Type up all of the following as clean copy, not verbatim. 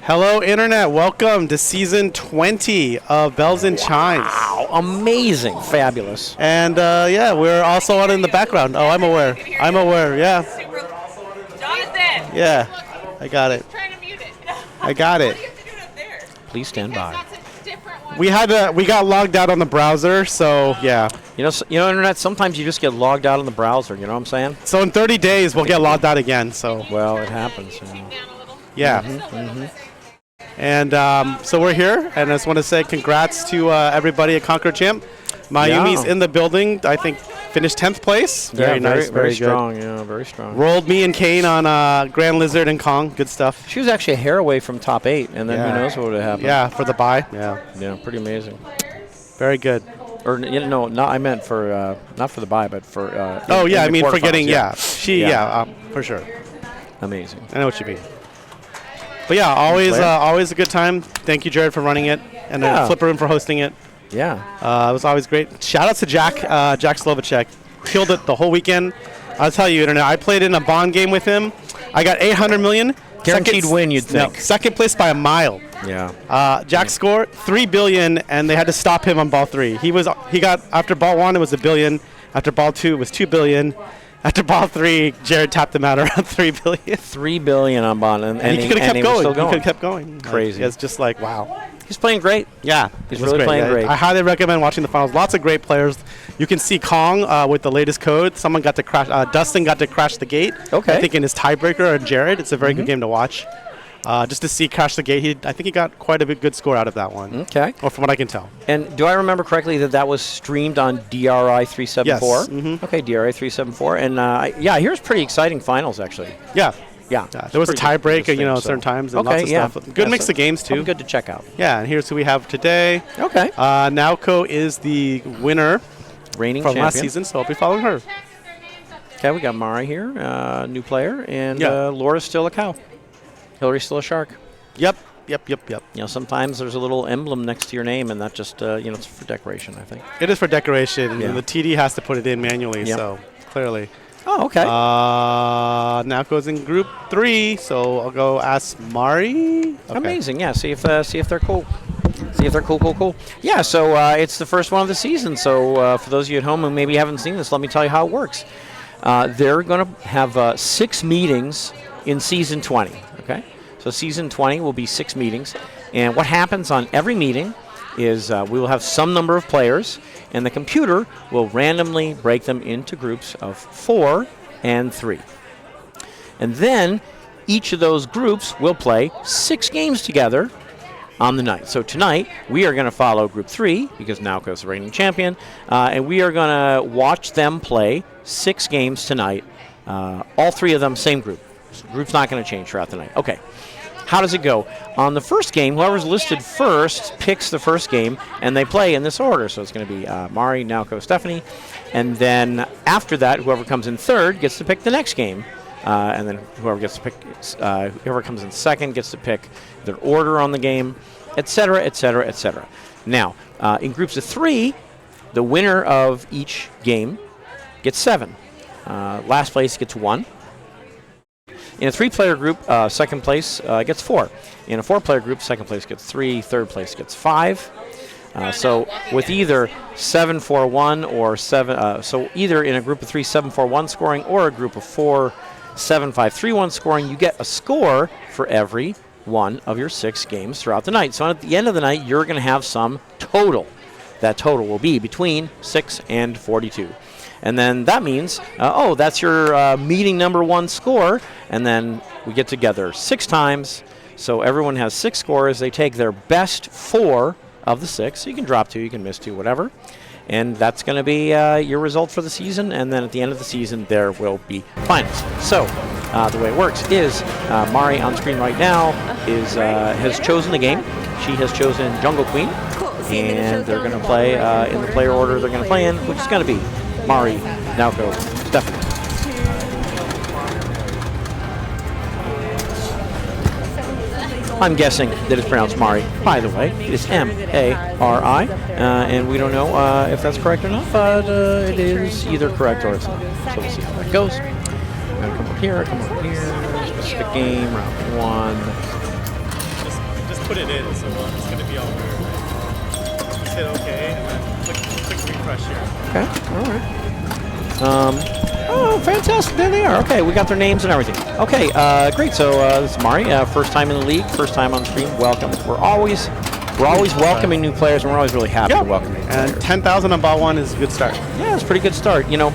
Hello, Internet. Welcome to Season 20 of Bells and Chimes. Wow, amazing, fabulous. And, yeah, we're also on in the background. Oh, I'm aware. I'm aware, yeah. Jonathan! Yeah, I got it. Trying to mute it. I got it. What do you have to do it up there? Please stand by. That's a different one. We got logged out on the browser, so, yeah. You know, Internet, sometimes you just get logged out on the browser, you know what I'm saying? So in 30 days, we'll get logged out again, so, Well, it happens. You know. Down a little. yeah. And so we're here, and I just want to say congrats to everybody at Conquer Champ. Mayumi's in the building. I think finished 10th place. Very nice, very good. strong. Yeah, very strong. Rolled me and Kane on Grand Lizard and Kong. Good stuff. She was actually a hair away from top 8, and then Yeah. who knows what would have happened. Yeah, for the bye. Yeah, Yeah, pretty amazing. very good. Or no, not I meant for not for the bye, but for. Oh in yeah, the I mean for getting quarterfinals, for sure. Amazing. I know what you mean. But yeah, always a good time. Thank you, Jared, for running it, and Flipper Room for hosting it. Yeah. It was always great. Shout out to Jack Slovacek. Killed it the whole weekend. I'll tell you, Internet, I played in a bond game with him. I got 800 million. Guaranteed win, you'd think. No, second place by a mile. Yeah. Jack scored 3 billion, and they had to stop him on ball 3. He got after ball 1 it was 1 billion. After ball 2 it was 2 billion. After ball 3, Jared tapped him out around 3 billion. 3 billion on bond, and he could have kept going. Still He could have kept going. Crazy. It's just like wow. He's playing great. Yeah, He's really playing great. I highly recommend watching the finals. Lots of great players. You can see Kong with the latest code. Someone got to crash. Dustin got to crash the gate. Okay. I think in his tiebreaker, or Jared. It's a very good game to watch. Just to see crash the gate. I think he got quite a good score out of that one. Okay. Or from what I can tell. And do I remember correctly that was streamed on DRI 374? Yes. Mm-hmm. Okay, DRI 374. And yeah, here's pretty exciting finals actually. Yeah. Yeah. There was a pretty good tiebreak, thing, at certain times, and okay, lots of yeah. stuff. Good mix of games too. Good to check out. Yeah, and here's who we have today. Okay. Naoko is the winner Reigning from champion. last season, so I'll be following her. Okay, we got Mari here, new player, and Yeah. Laura's still a cow. Hillary's still a shark. Yep. You know, sometimes there's a little emblem next to your name, and that just, it's for decoration, I think. It is for decoration, Yeah. and the TD has to put it in manually, Yep. so clearly. Oh, okay. Now goes in group 3, so I'll go ask Mari. Okay. Amazing, yeah. See if they're cool. See if they're cool. Yeah, so it's the first one of the season. So for those of you at home who maybe haven't seen this, let me tell you how it works. They're going to have 6 meetings in Season 20, okay? So Season 20 will be 6 meetings. And what happens on every meeting is we will have some number of players, and the computer will randomly break them into groups of 4 and 3. And then each of those groups will play 6 games together on the night. So tonight, we are going to follow Group 3, because Naoko's the reigning champion, and we are going to watch them play 6 games tonight, all 3 of them same group. So the group's not going to change throughout the night. Okay. How does it go? On the first game, whoever's listed first picks the first game, and they play in this order. So it's going to be Mari, Naoko, Stephanie. And then after that, whoever comes in third gets to pick the next game. And then whoever comes in second gets to pick their order on the game, et cetera, et cetera, et cetera. Now, in groups of 3, the winner of each game gets 7. Last place gets 1. In a 3-player group, second place gets 4. In a 4-player group, second place gets 3, third place gets 5. So with either 7-4-1 or 7, so either in a group of 3, 7-4-1 scoring, or a group of 4, 7-5-3-1 scoring, you get a score for every one of your 6 games throughout the night. So at the end of the night, you're going to have some total. That total will be between 6 and 42. And then that means, that's your meeting number 1 score. And then we get together 6 times. So everyone has 6 scores. They take their best 4 of the 6. So you can drop 2, you can miss 2, whatever. And that's going to be your result for the season. And then at the end of the season, there will be finals. So the way it works is Mari on screen right now has chosen the game. She has chosen Jungle Queen. And they're going to play in the player order they're going to play in, which is going to be Mari, Naoko, Stephanie. I'm guessing that it's pronounced Mari. By the way, it's M-A-R-I, and we don't know if that's correct or not, but it is either correct or it's not. So we'll see how that goes. I'm going to come over here, Specific game, round 1. put it in, so it's going to be all weird. Just hit OK, and then click refresh here. Okay, all right. Oh, fantastic. There they are. Okay, we got their names and everything. Okay, great. So this is Mari, first time in the league, first time on the stream. Welcome. We're always welcoming new players, and we're always really happy to welcome new players. And 10,000 on ball 1 is a good start. Yeah, it's a pretty good start. You know,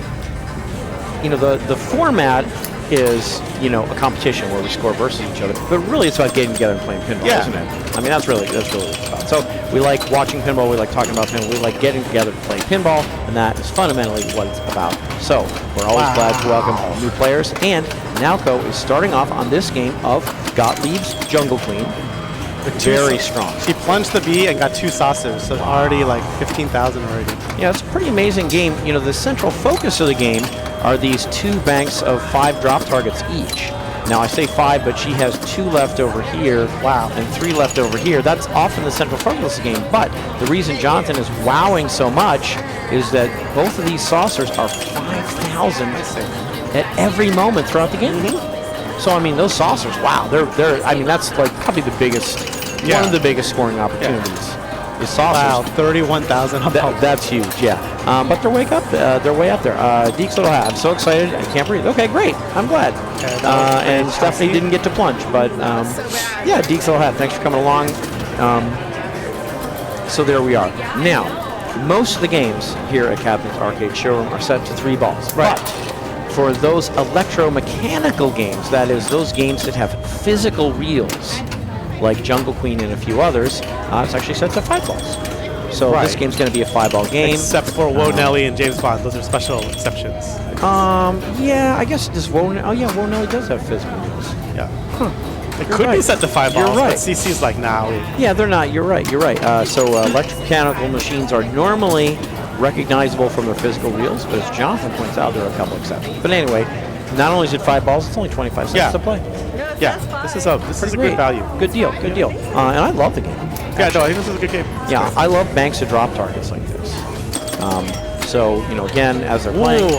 the format is, a competition where we score versus each other, but really it's about getting together and playing pinball, isn't it? I mean, that's really what it's about. So we like watching pinball, we like talking about pinball, we like getting together to play pinball, and that is fundamentally what it's about. So we're always glad to welcome new players, and Nowco is starting off on this game of Gottlieb's Jungle Queen. Very strong. She plunged the B and got 2 saucers, so already like 15,000 already. Yeah, it's a pretty amazing game. The central focus of the game are these 2 banks of 5 drop targets each. Now I say 5, but she has 2 left over here, and 3 left over here. That's often the central focus of the game, but the reason Jonathan is wowing so much is that both of these saucers are 5,000 at every moment throughout the game. So I mean, those saucers, wow, they're I mean, that's like probably the biggest, one of the biggest scoring opportunities. Is saucers. Wow, 31,000. That's huge, yeah. But they're way up there. Deeks Little Hat, I'm so excited, I can't breathe. Okay, great, I'm glad. And Stephanie didn't get to plunge, but yeah, Deeks Little Hat, thanks for coming along. So there we are. Now, most of the games here at Captain's Arcade Showroom are set to 3 balls. Right. But for those electromechanical games, that is, those games that have physical reels, like Jungle Queen and a few others, it's actually set to 5 balls. So this game's going to be a 5-ball game. Except for Woe Nelly and James Bond. Those are special exceptions. Yeah, I guess this Woe Nelly does have physical reels. Yeah. It could be set to 5 balls, You're right. but CC's like, now. Yeah, they're not. You're right. So electromechanical machines are normally recognizable from their physical reels, but as Jonathan points out, there are a couple exceptions. But anyway, not only is it 5 balls, it's only 25 cents to play. Yeah, this is a good value. Good deal. And I love the game. Yeah, no, I think this is a good game. Yeah, I love banks of drop targets like this. So, again, as they're playing,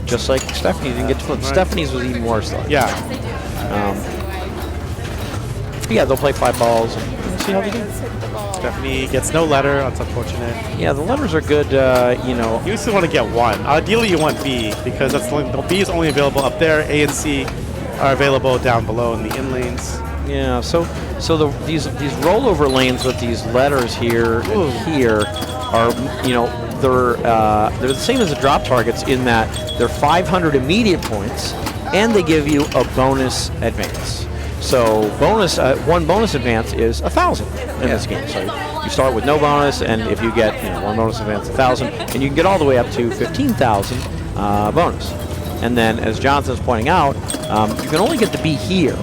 just like Stephanie didn't get to flip. Stephanie's was even worse, though. Yeah. Yeah, they'll play 5 balls and see how they do. Stephanie gets no letter. That's unfortunate. Yeah, the letters are good, You used to want to get 1. Ideally, you want B, because that's the B is only available up there. A and C are available down below in the in lanes. Yeah, so these rollover lanes with these letters here and here are, they're the same as the drop targets in that they're 500 immediate points, and they give you a bonus advance. So one bonus advance is 1,000 in this game. So you start with no bonus, and if you get one bonus advance, 1,000, and you can get all the way up to 15,000 bonus. And then, as Johnson's pointing out, you can only get the B here.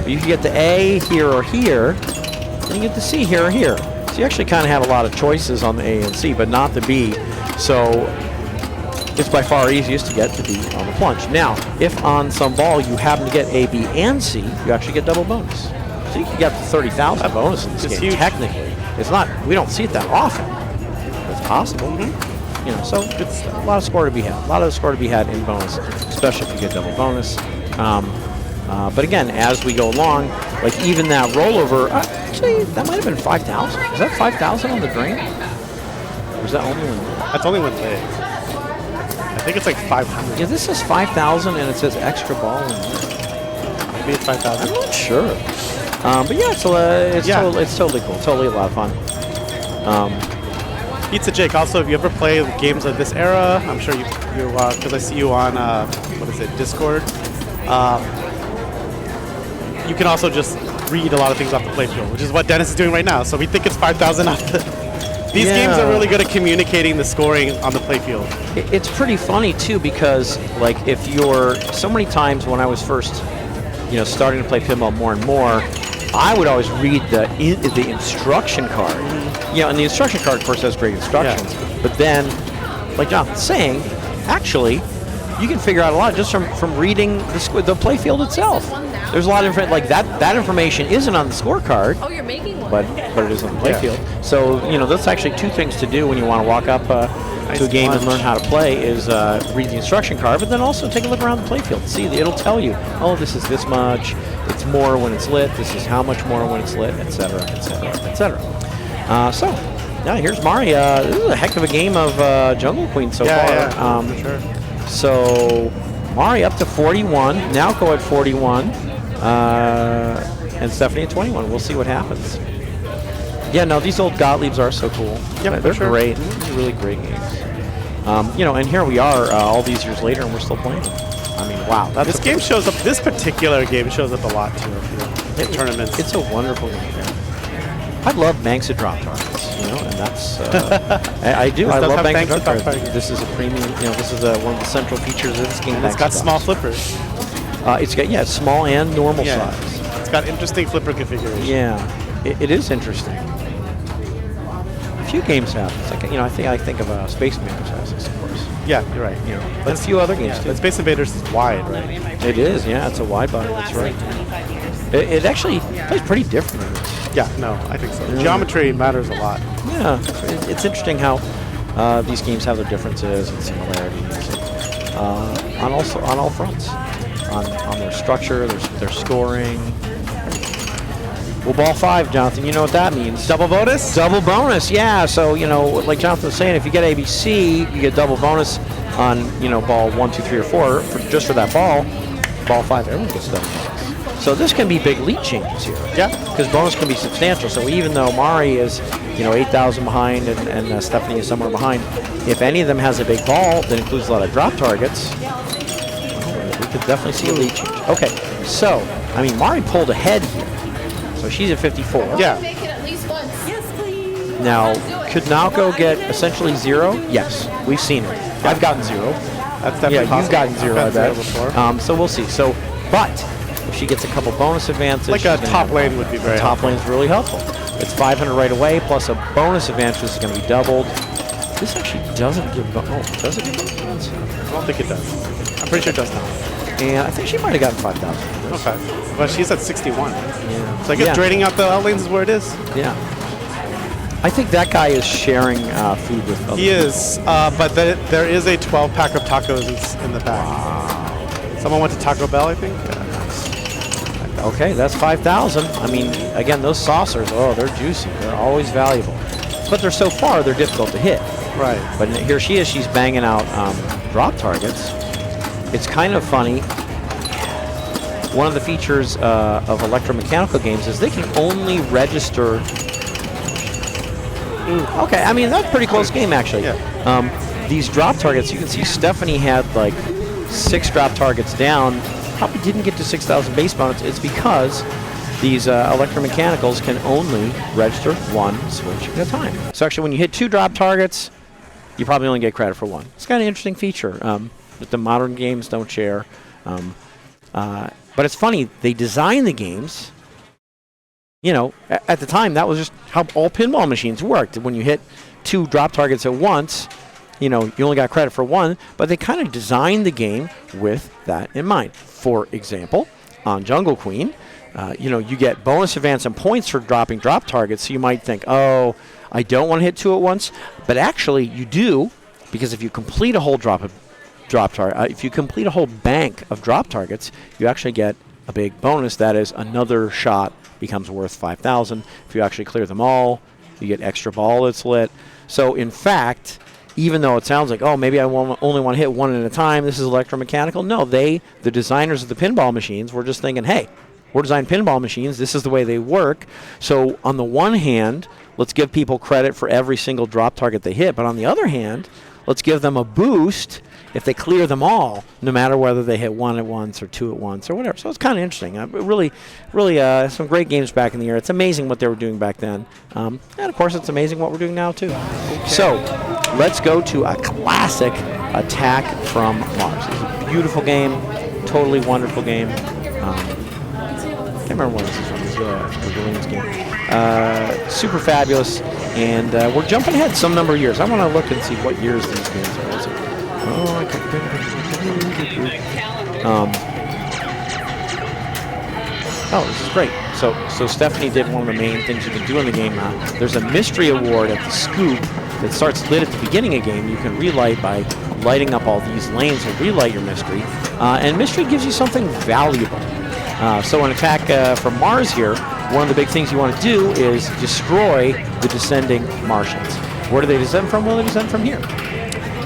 But you can get the A here or here, and you get the C here or here. So you actually kind of have a lot of choices on the A and C, but not the B. So it's by far easiest to get the B on the plunge. Now, if on some ball you happen to get A, B, and C, you actually get double bonus. So you can get up to 30,000 bonus in this game. Huge. Technically, it's not. We don't see it that often. It's possible. So it's a lot of score to be had. A lot of score to be had in bonus, especially if you get double bonus. But again, as we go along, like even that rollover, actually that might have been 5,000. Is that 5,000 on the drain? Or is that only one? That's only one leg. I think it's like 500. Yeah, this says 5,000 and it says extra ball. Maybe it's 5,000. I'm not sure. But yeah, it's totally cool. Totally a lot of fun. Pizza Jake, also, if you ever play games of this era, I'm sure you because I see you on, Discord. You can also just read a lot of things off the playfield, which is what Dennis is doing right now. So we think it's 5,000 off the... These games are really good at communicating the scoring on the playfield. It's pretty funny, too, because, like, if you're... So many times when I was first, starting to play pinball more and more, I would always read the instruction card. And the instruction card, of course, has great instructions. Yeah. But then, like Jonathan's saying, actually, you can figure out a lot just from reading the playfield itself. There's a lot of like that information isn't on the scorecard. Oh, you're making one. But it is on the playfield. Yeah. So that's actually 2 things to do when you want to walk up to a game and learn how to play is read the instruction card, but then also take a look around the playfield. See, it'll tell you, oh, this is this much. It's more when it's lit. This is how much more when it's lit, etc., etc., etc. So, yeah, here's Mari. This is a heck of a game of Jungle Queen so far. Yeah, for sure. So, Mari up to 41. Naoko at 41. And Stephanie at 21. We'll see what happens. Yeah, no, these old Gottliebs are so cool. Yeah, they're sure. great. These are really great games. You know, and here we are all these years later, and we're still playing them. I mean, wow. This game shows up. This particular game shows up a lot too. In tournaments. It's a wonderful game. I love Banksa drop targets, you know, and that's I do. I love Banksa drop targets. This is a premium. You know, this is one of the central features of this game. And it's got small flippers. It's got small and normal size. It's got interesting flipper configuration. Yeah, it is interesting. A few games have this. Like, you know, I think of Space Invaders has this, of course. Yeah, you're right. You know, but a few other games too. But Space Invaders is wide, right? It is. Yeah, it's a wide body. That's right. It actually plays pretty different. Yeah, no, I think so. Geometry matters a lot. Yeah, it's interesting how these games have their differences and similarities on all fronts, on their structure, their scoring. Well, ball 5, Jonathan, you know what that means. Double bonus? Double bonus, yeah. So, you know, like Jonathan was saying, if you get ABC, you get double bonus on, you know, ball 1, 2, 3, or 4, just for that ball. Ball 5, everyone gets double bonus. So this can be big lead changes here. Yeah. Because bonus can be substantial. So even though Mari is, you know, 8,000 behind and Stephanie is somewhere behind, if any of them has a big ball that includes a lot of drop targets, we could definitely see a lead change. Okay, so, I mean, Mari pulled ahead here. So she's at 54. Yeah. Make it at least once. Yes, please. Now, could Naoko get essentially 0? Yes, we've seen it. I've gotten 0. That's definitely possible. You've gotten 0, I bet. Before. So we'll see. So, but if she gets a couple bonus advances, like a top lane would be very helpful. Top lane is really helpful. It's 500 right away, plus a bonus advantage is going to be doubled. This actually doesn't give does it give bonus? I don't think it does. I'm pretty sure it does not. And I think she might have gotten 5,000. Okay. But she's at 61. Yeah. So I guess draining out the outlanes is where it is. Yeah. I think that guy is sharing food with others. He is, but there is a 12-pack of tacos in the back. Wow. Someone went to Taco Bell, I think. Okay, that's 5,000. I mean, again, those saucers, they're juicy. They're always valuable. But they're so far, they're difficult to hit. Right. But here she is. She's banging out drop targets. It's kind of funny. One of the features of electromechanical games is they can only register. Okay, I mean, that's a pretty close game, actually. Yeah. These drop targets, you can see Stephanie had like 6 drop targets down. Probably didn't get to 6,000 base bonus. It's because these electromechanicals can only register 1 switch at a time. So actually, when you hit 2 drop targets, you probably only get credit for 1. It's kind of an interesting feature that the modern games don't share. But it's funny, they designed the games, you know, at the time, that was just how all pinball machines worked. When you hit 2 drop targets at once, you know, you only got credit for 1, but they kind of designed the game with that in mind. For example, on Jungle Queen, you know, you get bonus advance and points for dropping drop targets, so you might think, oh, I don't want to hit 2 at once, but actually you do, because if you complete a whole if you complete a whole bank of drop targets, you actually get a big bonus. That is, another shot becomes worth 5,000. If you actually clear them all, you get extra ball that's lit. So in fact, even though it sounds like, oh, maybe I only want to hit 1 at a time, this is electromechanical. No, the designers of the pinball machines, were just thinking, hey, we're designing pinball machines. This is the way they work. So on the one hand, let's give people credit for every single drop target they hit. But on the other hand, let's give them a boost if they clear them all, no matter whether they hit 1 at once or 2 at once or whatever. So it's kind of interesting. Really some great games back in the year. It's amazing what they were doing back then. And, of course, it's amazing what we're doing now, too. Okay. So let's go to a classic Attack from Mars. It's a beautiful game, totally wonderful game. I can't remember when this is from. This is the Williams game. Super fabulous. And we're jumping ahead some number of years. I want to look and see what years these games are. This is great. So Stephanie did one of the main things you can do in the game. There's a mystery award at the scoop that starts lit at the beginning of the game. You can relight by lighting up all these lanes to relight your mystery. And mystery gives you something valuable. So an attack from Mars here, one of the big things you want to do is destroy the descending Martians. Where do they descend from? Well, they descend from here.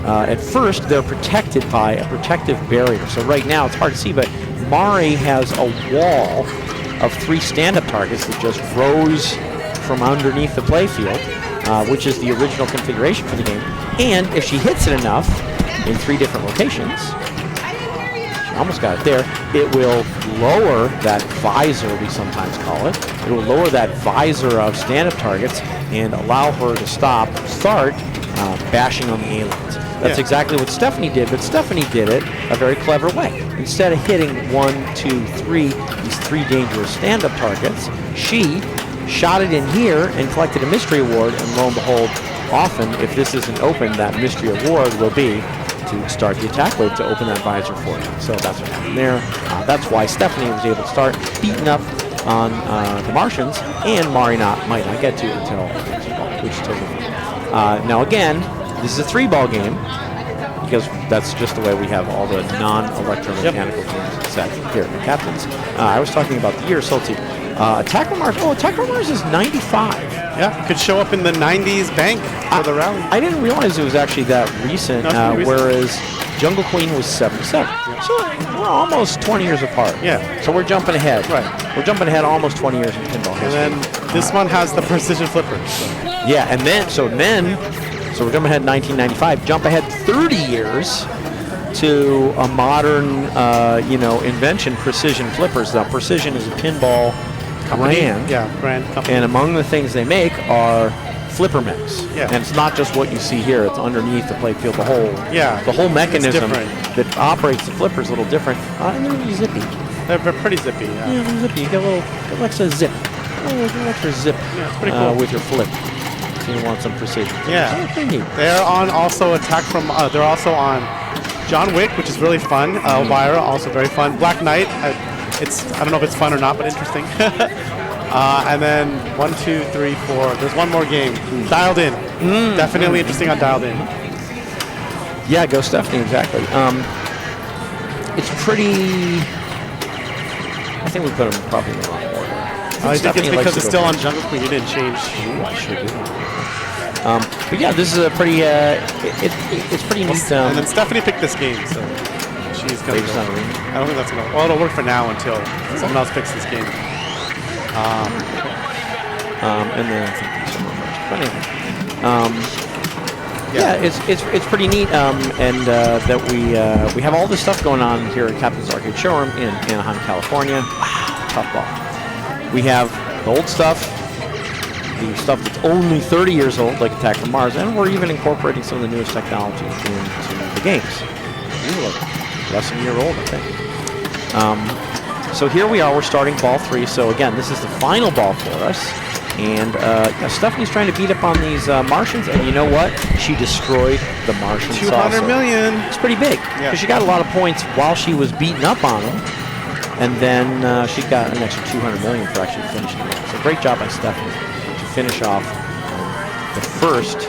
At first, they're protected by a protective barrier. So right now, it's hard to see, but Mari has a wall of 3 stand-up targets that just rose from underneath the playfield, which is the original configuration for the game. And if she hits it enough in 3 different locations, she almost got it there, it will lower that visor, we sometimes call it. It will lower that visor of stand-up targets and allow her to start bashing on the aliens. That's exactly what Stephanie did, but Stephanie did it a very clever way. Instead of hitting 1, 2, 3, these 3 dangerous stand-up targets, she shot it in here and collected a mystery award, and lo and behold, often, if this isn't open, that mystery award will be to start the attack wave to open that visor for you. So that's what happened there. That's why Stephanie was able to start beating up on the Martians, and Mari might not get to until next ball, which is totally fine. Now again, this is a 3-ball game, because that's just the way we have all the non-electromechanical games set here at the Captains. I was talking about the year, so let's see. Attack on Mars. Oh, Attack on Mars is 95. Yeah, could show up in the 90s bank for the rally. I didn't realize it was actually that recent, whereas Jungle Queen was 77. Yeah. So we're almost 20 years apart. Yeah. So we're jumping ahead. Right. We're jumping ahead almost 20 years in pinball history. And then this one has the precision flippers. So. Yeah, and then, so we're jumping ahead 1995, jump ahead 30 years to a modern, invention, precision flippers. Now, Precision is a pinball brand. Yeah, brand company. And among the things they make are flipper mechs. Yeah. And it's not just what you see here, it's underneath the playfield, the whole mechanism that operates the flipper is a little different. And they're really zippy. They're pretty zippy, yeah. Yeah, they're zippy. You get a little extra zip. A little extra zip it's pretty cool. with your flip. So you want some precision. Yeah. So pretty neat. They're on also Attack from, they're also on John Wick, which is really fun. Elvira, also very fun. Black Knight, I don't know if it's fun or not, but interesting. And then 1, 2, 3, 4. There's one more game. Dialed In. Definitely interesting on Dialed In. Yeah, go Stephanie, exactly. It's pretty... I think we put them probably in the wrong order. I think it's because it's still on Jungle Queen. You didn't change. Ooh, I sure did. But yeah, this is a pretty... it's pretty neat. And then Stephanie picked this game, so she's going to... I don't think that's going to... Well, it'll work for now until someone else picks this game. And then I think these are much. But anyway. It's pretty neat, and that we have all this stuff going on here at Captain's Arcade Showroom in Anaheim, California. Wow, tough ball. We have the old stuff, the stuff that's only 30 years old, like Attack from Mars, and we're even incorporating some of the newest technology into the games. Less than a year old, I think. So here we are, we're starting ball 3. So again, this is the final ball for us. And Stephanie's trying to beat up on these Martians, and you know what? She destroyed the Martian saucer. 200 million. It's pretty big, because she got a lot of points while she was beating up on them, and then she got an extra 200 million for actually finishing the game. So great job by Stephanie to finish off the first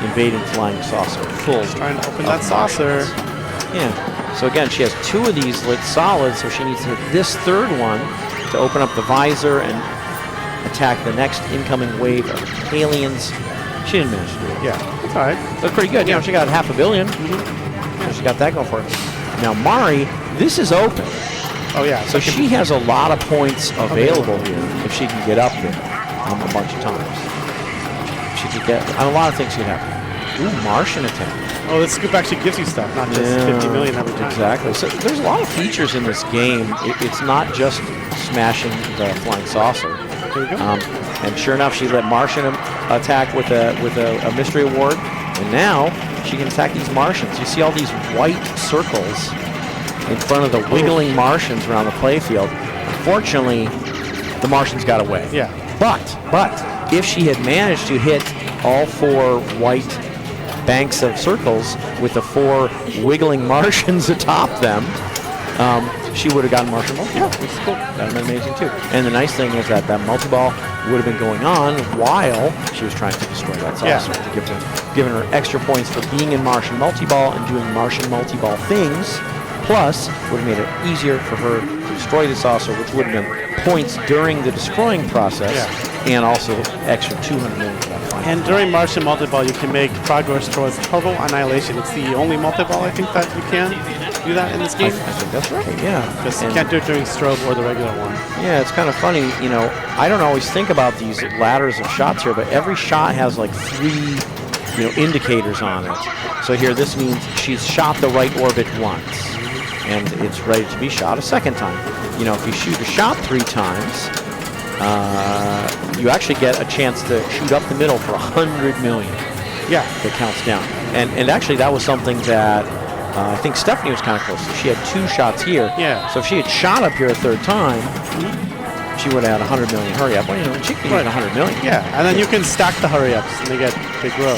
invading flying saucer. She's trying to open that saucer. Yeah. So again, she has 2 of these lit solids, so she needs to hit this third one to open up the visor and attack the next incoming wave of aliens. She didn't manage to do it. Yeah, that's all right. That's pretty good. You know, she got $500 million. So she got that going for her. Now, Mari, this is open. Oh, yeah. So she has a lot of points available here if she can get up there a bunch of times. She could get, a lot of things could happen. Ooh, Martian attack. Oh, this scoop actually gives you stuff, not just 50 million every time. Exactly. So there's a lot of features in this game. It's not just smashing the flying saucer. There you go. And sure enough, she let Martian attack with a mystery award, and now she can attack these Martians. You see all these white circles in front of the wiggling Martians around the playfield. Unfortunately, the Martians got away. Yeah. But if she had managed to hit all 4 white banks of circles with the 4 wiggling Martians atop them, she would have gotten Martian multi-ball, which is cool. That would have been amazing too. And the nice thing is that multi-ball would have been going on while she was trying to destroy that saucer, giving her extra points for being in Martian multi-ball and doing Martian multi-ball things Plus, would have made it easier for her to destroy this also, which would have been points during the destroying process, and also extra 200 million for that final. And during Martian multi-ball, you can make progress towards total annihilation. It's the only multi-ball I think that you can do that in this game. I think that's right, yeah. Because you can't do it during strobe or the regular one. Yeah, it's kind of funny, you know, I don't always think about these ladders of shots here, but every shot has like 3 indicators on it. So here, this means she's shot the right orbit once, and it's ready to be shot a second time. You know, if you shoot a shot 3 times, you actually get a chance to shoot up the middle for 100 million. Yeah. That counts down. And actually, that was something that I think Stephanie was kind of close to. She had 2 shots here. Yeah. So if she had shot up here a 3rd time, she would have had 100 million hurry up. Well, you know, she can get 100 million. Yeah, and then you can stack the hurry ups, and they grow.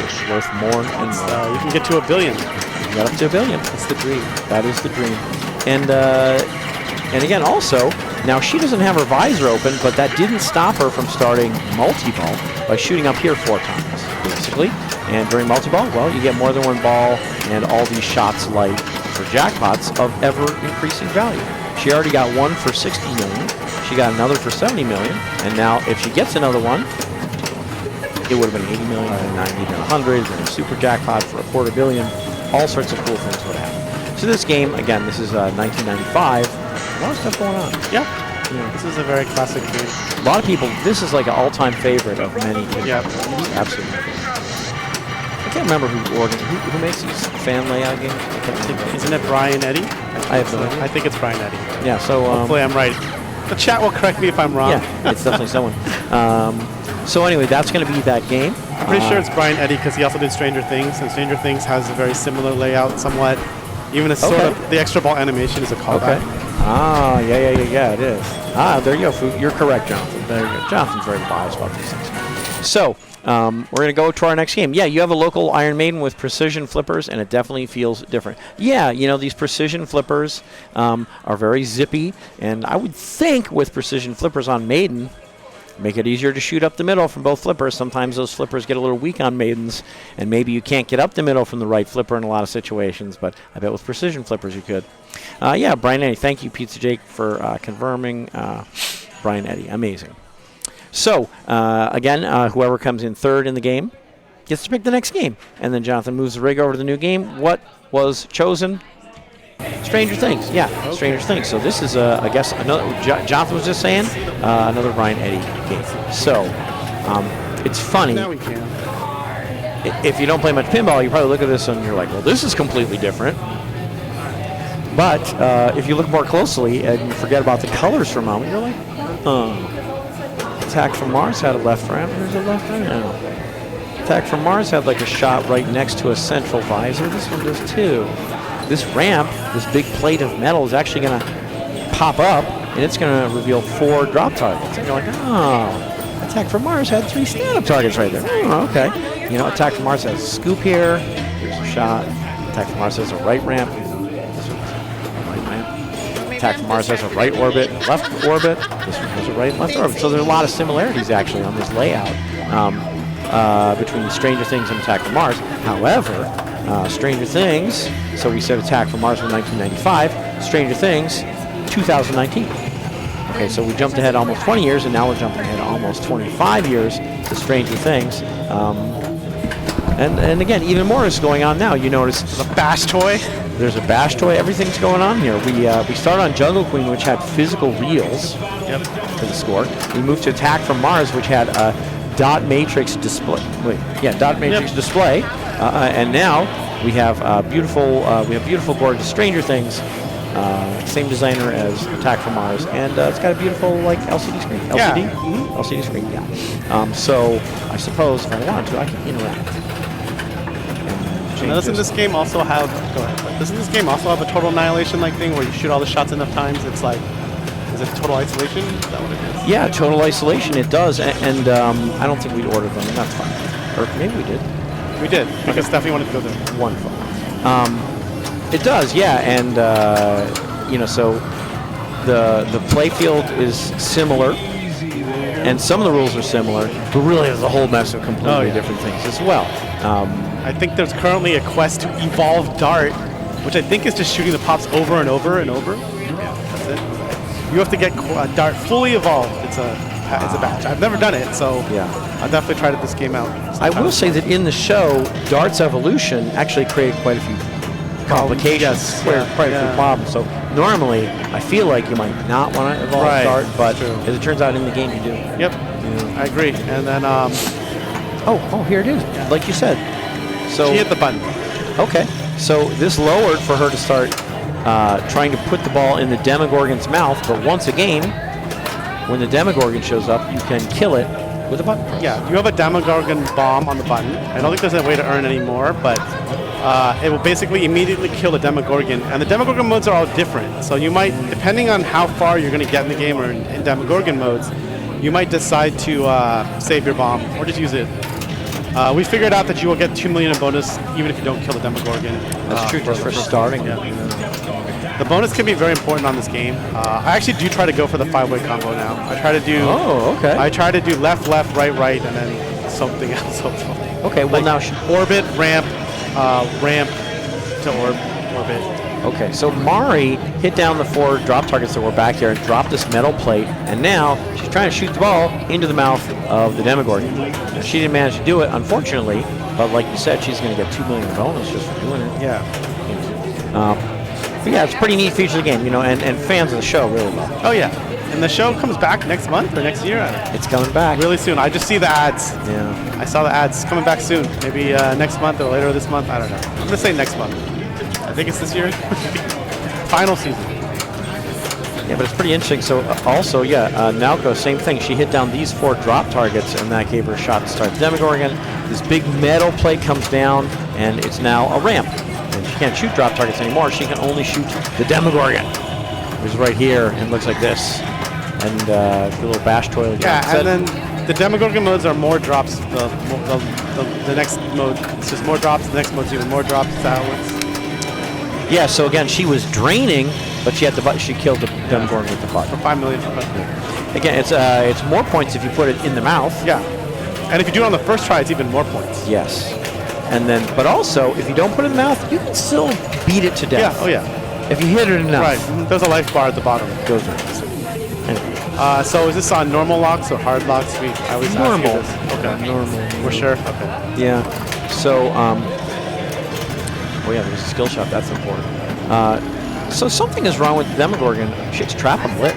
It's worth more and more. You can get to $1 billion. You got up to $1 billion. That's the dream. That is the dream. And again, also, now she doesn't have her visor open, but that didn't stop her from starting multi-ball by shooting up here 4 times, basically. And during multi-ball, well, you get more than 1 ball, and all these shots light for jackpots of ever-increasing value. She already got 1 for 60 million. She got another for 70 million, and now if she gets another one, it would have been 80 million, then 90, then 100, then a super jackpot for $250 million. All sorts of cool things would happen. So this game, again, this is 1995. A lot of stuff going on. Yeah. This is a very classic game. A lot of people, this is like an all-time favorite of many people. Yeah. Absolutely. I can't remember who makes these fan layout games. I can't think of it. Isn't it Brian Eddy? I have no idea. I think it's Brian Eddy. Yeah, so hopefully I'm right. The chat will correct me if I'm wrong. Yeah, it's definitely someone. So anyway, that's going to be that game. I'm pretty sure it's Brian Eddy because he also did Stranger Things, and Stranger Things has a very similar layout, somewhat. Even a sort of the extra ball animation is a callback. Okay. Ah, yeah, it is. Ah, there you go. You're correct, Jonathan. There you go. Jonathan's very biased about these things. So, we're going to go to our next game. Yeah, you have a local Iron Maiden with precision flippers, and it definitely feels different. Yeah, you know, these precision flippers are very zippy, and I would think with precision flippers on Maiden, make it easier to shoot up the middle from both flippers. Sometimes those flippers get a little weak on Maidens, and maybe you can't get up the middle from the right flipper in a lot of situations, but I bet with precision flippers you could. Yeah, Brian Eddy. Thank you, Pizza Jake, for confirming Brian Eddy. Amazing. So, again, whoever comes in 3rd in the game gets to pick the next game. And then Jonathan moves the rig over to the new game. What was chosen? Stranger Things. Yeah, okay. Stranger Things. So this is, I guess, another. Jonathan was just saying, another Brian Eddy game. So, it's funny. Now we can. If you don't play much pinball, you probably look at this and you're like, well, this is completely different. But if you look more closely and you forget about the colors for a moment, you're like, Attack from Mars had a left ramp. There's a left ramp now. Attack from Mars had like a shot right next to a central visor. This one does too. This ramp, this big plate of metal, is actually going to pop up, and it's going to reveal 4 drop targets. And you're like, oh, Attack from Mars had 3 stand-up targets right there. Oh, okay. You know, Attack from Mars has a scoop here. Here's a shot. Attack from Mars has a right ramp. This one's a right ramp. Attack from Mars has a right orbit, a left orbit. This one has a right and left orbit. So there's a lot of similarities, actually, on this layout between Stranger Things and Attack from Mars. However, Stranger Things, so we said Attack from Mars was 1995, Stranger Things, 2019. Okay, so we jumped ahead almost 20 years, and now we're jumping ahead almost 25 years to Stranger Things. And again, even more is going on now. You notice there's a bash toy. There's a bash toy. Everything's going on here. We start on Jungle Queen, which had physical reels for the score. We moved to Attack from Mars, which had a dot matrix display. Dot matrix display. And now we have beautiful, gorgeous Stranger Things. Same designer as Attack from Mars, and it's got a beautiful LCD screen. LCD screen. Yeah. So I suppose if I wanted to, I can interact. Now, doesn't this game also have? Go ahead. Doesn't this game also have a total annihilation thing where you shoot all the shots enough times? It's like, is it total isolation? Is that what it is? Yeah, total isolation. It does, and I don't think we'd ordered them, and that's fine. Or maybe we did. We did because Stephanie wanted to go there. Wonderful. It does, yeah, and so the play field is similar, and some of the rules are similar, but really there's a whole mess of completely different things as well. I think there's currently a quest to evolve Dart which I think is just shooting the pops over and over and over. Yeah, that's it. You have to get Dart fully evolved. It's a badge. I've never done it, so Yeah. I definitely tried this game out. I will say that in the show, Dart's evolution actually created quite a few complications, Yes, quite yeah, quite a few yeah. problems. So normally, I feel like you might not want to evolve Right, Dart, but true. as it turns out, in the game you do. Yep, I agree. And then Oh, here it is. Like you said. So she hit the button. okay, so this lowered for her to start trying to put the ball in the Demogorgon's mouth. But once a game, when the Demogorgon shows up, you can kill it with a button press. Yeah, you have a Demogorgon bomb on the button. I don't think there's a way to earn any more, but it will basically immediately kill the Demogorgon. And the Demogorgon modes are all different. So you might, depending on how far you're going to get in the game or in Demogorgon modes, you might decide to save your bomb or just use it. We figured out that you will get 2 million in bonus even if you don't kill the Demogorgon. That's true, just for starting. Yeah. The bonus can be very important on this game. I actually do try to go for the 5-way combo now. I try to do. Oh, okay. I try to do left, left, right, right, and then something else. Hopefully. Okay, well Like now, orbit, ramp, ramp to orbit. okay, so Mari hit down the 4 drop targets that were back here and dropped this metal plate, and now she's trying to shoot the ball into the mouth of the Demogorgon. Now, she didn't manage to do it, unfortunately, but like you said, she's going to get 2 million in bonus just for doing it. Yeah. But yeah, it's a pretty neat feature of the game, you know, and fans of the show really love it. Oh yeah. And the show comes back next month or next year. It's coming back. Really soon. I just see the ads. Yeah. I saw the ads coming back soon. Maybe next month or later this month. I don't know. I'm gonna say next month. I think it's this year. Final season. Yeah, but it's pretty interesting. So also, yeah, Naoko, same thing. She hit down these 4 drop targets, and that gave her a shot to start the Demogorgon. This big metal plate comes down, and it's now a ramp. And she can't shoot drop targets anymore. She can only shoot the Demogorgon, which is right here and looks like this. And the little bash toilet. Yeah, and then the Demogorgon modes are more drops. The next mode, it's just more drops. The next mode's even more drops. That works. Yeah, so again, she was draining, but she had the she killed the Demogorgon with the For button. 5 million. Again, it's more points if you put it in the mouth. Yeah. And if you do it on the first try, it's even more points. Yes. And then, but also, if you don't put it in the mouth, you can still beat it to death. Yeah. Oh yeah. If you hit it enough. Right. There's a life bar at the bottom. It goes in. Anyway. So is this on normal locks or hard locks? I always ask you Normal. this. Okay. Normal. We're sure. Okay. Yeah. So, oh yeah, there's a skill shot. That's important. So something is wrong with the Demogorgon. Shit's trap him lit.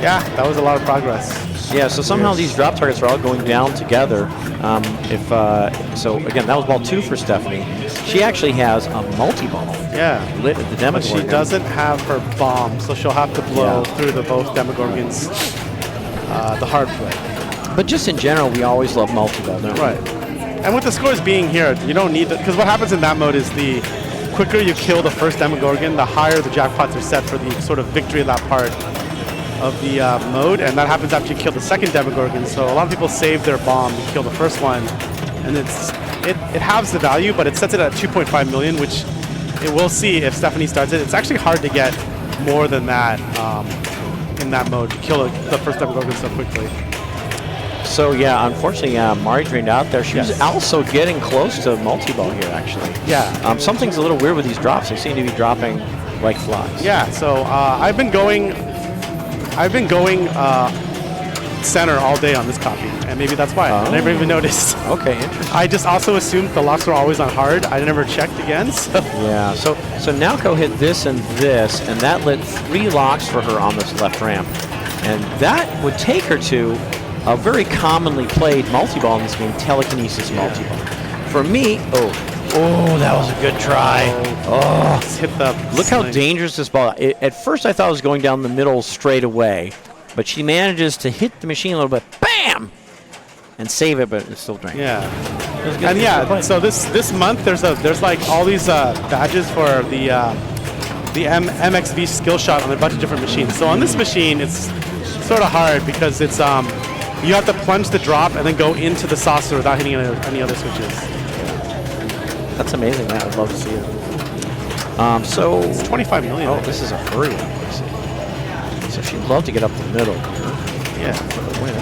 Yeah, that was a lot of progress. Yeah, so somehow these drop targets are all going down together. So again, that was ball 2 for Stephanie. She actually has a multi-ball Yeah. lit at the But Demogorgon. she doesn't have her bomb, so she'll have to blow Yeah. through both Demogorgons the hard way. But just in general, we always love multi-ball, don't we? Right. And with the scores being here, you don't need to, because what happens in that mode is the quicker you kill the first Demogorgon, the higher the jackpots are set for the sort of victory of that part of the mode, and that happens after you kill the second Demogorgon. So a lot of people save their bomb to kill the first one, and it halves the value, but it sets it at 2.5 million, which it will see if Stephanie starts it. It's actually hard to get more than that in that mode to kill the first Demogorgon so quickly. So yeah, unfortunately, Mari drained out there. She was Yes. also getting close to multi-ball here, actually. Yeah. Something's a little weird with these drops. They seem to be dropping like flies. Yeah. So I've been going center all day on this copy, and maybe that's why I never even noticed. Okay, interesting. I just also assumed the locks were always on hard. I never checked again. So. Yeah, so Naoko hit this, and that lit 3 locks for her on this left ramp. And that would take her to a very commonly played multi-ball in this game, telekinesis multi-ball. For me, that was a good try. Just hit the Look how sling. dangerous this ball is. At first I thought it was going down the middle straight away, but she manages to hit the machine a little bit, bam, and save it, but it's still drained. Yeah. It was good. And Good yeah, play. so this month there's like all these badges for the MXV skill shot on a bunch of different machines. So on this machine, it's sort of hard because it's you have to plunge the drop and then go into the saucer without hitting any other switches. That's amazing, man. I'd love to see it. So It's 25 million. oh, this is a hurry one. Let's see. So she'd love to get up the middle here Yeah. for the win.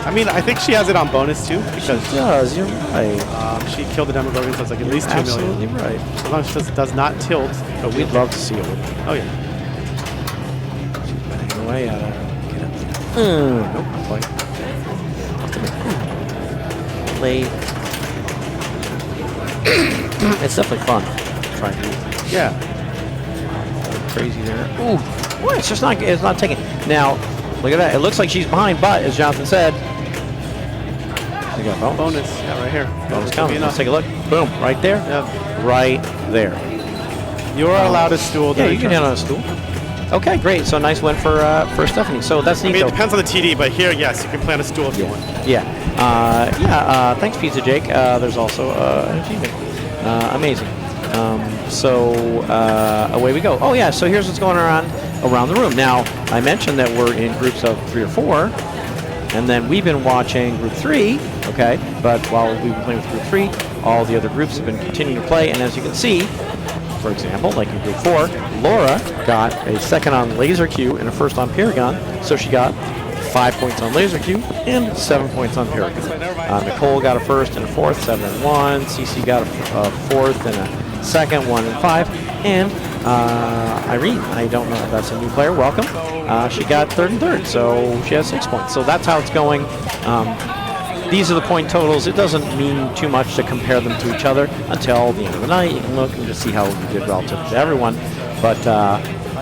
I mean, I think she has it on bonus too because She does. You're right. she killed the Demogorgon, so it's like at least 2 million. Absolutely right. As long as she does not tilt. But we'd love to see it. Oh yeah. Bang away at it. Get it. Nope, not quite. Play. It's definitely fun. Trying to do. Yeah. Crazy there. Ooh, what? It's just not. It's not taking. Now, look at that. It looks like she's behind, but as Jonathan said, we got bonus. Bonus. Yeah, right here. Bonus Should coming. be Let's enough. take a look. Boom, right there. Yep. Right there. You are allowed a stool. Yeah, during you can hit on a tournaments. stool. Okay, great. So nice win for Stephanie. So that's neat. I mean, it though. depends on the TD, but here, yes, you can play on a stool if you want. Yeah. Thanks, Pizza Jake. There's also an achievement. Amazing. Away we go. Oh yeah. So here's what's going on around the room. Now I mentioned that we're in groups of 3 or 4, and then we've been watching group 3. Okay. But while we've been playing with group 3, all the other groups have been continuing to play, and as you can see, for example, like in group 4, Laura got a second on Laser Q and a first on Paragon, so she got 5 points on Laser Q and 7 points on Paragon. Nicole got a first and a fourth, 7 and 1. Cece got a fourth and a second, 1 and 5. And Irene, I don't know if that's a new player, welcome. She got third and third, so she has 6 points. So that's how it's going. These are the point totals. It doesn't mean too much to compare them to each other until the end of the night. You can look and just see how you did relative to everyone. But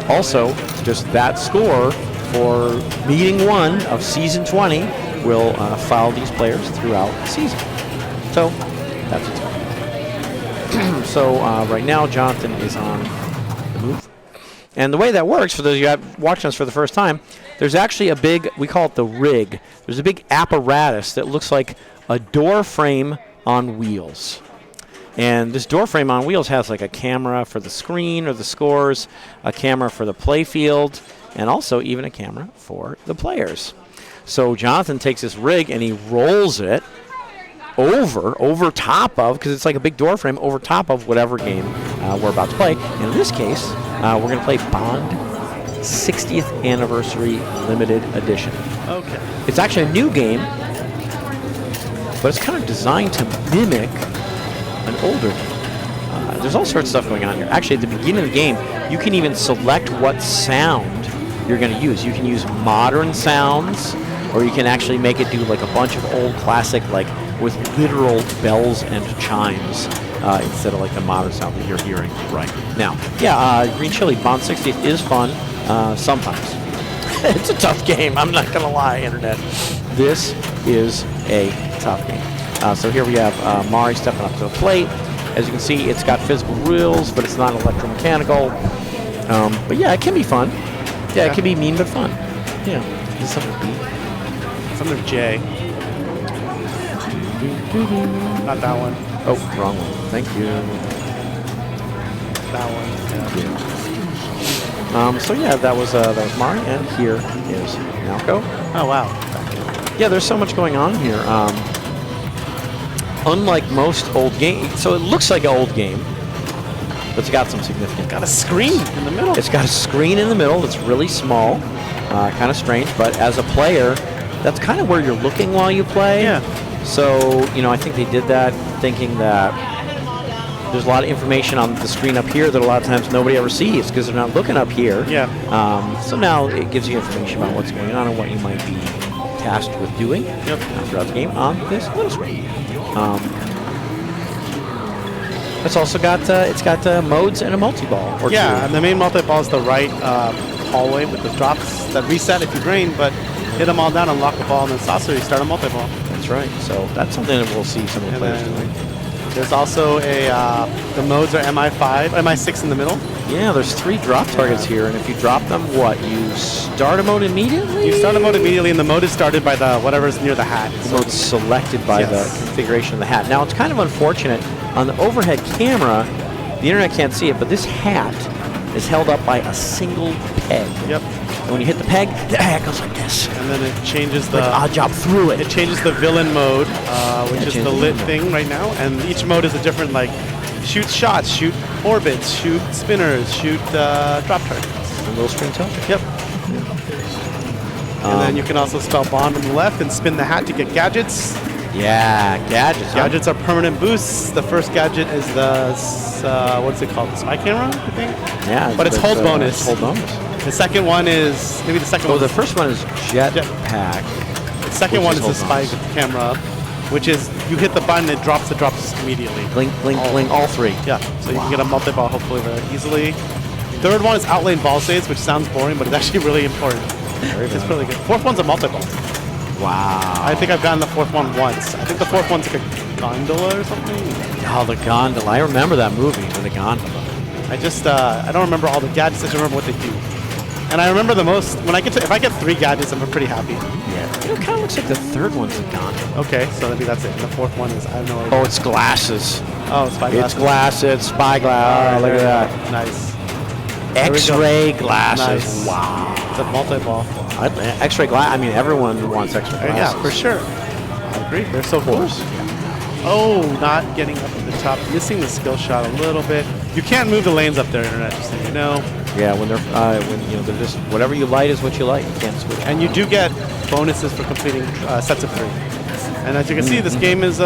also, just that score for meeting 1 of season 20 will follow these players throughout the season. So that's what's going on. So right now, Jonathan is on the move. And the way that works, for those of you who are watching us for the first time, there's actually a big, we call it the rig. There's a big apparatus that looks like a door frame on wheels. And this door frame on wheels has like a camera for the screen or the scores, a camera for the play field, and also even a camera for the players. So Jonathan takes this rig and he rolls it over top of, because it's like a big door frame, over top of whatever game we're about to play. And in this case, we're going to play Bond 60th Anniversary Limited Edition. Okay. It's actually a new game, but it's kind of designed to mimic an older game. There's all sorts of stuff going on here. Actually, at the beginning of the game, you can even select what sound you're going to use. You can use modern sounds, or you can actually make it do like a bunch of old classic, like with literal bells and chimes instead of like the modern sound that you're hearing right now. Yeah, Green Chili Bond 60th is fun sometimes. It's a tough game. I'm not gonna lie, Internet. This is a tough game. So here we have Mari stepping up to the plate. As you can see, it's got physical rules, but it's not electromechanical. But yeah, it can be fun. Yeah, it can be mean but fun. Yeah. Is something B? It's under J. Not that one. Oh, wrong one. Thank you. That one. Yeah. So yeah, that was Mari, and here is Nalco. Oh wow. Yeah, there's so much going on here. Unlike most old games, so it looks like an old game, but it's got some significant. Got a screen in the middle. It's got a screen in the middle that's really small, kind of strange, but as a player, that's kind of where you're looking while you play. Yeah. So, I think they did that thinking that there's a lot of information on the screen up here that a lot of times nobody ever sees because they're not looking up here. Yeah. So now it gives you information about what's going on and what you might be tasked with doing throughout the game on this little screen. It's also got modes and a multi-ball. Or Yeah, two. and the main multi-ball is the right hallway with the drops that reset if you drain, but hit them all down, unlock the ball, and then saucer, you start a multi-ball. That's right. So that's something that we'll see some of the And players then doing. there's also the modes are MI5, MI6 in the middle. Yeah, there's 3 drop targets here, and if you drop them, you start a mode immediately? You start a mode immediately, and the mode is started by the whatever's near the hat. The mode's selected by the configuration of the hat. Now, it's kind of unfortunate. On the overhead camera, the internet can't see it, but this hat is held up by a single peg. Yep. And when you hit the peg, the hat goes like this. And then it changes the... Like odd job through it. It changes the villain mode, which is the lit thing right now, and each mode is a different, like, shoot shots, shoot orbits, shoot spinners, shoot drop targets. A little screen tilt? Yep. And then you can also spell bond on the left and spin the hat to get gadgets. Yeah, gadgets. Gadgets are permanent boosts. The first gadget is the, what's it called? The spy camera, I think? Yeah. But it's hold bonus. Hold bonus. The second one is, maybe the second one. The first one is jetpack. The second one is the spy camera, which is you hit the button, it drops the drops immediately. Blink, blink, blink, all three. Yeah, so you can get a multi-ball hopefully very easily. Third one is outlane ball saves, which sounds boring, but it's actually really important. It's really good. Fourth one's a multi-ball. Wow. I think I've gotten the fourth one once. I think the fourth one's like a gondola or something. Oh, the gondola. I remember that movie with the gondola. I don't remember all the gadgets. I just remember what they do. And I remember the most, if I get 3 gadgets, I'm pretty happy. Yeah. It kind of looks like the third one's a gondola. Okay, so maybe that's it. And the fourth one is, I have no idea. Oh, it's glasses. Oh, spy glasses. It's glasses, spy glass. Oh, look at that. Nice. X-ray glasses. Nice. Wow. It's a multi-ball. X-ray glass. I mean, everyone wants X-ray glasses. Yeah, for sure. I agree. They're so cool. Oh, not getting up at the top. Missing the skill shot a little bit. You can't move the lanes up there, Internet, just so you know. Yeah, when they're they're just whatever you light is what you light. You can't switch. And you do get bonuses for completing sets of 3. And as you can see, this game is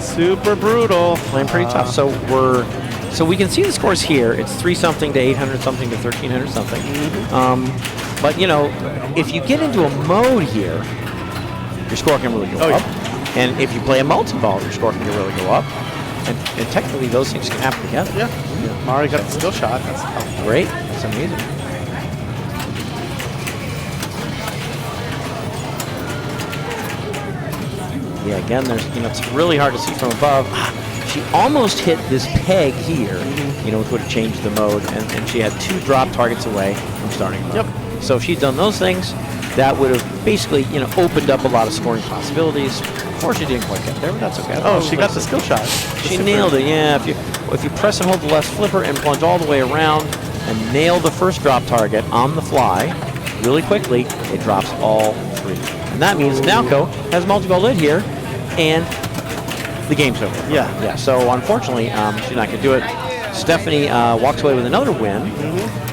super brutal. Playing pretty tough. So we can see the scores here. It's 3-something to 800-something to 1,300-something. But if you get into a mode here, your score can really go up. Yeah. And if you play a multi-ball, your score can really go up. And technically, those things can happen together. Yeah. Mario got the skill shot. That's great. That's amazing. Yeah, again, it's really hard to see from above. She almost hit this peg here, which would have changed the mode, and she had 2 drop targets away from starting mode. Yep. So if she'd done those things, that would have basically, opened up a lot of scoring possibilities. Of course, she didn't quite get there, but that's okay. Oh, she got the skill shot. She nailed it, yeah. If you press and hold the left flipper and plunge all the way around and nail the first drop target on the fly really quickly, it drops all 3. And that means Naoko has multi-ball lid here, and the game's over. Yeah. So unfortunately, she's not going to do it. Stephanie walks away with another win.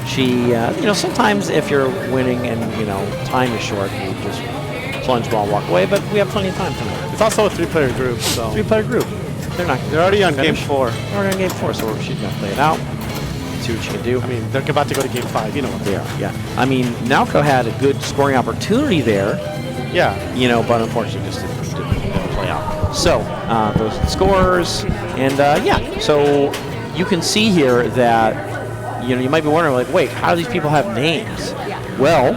She, sometimes if you're winning and time is short, you just plunge ball, walk away. But we have plenty of time tonight. It's also a 3-player group, so 3-player group. They're already on game 4. They're already on game 4, so she's going to play it out. See what she can do. I mean, they're about to go to game 5. You know what they are. Yeah. I mean, Naoko had a good scoring opportunity there. Yeah. But unfortunately, just didn't play out. So those are the scores, and so you can see here that you might be wondering, like, wait, how do these people have names? Well,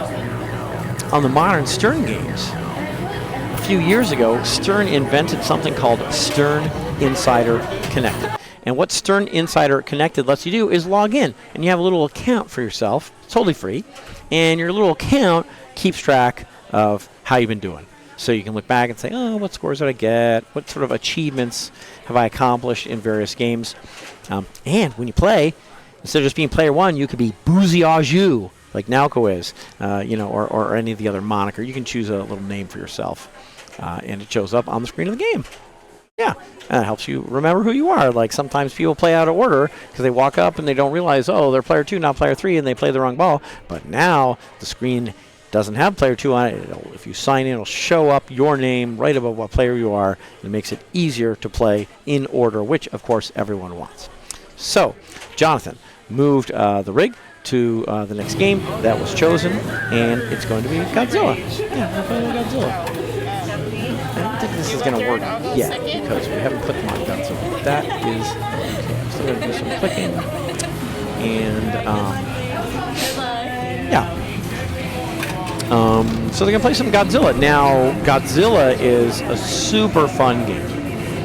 on the modern Stern games, a few years ago, Stern invented something called Stern Insider Connected. And what Stern Insider Connected lets you do is log in, and you have a little account for yourself, totally free, and your little account keeps track of how you've been doing. So you can look back and say, oh, what scores did I get? What sort of achievements have I accomplished in various games? And when you play, instead of just being player 1, you could be Boozy Au, like Naoko is, or any of the other moniker. You can choose a little name for yourself, and it shows up on the screen of the game. Yeah, and it helps you remember who you are. Like sometimes people play out of order because they walk up and they don't realize, oh, they're player 2, not player 3, and they play the wrong ball. But now the screen doesn't have player 2 on it. If you sign in, it'll show up your name right above what player you are. It makes it easier to play in order, which, of course, everyone wants. So, Jonathan moved the rig to the next game that was chosen, and it's going to be Godzilla. Yeah, we're playing Godzilla. I don't think this is going to work yet because we haven't put them on Godzilla. That is, okay, I'm still going to do some clicking, and yeah. So they're going to play some Godzilla. Now, Godzilla is a super fun game.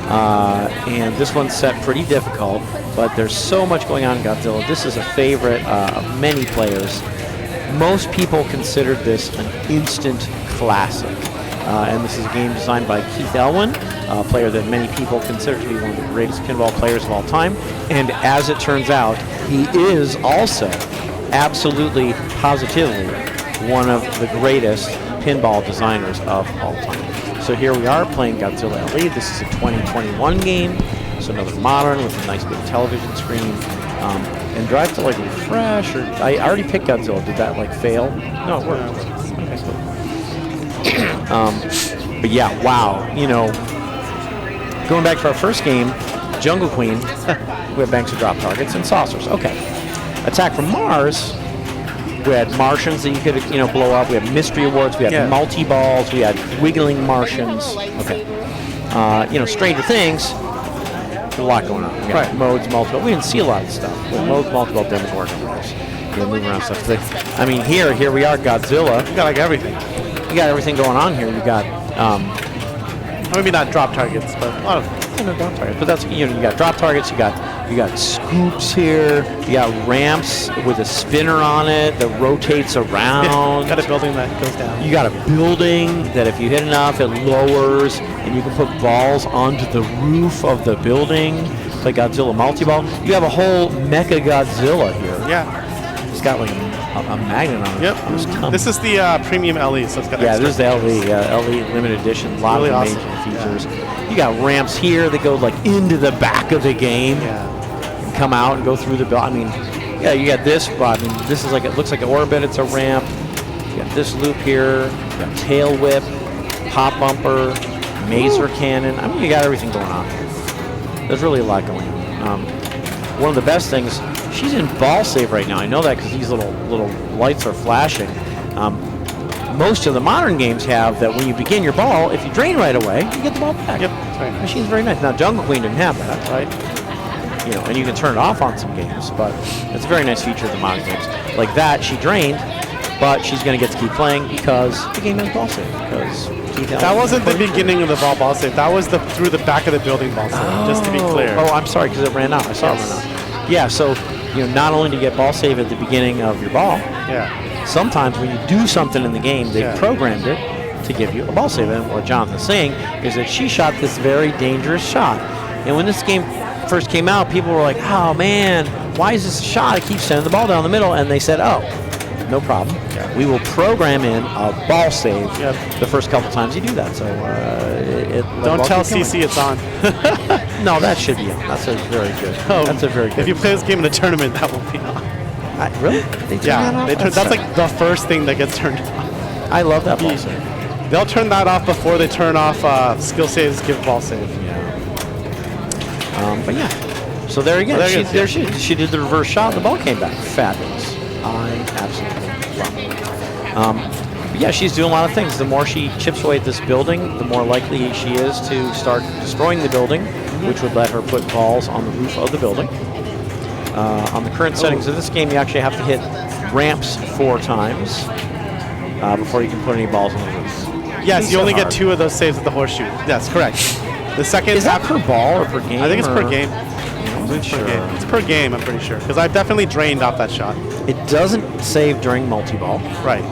And this one's set pretty difficult, but there's so much going on in Godzilla. This is a favorite of many players. Most people considered this an instant classic. And this is a game designed by Keith Elwin, a player that many people consider to be one of the greatest pinball players of all time. And as it turns out, he is also absolutely, positively one of the greatest pinball designers of all time. So here we are playing Godzilla LE. This is a 2021 game, so another modern with a nice big television screen. And do I have to like refresh, or I already picked Godzilla? Did that like fail? No, it worked. Okay, cool. But yeah, wow. You know, going back to our first game, Jungle Queen, we have banks of drop targets and saucers. Okay. Attack from Mars. We had Martians that you could, you know, blow up. We had mystery awards. We had multi-balls. We had wiggling Martians. Okay. You know, Stranger Things. There's a lot going on. We got modes, multiple. We didn't see a lot of stuff. But modes, multiple, demos, working with us. You know, moving around stuff. I mean, here we are, Godzilla. You got like everything. You got everything going on here. You got, maybe not drop targets, but a lot of drop targets. But that's, you know, you got drop targets. You got scoops here. You got ramps with a spinner on it that rotates around. You got a building that goes down. You got a building that if you hit enough, it lowers, and you can put balls onto the roof of the building. Like Godzilla multi-ball. You have a whole Mecha Godzilla here. Yeah. It's got like a magnet on it. Yep. This is the premium LE, so it's got this is the LE limited edition. A lot really of awesome amazing features. Yeah. You got ramps here that go like into the back of the game. Yeah. And come out and go through the building. I mean, yeah, you got this. I mean, this is like, it looks like an orbit. It's a ramp. You got this loop here. You got tail whip, pop bumper, mazer cannon. I mean, you got everything going on here. There's really a lot going on. One of the best things, she's in ball save right now. I know that because these little lights are flashing. Most of the modern games have that when you begin your ball, if you drain right away, you get the ball back. Yep, that's right. Machine's very nice. Now, Jungle Queen didn't have that, right? You know, and you can turn it off on some games, but it's a very nice feature of the modern games. Like that, she drained, but she's going to get to keep playing because the game has ball save. Because that wasn't the beginning of the ball save. That was through the back of the building ball save, just to be clear. Oh, I'm sorry, because it ran out. I saw it ran out. Yeah, so, you know, not only do you get ball save at the beginning of your ball, sometimes when you do something in the game, they've programmed it to give you a ball save. And what Jonathan's saying is that she shot this very dangerous shot. And when this game first came out, people were like, oh man, why is this shot? I keep sending the ball down the middle. And they said, oh, no problem. We will program in a ball save the first couple times you do that. So don't tell CC it's on. No, that should be on. That's a very good. That's a very good. If you play this game in a tournament, that will be on. Really? They turn that off? That's like the first thing that gets turned off. I love that ball save. They'll turn that off before they turn off skill saves, give ball save. But yeah. So there you go. She did the reverse shot and the ball came back. Fabulous. I absolutely love it. But yeah, she's doing a lot of things. The more she chips away at this building, the more likely she is to start destroying the building, which would let her put balls on the roof of the building. On the current settings of this game, you actually have to hit ramps 4 times before you can put any balls on the roof. Yes, you only get 2 of those saves with the horseshoe. That's correct. The second is that per ball or per game? I think it's per game. It's per game, I'm pretty sure. Because I've definitely drained off that shot. It doesn't save during multi-ball. Right.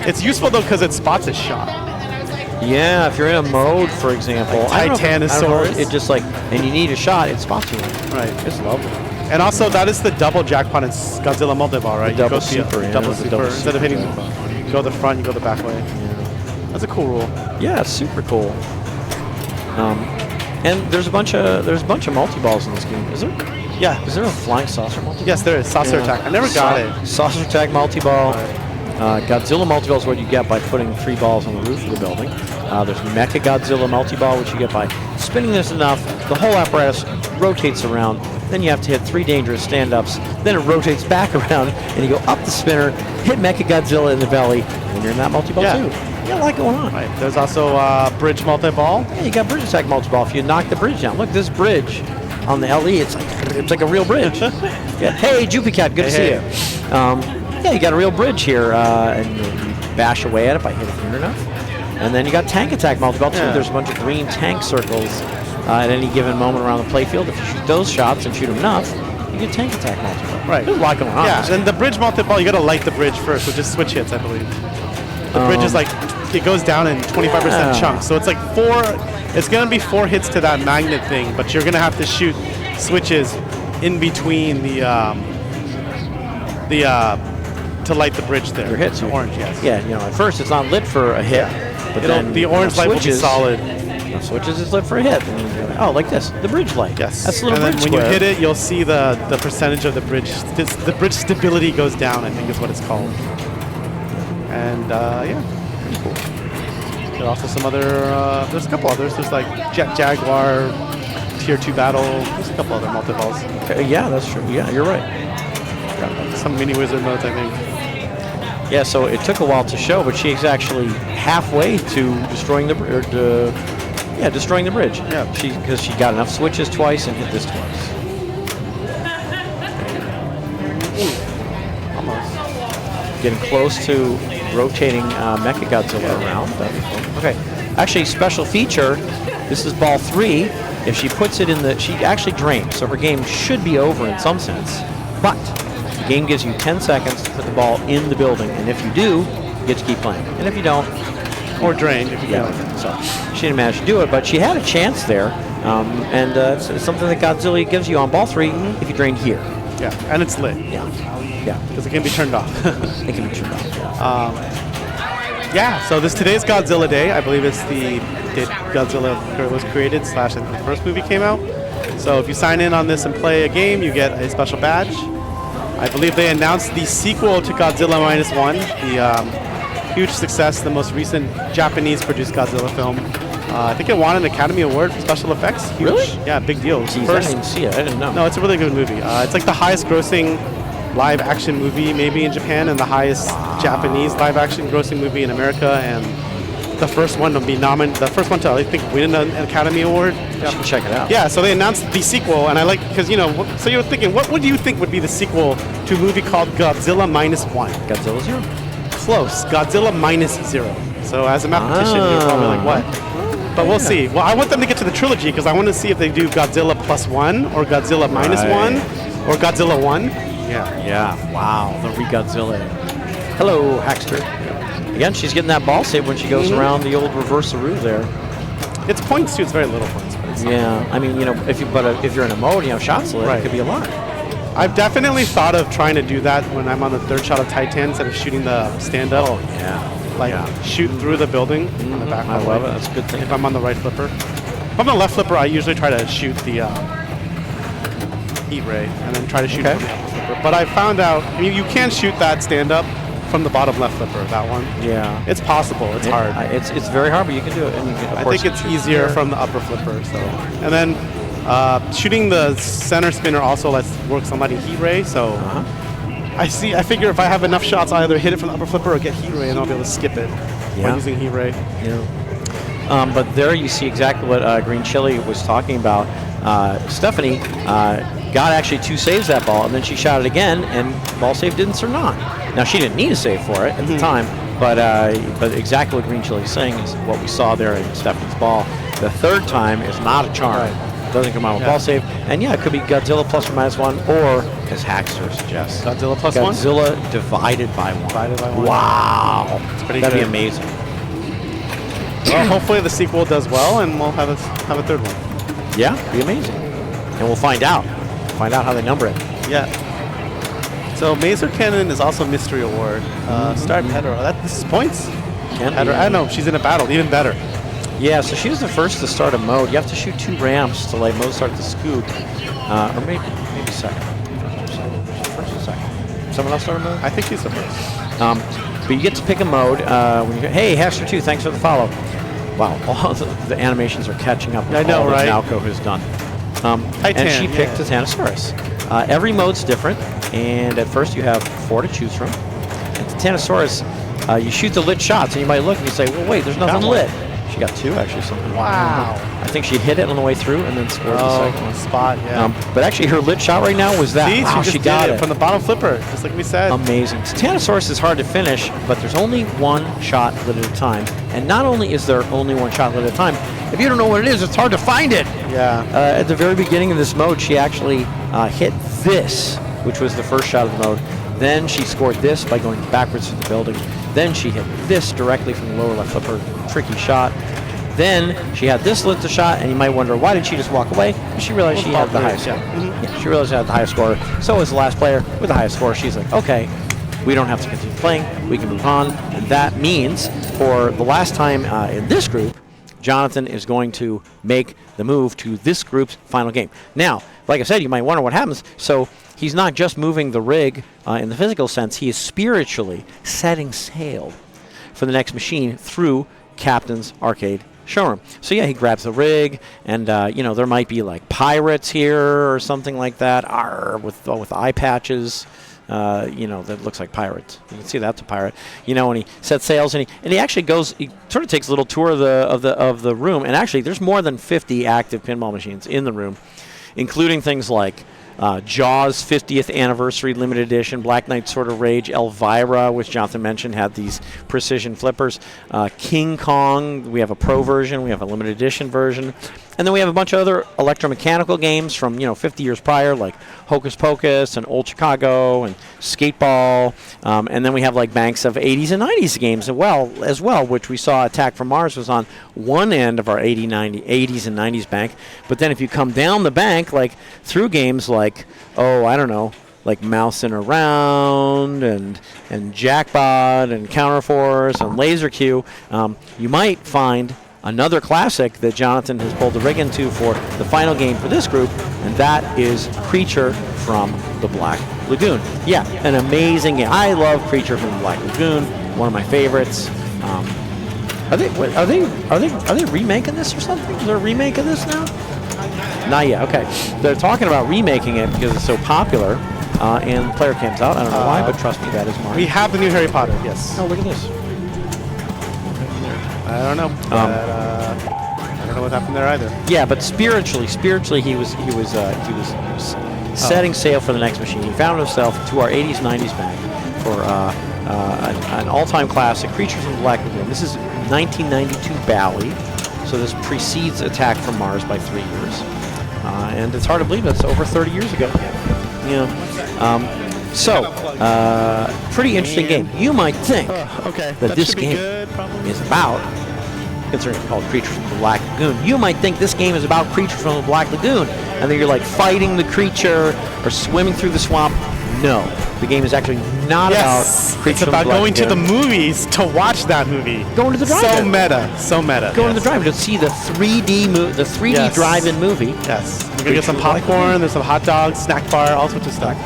It's useful, though, because it spots a shot. Yeah, if you're in a mode, for example. Like Titanosaurus. It just like, and you need a shot, it spots you. Right. It's lovely. And also, that is the double jackpot in Godzilla multi-ball, right? Double super. Instead of hitting, you go the front, you go the back way. Yeah. That's a cool rule. Yeah, it's super cool. And there's a bunch of multi-balls in this game. Is there? Yeah. Is there a flying saucer multi-ball? Yes, there is. Saucer attack. I never got it. Saucer attack multi-ball. Godzilla multi-ball is what you get by putting 3 balls on the roof of the building. There's Mecha Godzilla multi-ball, which you get by spinning this enough. The whole apparatus rotates around. Then you have to hit 3 dangerous stand-ups. Then it rotates back around, and you go up the spinner, hit Mecha Godzilla in the belly, and you're in that multi-ball too. You got a lot going on. Right. There's also bridge multi-ball. Yeah, you got bridge attack multi-ball. If you knock the bridge down, look, this bridge on the LE, it's like a real bridge. Hey, Jupicat, good to see you. Yeah, you got a real bridge here, and you bash away at it by hitting near enough. And then you got tank attack multi-ball too. There's a bunch of green tank circles at any given moment around the playfield. If you shoot those shots and shoot them enough, you get tank attack multi-ball. Right. There's a lot going on. Yeah, and the bridge multi-ball, you got to light the bridge first, which is switch hits, I believe. The bridge is like, it goes down in 25% chunks. So it's like 4, it's going to be 4 hits to that magnet thing, but you're going to have to shoot switches in between to light the bridge there. Your hits. The orange, yes. Yeah, you know, at first it's not lit for a hit, but then the orange light will be solid. Enough switches is lit for a hit. Oh, like this, the bridge light. Yes. That's the little and bridge then when square. you hit it, you'll see the percentage of the bridge. The bridge stability goes down, I think is what it's called. And yeah, pretty cool. There are also some other, there's a couple others. There's like Jet Jaguar, Tier 2 Battle. There's a couple other multi-balls. Yeah, that's true. Yeah, you're right. Some mini wizard modes, I think. Yeah, so it took a while to show, but she's actually halfway to destroying the destroying the bridge. Yeah. Because she got enough switches twice and hit this twice. Almost. Getting close to rotating Mecha Godzilla around. That'd be fun. Okay. Actually, special feature. This is ball 3. If she puts it in she actually drains, so her game should be over in some sense. But the game gives you 10 seconds to put the ball in the building, and if you do, you get to keep playing. And if you don't, Or drained, if you yeah. can. So she didn't manage to do it, but she had a chance there, and it's something that Godzilla gives you on ball 3 if you drain here. Yeah, and it's lit. Yeah. Yeah. Because it can be turned off. It can be turned off. Yeah. Yeah, so today's Godzilla Day. I believe it's the day Godzilla was created / the first movie came out. So if you sign in on this and play a game, you get a special badge. I believe they announced the sequel to Godzilla -1, the huge success, the most recent Japanese-produced Godzilla film. I think it won an Academy Award for special effects. Huge. Really? Yeah, big deal. It's the Jeez, I didn't even see it. I didn't know. No, it's a really good movie. It's like the highest-grossing live-action movie maybe in Japan, and the highest Japanese live-action grossing movie in America, and the first one to be nominated, the first one to I think win an Academy Award. You should check it out. Yeah, so they announced the sequel, and I like because so you're thinking, what would you think would be the sequel to a movie called Godzilla -1? Godzilla 0. Close, Godzilla -0. So as a mathematician, you're probably like, what? But we'll see. Well, I want them to get to the trilogy because I want to see if they do Godzilla +1 or Godzilla -1 or Godzilla 1. Yeah. Yeah. Wow. The re-Godzilla. Hello, Hackster. Again, she's getting that ball save when she goes around the old reverse-aroo there. It's points too. It's very little points. But it's not Yeah. I mean, if you're in a mode, shots lit, Right. it could be a lot. I've definitely thought of trying to do that when I'm on the third shot of Titan instead of shooting the stand-up. Oh, yeah. Like shoot through the building on the back. I love it. That's a good thing. If I'm on the right flipper. If I'm on the left flipper, I usually try to shoot the heat ray and then try to shoot from the upper flipper. But I found out, you can shoot that stand-up from the bottom left flipper, that one. Yeah. It's possible. It's hard. It's very hard, but you can do it. And you can, of I course, think it's shoot easier here. from the upper flipper. So, and then shooting the center spinner also works on letting heat ray. So I figure if I have enough shots, I'll either hit it from the upper flipper or get heat ray, and I'll be able to skip it by using heat ray. Yeah. But there you see exactly what Green Chili was talking about. Stephanie got actually 2 saves that ball, and then she shot it again, and ball save didn't or not. Now she didn't need a save for it at the time, but exactly what Green Chili is saying is what we saw there in Stephanie's ball. The third time is not a charm. Right. Doesn't come out with ball save, and it could be Godzilla +or-1, or as Hackster suggests, Godzilla +1? Godzilla divided by 1. Divided by 1. Wow, pretty that'd be good. amazing. Well, hopefully the sequel does well, and we'll have a third one. Yeah, be amazing, and we'll find out. Find out how they number it. Yeah. So Maser Cannon is also Mystery Award. Start Pedro. This is points. Pedro. I know she's in a battle. Even better. Yeah, so she was the first to start a mode. You have to shoot 2 ramps to let Mozart the scoop, or maybe second. First or second. Someone else start a mode? I think he's the first. But you get to pick a mode. When you go, hey, Hackster 2, thanks for the follow. Wow, all the animations are catching up with I know, all that right? Naoko has done. Titan, And she picked Titanosaurus. Every mode's different, and at first you have 4 to choose from. And Titanosaurus, you shoot the lit shots, and you might look and you say, well, wait, there's nothing lit. She got 2, actually, something. Wow. I think she hit it on the way through and then scored the second one. Spot, yeah. But actually, her lit shot right now was that. See, Wow, she just got did it. from the bottom flipper, just like we said. Amazing. Titanosaurus is hard to finish, but there's only 1 shot lit at a time. And not only is there only 1 shot lit at a time, if you don't know what it is, it's hard to find it. Yeah. At the very beginning of this mode, she actually hit this, which was the first shot of the mode. Then she scored this by going backwards through the building. Then she hit this directly from the lower left flipper. Tricky shot. Then she had this lit the shot, and you might wonder, why did she just walk away? She realized she had the highest score. Yeah, she realized she had the highest score. So as the last player with the highest score, she's like, okay, we don't have to continue playing. We can move on. And that means for the last time in this group, Jonathan is going to make the move to this group's final game. Now, like I said, you might wonder what happens. So he's not just moving the rig in the physical sense. He is spiritually setting sail for the next machine through Captain's Arcade Showroom. So yeah, he grabs the rig, and there might be like pirates here or something like that. With eye patches. That looks like pirates. You can see that's a pirate. And he sets sails, and he actually goes. He sort of takes a little tour of the room, and actually, there's more than 50 active pinball machines in the room, including things like Jaws 50th Anniversary Limited Edition, Black Knight Sword of Rage, Elvira, which Jonathan mentioned, had these precision flippers. King Kong, we have a Pro version, we have a Limited Edition version. And then we have a bunch of other electromechanical games from 50 years prior, like Hocus Pocus and Old Chicago and Skateball. And then we have like banks of 80s and 90s games as well, which we saw Attack from Mars was on one end of our 80s and 90s bank. But then if you come down the bank, like through games like, like Mousing Around and Jackpot and Counterforce and Laser Q, you might find another classic that Jonathan has pulled the rig into for the final game for this group, and that is Creature from the Black Lagoon. Yeah, an amazing game. I love Creature from the Black Lagoon, one of my favorites. Are they remaking this or something? Is there a remake of this now? Not yet. Okay, they're talking about remaking it because it's so popular, and player cam's out. I don't know why, but trust me, that is mine. We have the new Harry Potter. Yes. Oh, look at this. I don't know. I don't know what happened there either. Yeah, but spiritually, he was setting sail for the next machine. He found himself to our 80s, 90s bank for an all-time classic, Creatures from the Black Lagoon. This is 1992 Bally, so this precedes Attack from Mars by 3 years, and it's hard to believe that's over 30 years ago. Pretty interesting game. You might think that this game is about, considering it's called Creatures from the Black Lagoon, you might think this game is about Creatures from the Black Lagoon, and then you're like fighting the creature or swimming through the swamp. No, the game is actually not about Creatures from the Black Lagoon. It's about going to the movies to watch that movie. Going to the drive-in. So meta. Going to the drive-in to see the 3D drive-in movie. Yes. We're going to get some popcorn, there's some hot dogs, snack bar, all sorts of stuff.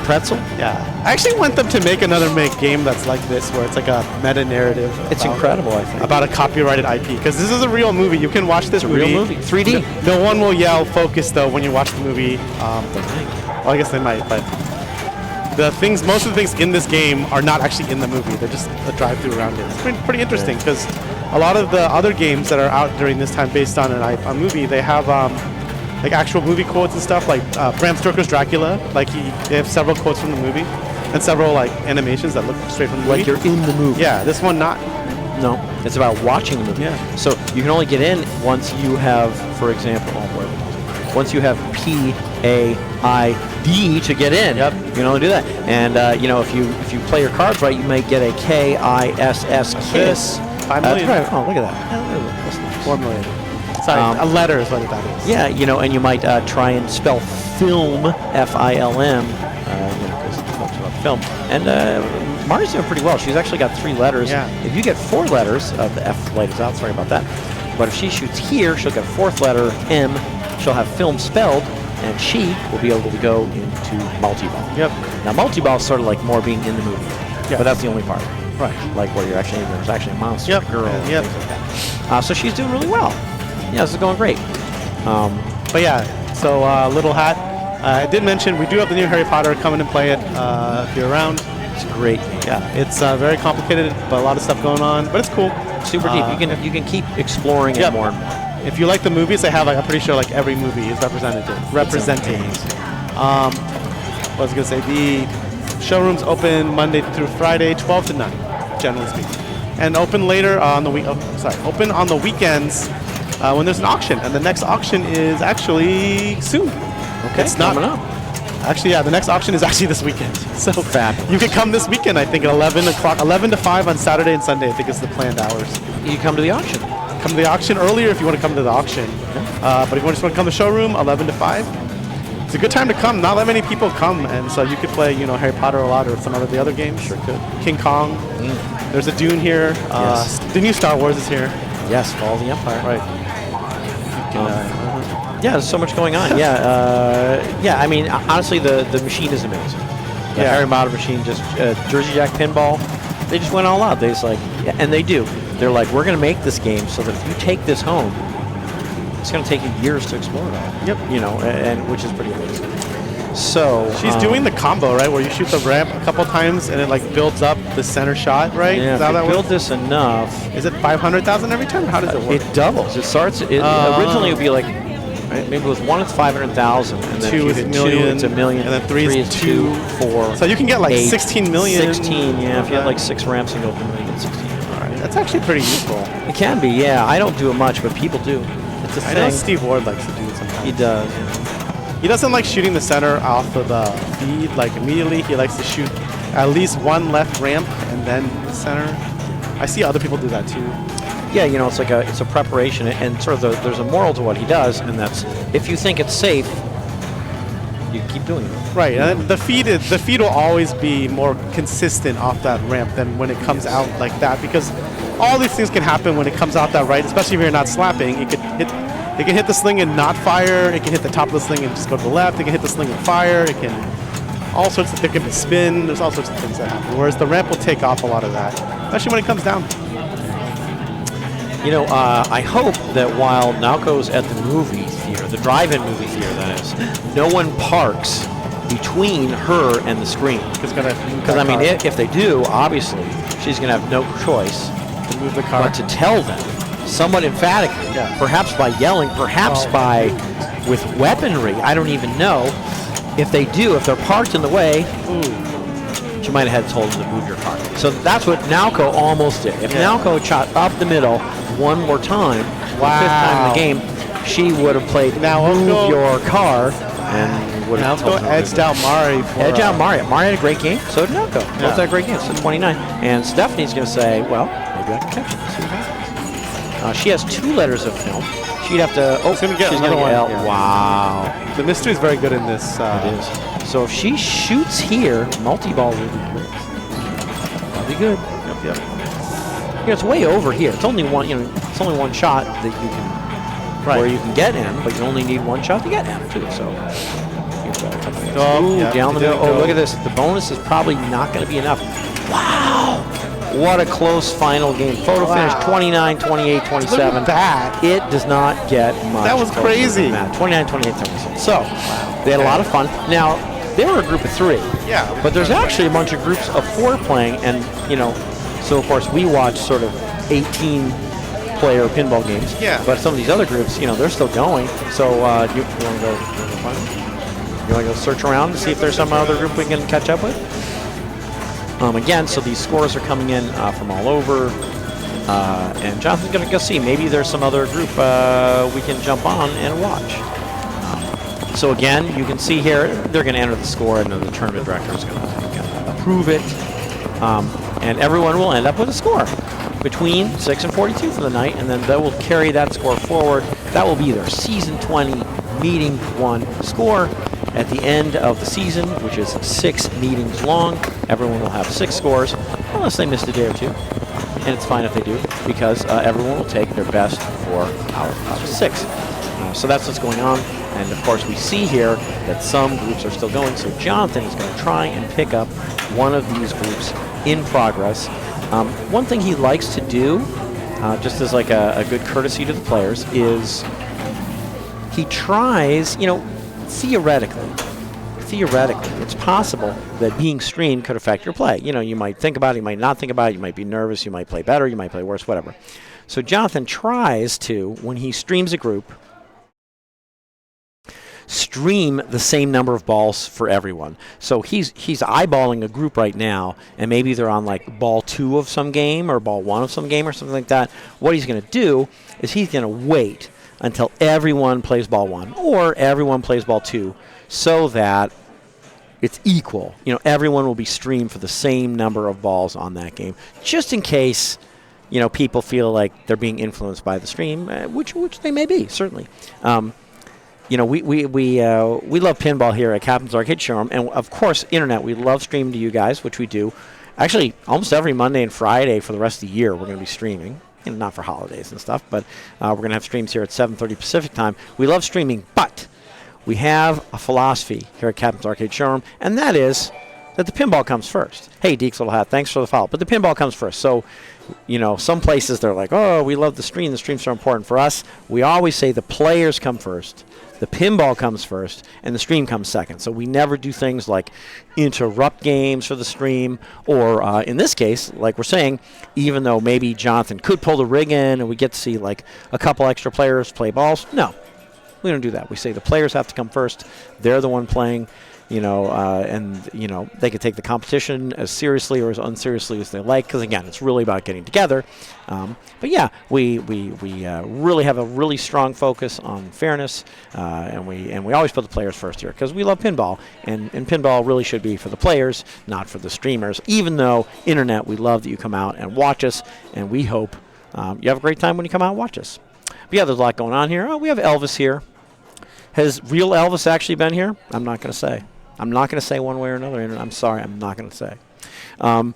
Pretzel? Yeah. I actually want them to make another game that's like this, where it's like a meta-narrative. It's incredible, I think. About a copyrighted IP. Because this is a real movie. You can watch this movie. Real movie. 3D. No one will yell focus, though, when you watch the movie. Well, I guess they might, but most of the things in this game are not actually in the movie. They're just a drive-through around it. It's pretty interesting, because a lot of the other games that are out during this time based on a movie, they have like actual movie quotes and stuff, like Bram Stoker's Dracula. Like they have several quotes from the movie, and several like animations that look straight from the movie. Like you're in the movie. Yeah, this one not. No, it's about watching the movie. Yeah. So you can only get in once you have, for example, once you have PAID to get in. Yep. You can only do that. And if you play your cards right, you may get a KISS KISS. 5 million. Oh, look at that. That's nice. 4 million. Sorry, a letter is what that is. Yeah, and you might try and spell film, FILM, because it talks about film. And Mari's doing pretty well. She's actually got 3 letters. Yeah. If you get 4 letters, the F light is out, sorry about that. But if she shoots here, she'll get a 4th letter, M. She'll have film spelled, and she will be able to go into multi-ball. Yep. Now, multi-ball is sort of like more being in the movie. Yeah. But that's the only part. Right. Like where there's actually a monster, Yep. a girl, and Yep. things like that. So she's doing really well. Yeah, this is going great. But yeah, so Little Hat. I did mention we do have the new Harry Potter. Come in and play it if you're around. It's great. Yeah, it's very complicated, but a lot of stuff going on. But it's cool. Super deep. You can keep exploring it more and more. If you like the movies, they have I'm pretty sure every movie is represented. What was I gonna say? The showroom's open Monday through Friday, 12 to 9, generally speaking, and open later on the week. Open on the weekends when there's an auction, and the next auction is actually soon. Okay, it's not coming up. Actually, yeah, the next auction is actually this weekend. So fabulous. You can come this weekend, I think, at 11 o'clock, 11 to 5 on Saturday and Sunday, I think is the planned hours. You come to the auction. Come to the auction earlier if you want to come to the auction. But if you just want to come to the showroom, 11 to 5. It's a good time to come. Not that many people come, and so you could play, Harry Potter a lot or some of the other games. Sure could. King Kong. There's a Dune here. Yes. The new Star Wars is here. Yes, Fall of the Empire. Right. Yeah, there's so much going on. Yeah, I mean, honestly, the machine is amazing. The Harry Potter machine, just Jersey Jack Pinball, they just went all out. They just and they do. They're like, we're going to make this game so that if you take this home, it's going to take you years to explore it all. Yep. And which is pretty amazing. So she's doing the combo, right, where you shoot the ramp a couple times and it builds up the center shot, right? Yeah, is that if you build this enough. Is it 500,000 every time? How does it work? It doubles. It starts. Originally, it would be like. Right, maybe with 1, it's 500,000, and then 2 is $1 million, it's $1 million, and then 3 is 2, 4. So you can get 8, 16 million. 16, yeah. If you had 6 ramps and go up $1 million, 16. All right, that's actually pretty useful. It can be, yeah. I don't do it much, but people do. It's a thing. I know Steve Ward likes to do it sometimes. He does. Yeah. He doesn't like shooting the center off of the feed immediately. He likes to shoot at least one left ramp and then the center. I see other people do that too. Yeah, it's a preparation, and sort of there's a moral to what he does, and that's if you think it's safe, you keep doing it. Right, and the feed will always be more consistent off that ramp than when it comes out like that, because all these things can happen when it comes out that right, especially if you're not slapping. It can hit the sling and not fire. It can hit the top of the sling and just go to the left. It can hit the sling and fire. It can there can be spin. There's all sorts of things that happen. Whereas the ramp will take off a lot of that, especially when it comes down. I hope that while Naoko's at the movie theater, the drive-in movie theater, that is, no one parks between her and the screen. Because I mean, if they do, obviously, she's going to have no choice to move the car. But to tell them, somewhat emphatically, perhaps by yelling, perhaps with weaponry, I don't even know. If they're parked in the way, she might have had told them to move your car. So that's what Naoko almost did. If Naoko had shot up the middle one more time, the 5th time in the game, she would have played move your car and would have edged out Mari. Edged out Mari. Mari had a great game. So did Naoko. Both had great games. So 29. And Stephanie's going to say, well, maybe I can catch it. See what happens. She has 2 letters of film. She'd have to. Oh, she's going to get another one. Yeah. Wow. The mystery is very good in this. It is. So if she shoots here, multi-ball will be great. That'll be good. Yep. It's way over here. It's only one. It's only one shot that you can, where you can get M, but you only need one shot to get M too. So. Down the middle. Oh, look at this. The bonus is probably not going to be enough. Wow. What a close final game. Photo finish 29, 28, 27. Look at that. It does not get much. That was crazy. 29, 28, 27. So, they had a lot of fun. Now, they were a group of 3. Yeah. But there's actually a bunch of groups of 4 playing, and, so of course we watch sort of 18-player pinball games. Yeah. But some of these other groups, they're still going. So, do you want to go find them? You want to go search around to see if there's some other group we can catch up with? Again, so these scores are coming in from all over, and Jonathan's going to go see. Maybe there's some other group we can jump on and watch. So again, you can see here, they're going to enter the score, and then the tournament director is going to approve it, and everyone will end up with a score between 6 and 42 for the night, and then they will carry that score forward. That will be their Season 20 Meeting 1 score. At the end of the season, which is 6 meetings long, everyone will have 6 scores, unless they missed a day or 2. And it's fine if they do, because everyone will take their best 4 out of 6. So that's what's going on. And of course, we see here that some groups are still going. So Jonathan is going to try and pick up one of these groups in progress. One thing he likes to do, just as like a good courtesy to the players, is he tries, theoretically, it's possible that being streamed could affect your play. You might think about it, you might not think about it, you might be nervous, you might play better, you might play worse, whatever. So Jonathan tries to, when he streams a group, stream the same number of balls for everyone. So he's eyeballing a group right now, and maybe they're on like ball 2 of some game or ball 1 of some game or something like that. What he's going to do is he's going to wait until everyone plays ball 1 or everyone plays ball 2 so that it's equal. Everyone will be streamed for the same number of balls on that game, just in case, people feel like they're being influenced by the stream, which they may be, certainly. We love pinball here at Captain's Arcade Showroom, and of course, internet. We love streaming to you guys, which we do. Actually, almost every Monday and Friday for the rest of the year, we're going to be streaming. not for holidays and stuff, but we're going to have streams here at 7:30 Pacific time. We love streaming, but we have a philosophy here at Captain's Arcade Showroom, and that is that the pinball comes first. Hey, Deeks Little Hat, thanks for the follow. But the pinball comes first. So, some places they're like, oh, we love the stream. The stream's so important for us. We always say the players come first, the pinball comes first, and the stream comes second. So we never do things like interrupt games for the stream, or in this case, like we're saying, even though maybe Jonathan could pull the rig in and we get to see like a couple extra players play balls, no, we don't do that. We say the players have to come first. They're the one playing. And they could take the competition as seriously or as unseriously as they like, because again, it's really about getting together. But yeah, we really have a really strong focus on fairness, and we always put the players first here because we love pinball, and pinball really should be for the players, not for the streamers. Even though internet, we love that you come out and watch us, and we hope you have a great time when you come out and watch us. But yeah, there's a lot going on here. Oh, we have Elvis here. Has real Elvis actually been here? I'm not going to say. I'm not going to say one way or another. I'm sorry, I'm not going to say. And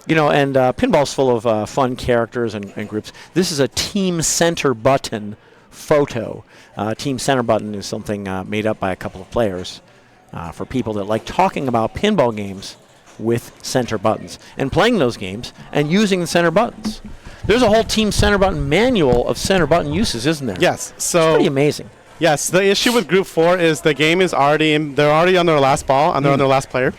pinball's full of fun characters and groups. This is a Team Center Button photo. Team Center Button is something made up by a couple of players for people that like talking about pinball games with center buttons and playing those games and using the center buttons. There's a whole Team Center Button manual of center button uses, isn't there? Yes. So it's pretty amazing. Yes, the issue with Group 4 is the game is already they're already on their last ball, and they're on their last player.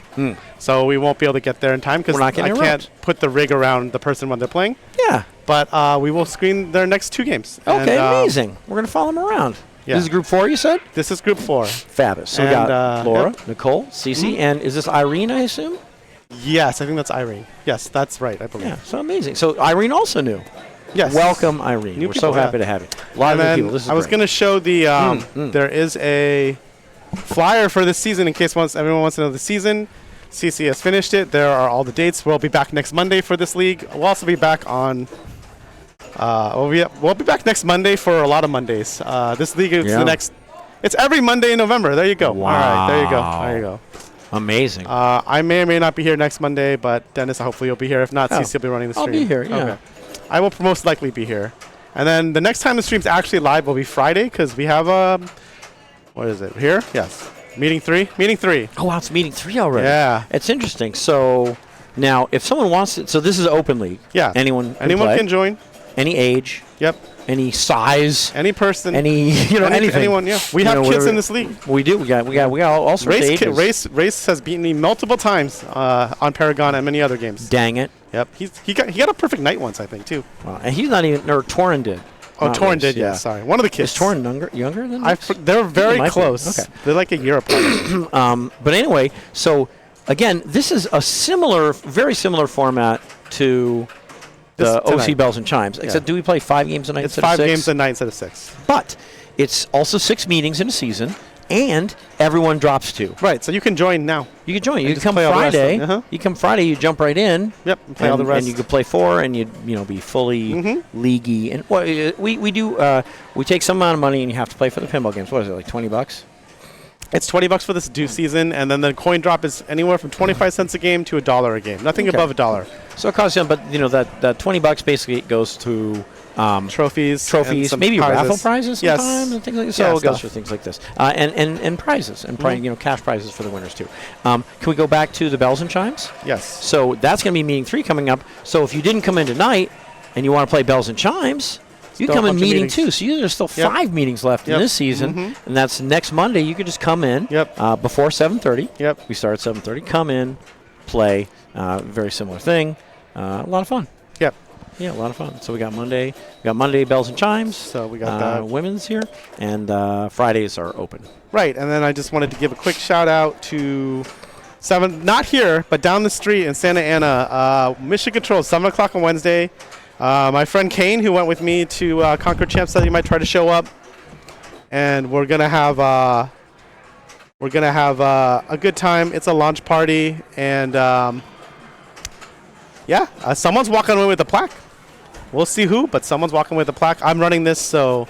So we won't be able to get there in time because I can't put the rig around the person when they're playing. Yeah. But we will screen their next 2 games. Okay, amazing. We're going to follow them around. Yeah. This is Group 4, you said? This is Group 4. Fabulous. So we got Laura, Nicole, Cece, and is this Irene, I assume? Yes, I think that's Irene. Yes, that's right, I believe. Yeah, so amazing. So Irene also knew. Yes. Welcome, Irene. We're so happy to have you. A lot of new people. This is I was going to show the, there is a flyer for this season in case everyone wants to know the season. CC has finished it. There are all the dates. We'll be back next Monday for this league. We'll also be back on, we'll be back next Monday for a lot of Mondays. This league is it's every Monday in November. There you go. Wow. All right, there you go. There you go. Amazing. I may or may not be here next Monday, but Dennis, hopefully you'll be here. If not, CC will be running the stream. I'll be here, yeah. Okay. I will most likely be here. And then the next time the stream's actually live will be Friday because we have, what is it, here? Yes. Meeting 3? Meeting 3. Oh, wow, it's meeting 3 already. Yeah. It's interesting. So now, if someone wants it, so this is open league. Yeah. Anyone can join. Any age. Yep. Any size. Any person. Anything. Anyone, yeah. We have kids in this league. We do. We got all sorts of ages. Race has beaten me multiple times on Paragon and many other games. Dang it. Yep. He got a perfect night once, I think, too. Wow. And he's not even, or Torin did. Oh, Torin did, yeah. Sorry. One of the kids. Is Torin younger than us? They're very close. Okay. They're like a year apart. But anyway, so again, this is a very similar format to the OC Bells and Chimes. Except, do we play 5 games a night instead of 6? It's 5 games a night instead of 6. But it's also 6 meetings in a season, and everyone drops 2. Right, so you can join now. You can join. You can come Friday. You come Friday, you jump right in. Yep, play all the rest. And you can play 4, and you be fully leaguey. And we take some amount of money, and you have to play for the pinball games. What is it, like $20? It's $20 for this due season, and then the coin drop is anywhere from 25 cents a game to $1 a game. Nothing above $1. So it costs you, but that $20 basically goes to trophies, maybe prizes. Raffle prizes sometimes, and things like this. So it goes for things like this, and prizes, and cash prizes for the winners too. Can we go back to the Bells and Chimes? Yes. So that's going to be meeting 3 coming up. So if you didn't come in tonight and you want to play Bells and Chimes, you come in meeting 2. So there's still 5 meetings left in this season, and that's next Monday. You could just come in before 7:30. Yep. We start at 7:30. Come in, play. Very similar thing. A lot of fun. Yep. Yeah, a lot of fun. So we got Monday Bells and Chimes. So we got women's here, and Fridays are open. Right, and then I just wanted to give a quick shout out to not here, but down the street in Santa Ana, Mission Control, 7 o'clock on Wednesday. My friend Kane, who went with me to Concord Champ, said he might try to show up, and we're gonna have a good time. It's a launch party, and someone's walking away with a plaque. We'll see who, but someone's walking away with a plaque. I'm running this, so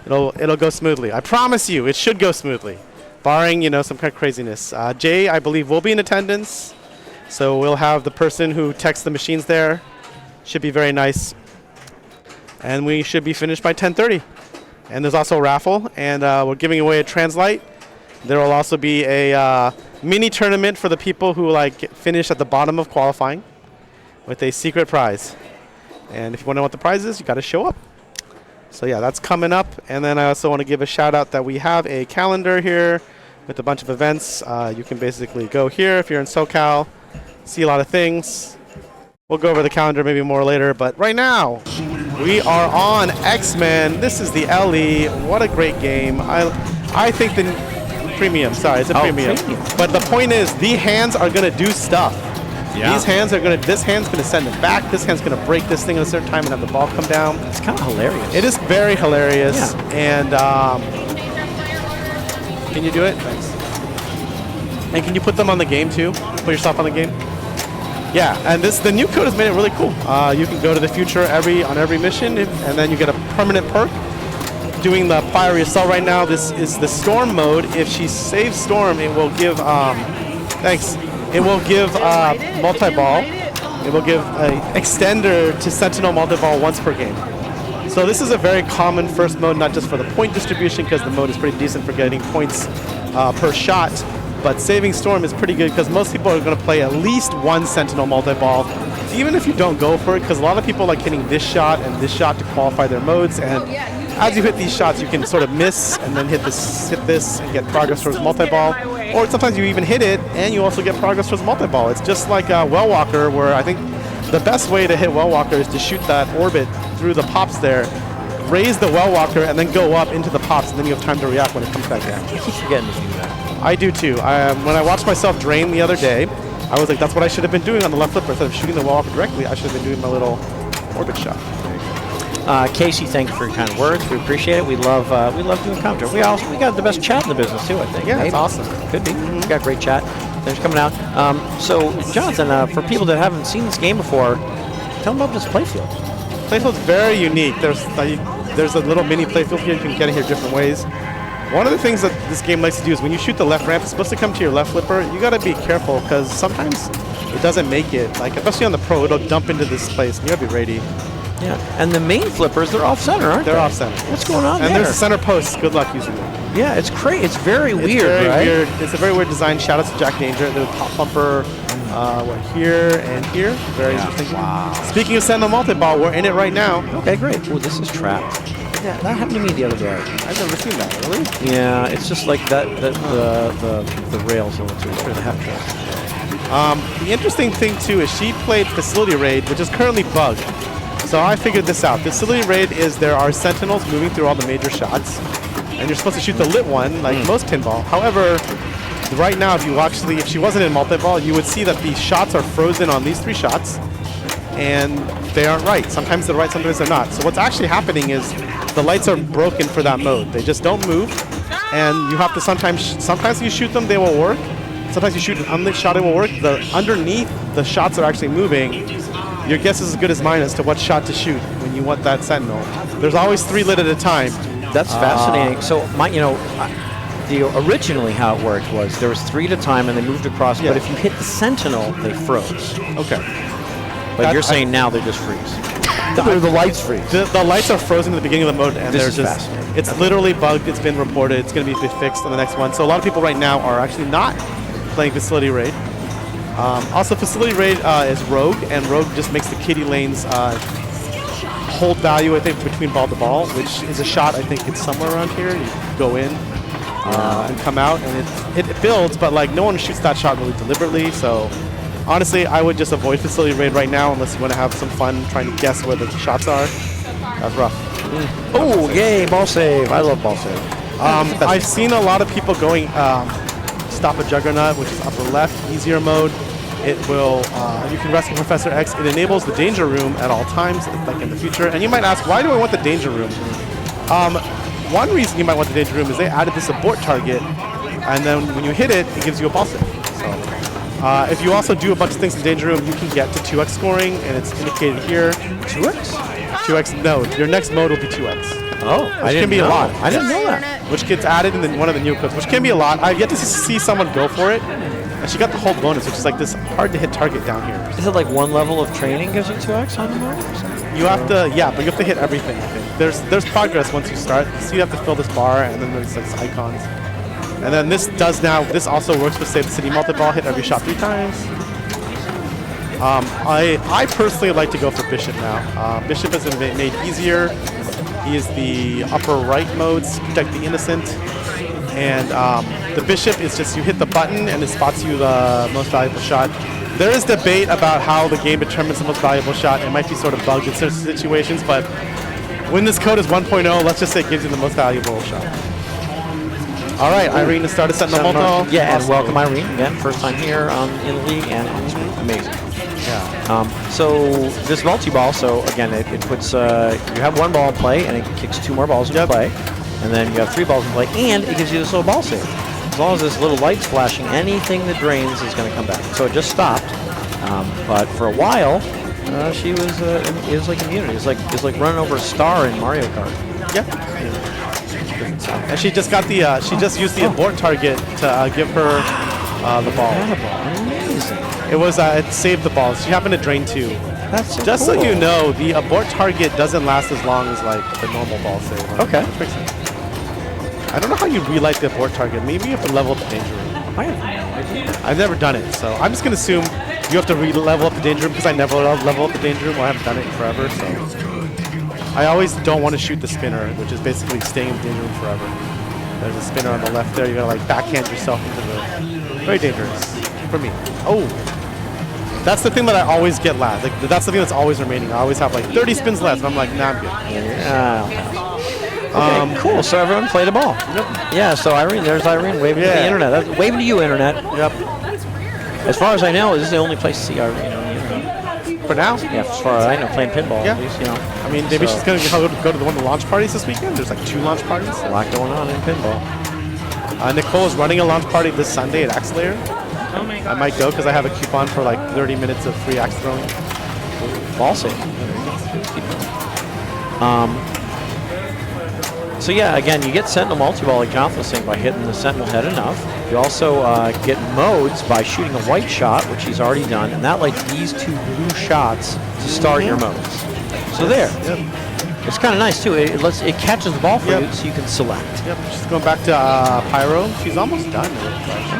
it'll go smoothly. I promise you, it should go smoothly, barring some kind of craziness. Jay, I believe, will be in attendance, so we'll have the person who texts the machines there. Should be very nice. and we should be finished by 10:30. And there's also a raffle, and we're giving away a translite. There will also be a mini tournament for the people who finish at the bottom of qualifying with a secret prize. And if you want to know what the prize is, you got to show up. So yeah, that's coming up. And then I also want to give a shout out that we have a calendar here with a bunch of events. You can basically go here if you're in SoCal, see a lot of things. We'll go over the calendar maybe more later, but right now we are on X-Men. This is the LE. What a great game. I think the premium, sorry, it's a premium. But the point is, the hands are going to do stuff. Yeah. These hands are going to, this hand's going to send it back. This hand's going to break this thing at a certain time and have the ball come down. It's kind of hilarious. It is very hilarious. Yeah. And can you do it? Thanks. And can you put them on the game too? Put yourself on the game? Yeah, and the new code has made it really cool. You can go to the future on every mission, and then you get a permanent perk. Doing the fiery assault right now. This is the storm mode. If she saves storm, it will give thanks. It will give multi-ball. It will give an extender to Sentinel multi-ball once per game. So this is a very common first mode, not just for the point distribution, because the mode is pretty decent for getting points per shot. But saving storm is pretty good because most people are going to play at least one Sentinel multi-ball, even if you don't go for it, because a lot of people like hitting this shot and this shot to qualify their modes. And as you hit these shots, you can sort of miss and then hit this and get progress towards multi-ball. Or sometimes you even hit it and you also get progress towards multi-ball. It's just like Well Walker, where I think the best way to hit Well Walker is to shoot that orbit through the pops there, raise the Well Walker, and then go up into the pops, and then you have time to react when it comes back down. I keep forgetting to do that. I do too. When I watched myself drain the other day, I was like, that's what I should have been doing on the left flipper. Instead of shooting the Well Walker directly, I should have been doing my little orbit shot. Casey, thank you for your kind words. We appreciate it. We love doing commentary. We got the best chat in the business too, I think. Yeah, it's awesome. Could be. We got great chat. Thanks for coming out. So, Jonathan, for people that haven't seen this game before, tell them about this playfield. Playfield's very unique. There's a little mini playfield here. You can get it here different ways. One of the things that this game likes to do is when you shoot the left ramp, it's supposed to come to your left flipper. You got to be careful because sometimes it doesn't make it. Like especially on the pro, it'll dump into this place. And you got to be ready. Yeah, and the main flippers, they're off center, aren't they? They're off center. What's going on there? And there's a there? center post. Good luck using them. Yeah, it's crazy. It's very weird, very right? Weird. It's a very weird design. Shout out to Jack Danger. The top bumper, here and here. Very interesting. Wow. Speaking of Sentinel multi-ball, we're in it right now. Okay, great. Oh, this is trapped. Yeah, that happened to me the other day. I've never seen that. Really? Yeah, it's just like that. The rails are the half track. The interesting thing too is she played Facility Raid, which is currently bugged. So I figured this out. Facility Raid is there are Sentinels moving through all the major shots, and you're supposed to shoot the lit one like most pinball. However, right now, if she wasn't in multi-ball, you would see that the shots are frozen on these 3 shots, and they aren't right. Sometimes they're right, sometimes they're not. So what's actually happening is the lights are broken for that mode. They just don't move, and you have to sometimes you shoot them, they will work. Sometimes you shoot an unlit shot, it will work. Underneath the shots are actually moving. Your guess is as good as mine as to what shot to shoot when you want that Sentinel. There's always 3 lit at a time. That's fascinating. So, originally how it worked was there was 3 at a time and they moved across. Yeah. But if you hit the Sentinel, they froze. Okay. But you're saying now they just freeze. The lights freeze. The lights are frozen at the beginning of the mode, and this is fascinating. It's literally bugged. It's been reported. It's going to be fixed on the next one. So a lot of people right now are actually not playing Facility Raid. Also, Facility Raid is Rogue, and Rogue just makes the kitty lanes hold value, I think, between ball to ball, which is a shot, I think it's somewhere around here. You go in and come out, and it builds, but like no one shoots that shot really deliberately, so honestly, I would just avoid Facility Raid right now unless you want to have some fun trying to guess where the shots are. That's rough. Oh, yay, ball save. I love ball save. I've seen a lot of people going Stop a Juggernaut, which is upper left, easier mode. It will, you can rescue Professor X. It enables the danger room at all times, like in the future. And you might ask, why do I want the danger room? One reason you might want the danger room is they added this abort target, and then when you hit it, it gives you a ball save. So, if you also do a bunch of things in danger room, you can get to 2x scoring, and it's indicated here. 2x? 2x, no. Your next mode will be 2x. Oh, which can be a lot. I didn't know that. Which gets added in one of the new clips, which can be a lot. I've yet to see someone go for it. And she got the hold bonus, which is like this hard to hit target down here. Is it like one level of training gives you 2x on the mode? Or something? You have to, yeah, but you have to hit everything, I think. There's progress once you start. So you have to fill this bar, and then there's like icons. And then this also works with Save the City multi-ball, hit every shot 3 times. I personally like to go for Bishop now. Bishop has been made easier. He is the upper right modes, Protect the Innocent. And the Bishop is just, you hit the button and it spots you the most valuable shot. There is debate about how the game determines the most valuable shot. It might be sort of bugged in certain situations, but when this code is 1.0, let's just say it gives you the most valuable shot. All right, Irene has started Sentinel Multi. Yeah, and welcome Irene again, first time here in the league and on screen. Amazing. Yeah. So this multi-ball, so again, it puts, you have 1 ball in play and it kicks 2 more balls into play. And then you have 3 balls in play and it gives you this little ball save. As long as this little light's flashing, anything that drains is going to come back. So it just stopped. But for a while, she was, it was like immunity. It's like running over a star in Mario Kart. Yeah. And she just got the, she just used the abort target to give her the ball. Amazing. It was, it saved the balls. She happened to drain 2. That's so just cool. so you know, the abort target doesn't last as long as like the normal ball save. Okay. I don't know how you relight the abort target. Maybe you have to level up the danger room. I have no idea. I've never done it, so I'm just going to assume you have to level up the danger room because I never level up the danger room. Well, I haven't done it in forever, so I always don't want to shoot the spinner, which is basically staying in the danger room forever. There's a spinner on the left there. You got to like backhand yourself into the... Very dangerous for me. Oh! That's the thing that I always get last. Like, that's the thing that's always remaining. I always have like 30 spins left, and I'm like, nah, I'm good. Okay, cool. So everyone played a ball. Yep. Yeah, so Irene, there's Irene waving to the internet. That's, waving to you, internet. Yep. As far as I know, this is the only place to see Irene on the internet. For now? Yeah, as far as I know, playing pinball at least, you know. I mean, maybe she's going to go to one of the launch parties this weekend. There's like 2 launch parties. A lot going on in pinball. Nicole is running a launch party this Sunday at Axe Layer. I might go because I have a coupon for like 30 minutes of free axe throwing. Ball save. So yeah, again, you get Sentinel multi-ball, like Jonathan was saying, by hitting the Sentinel head enough. You also get modes by shooting a white shot, which he's already done, and that lights these 2 blue shots to start your modes. So there. Yep. It's kind of nice too. It catches the ball for you, so you can select. Yep. She's going back to Pyro. She's almost done.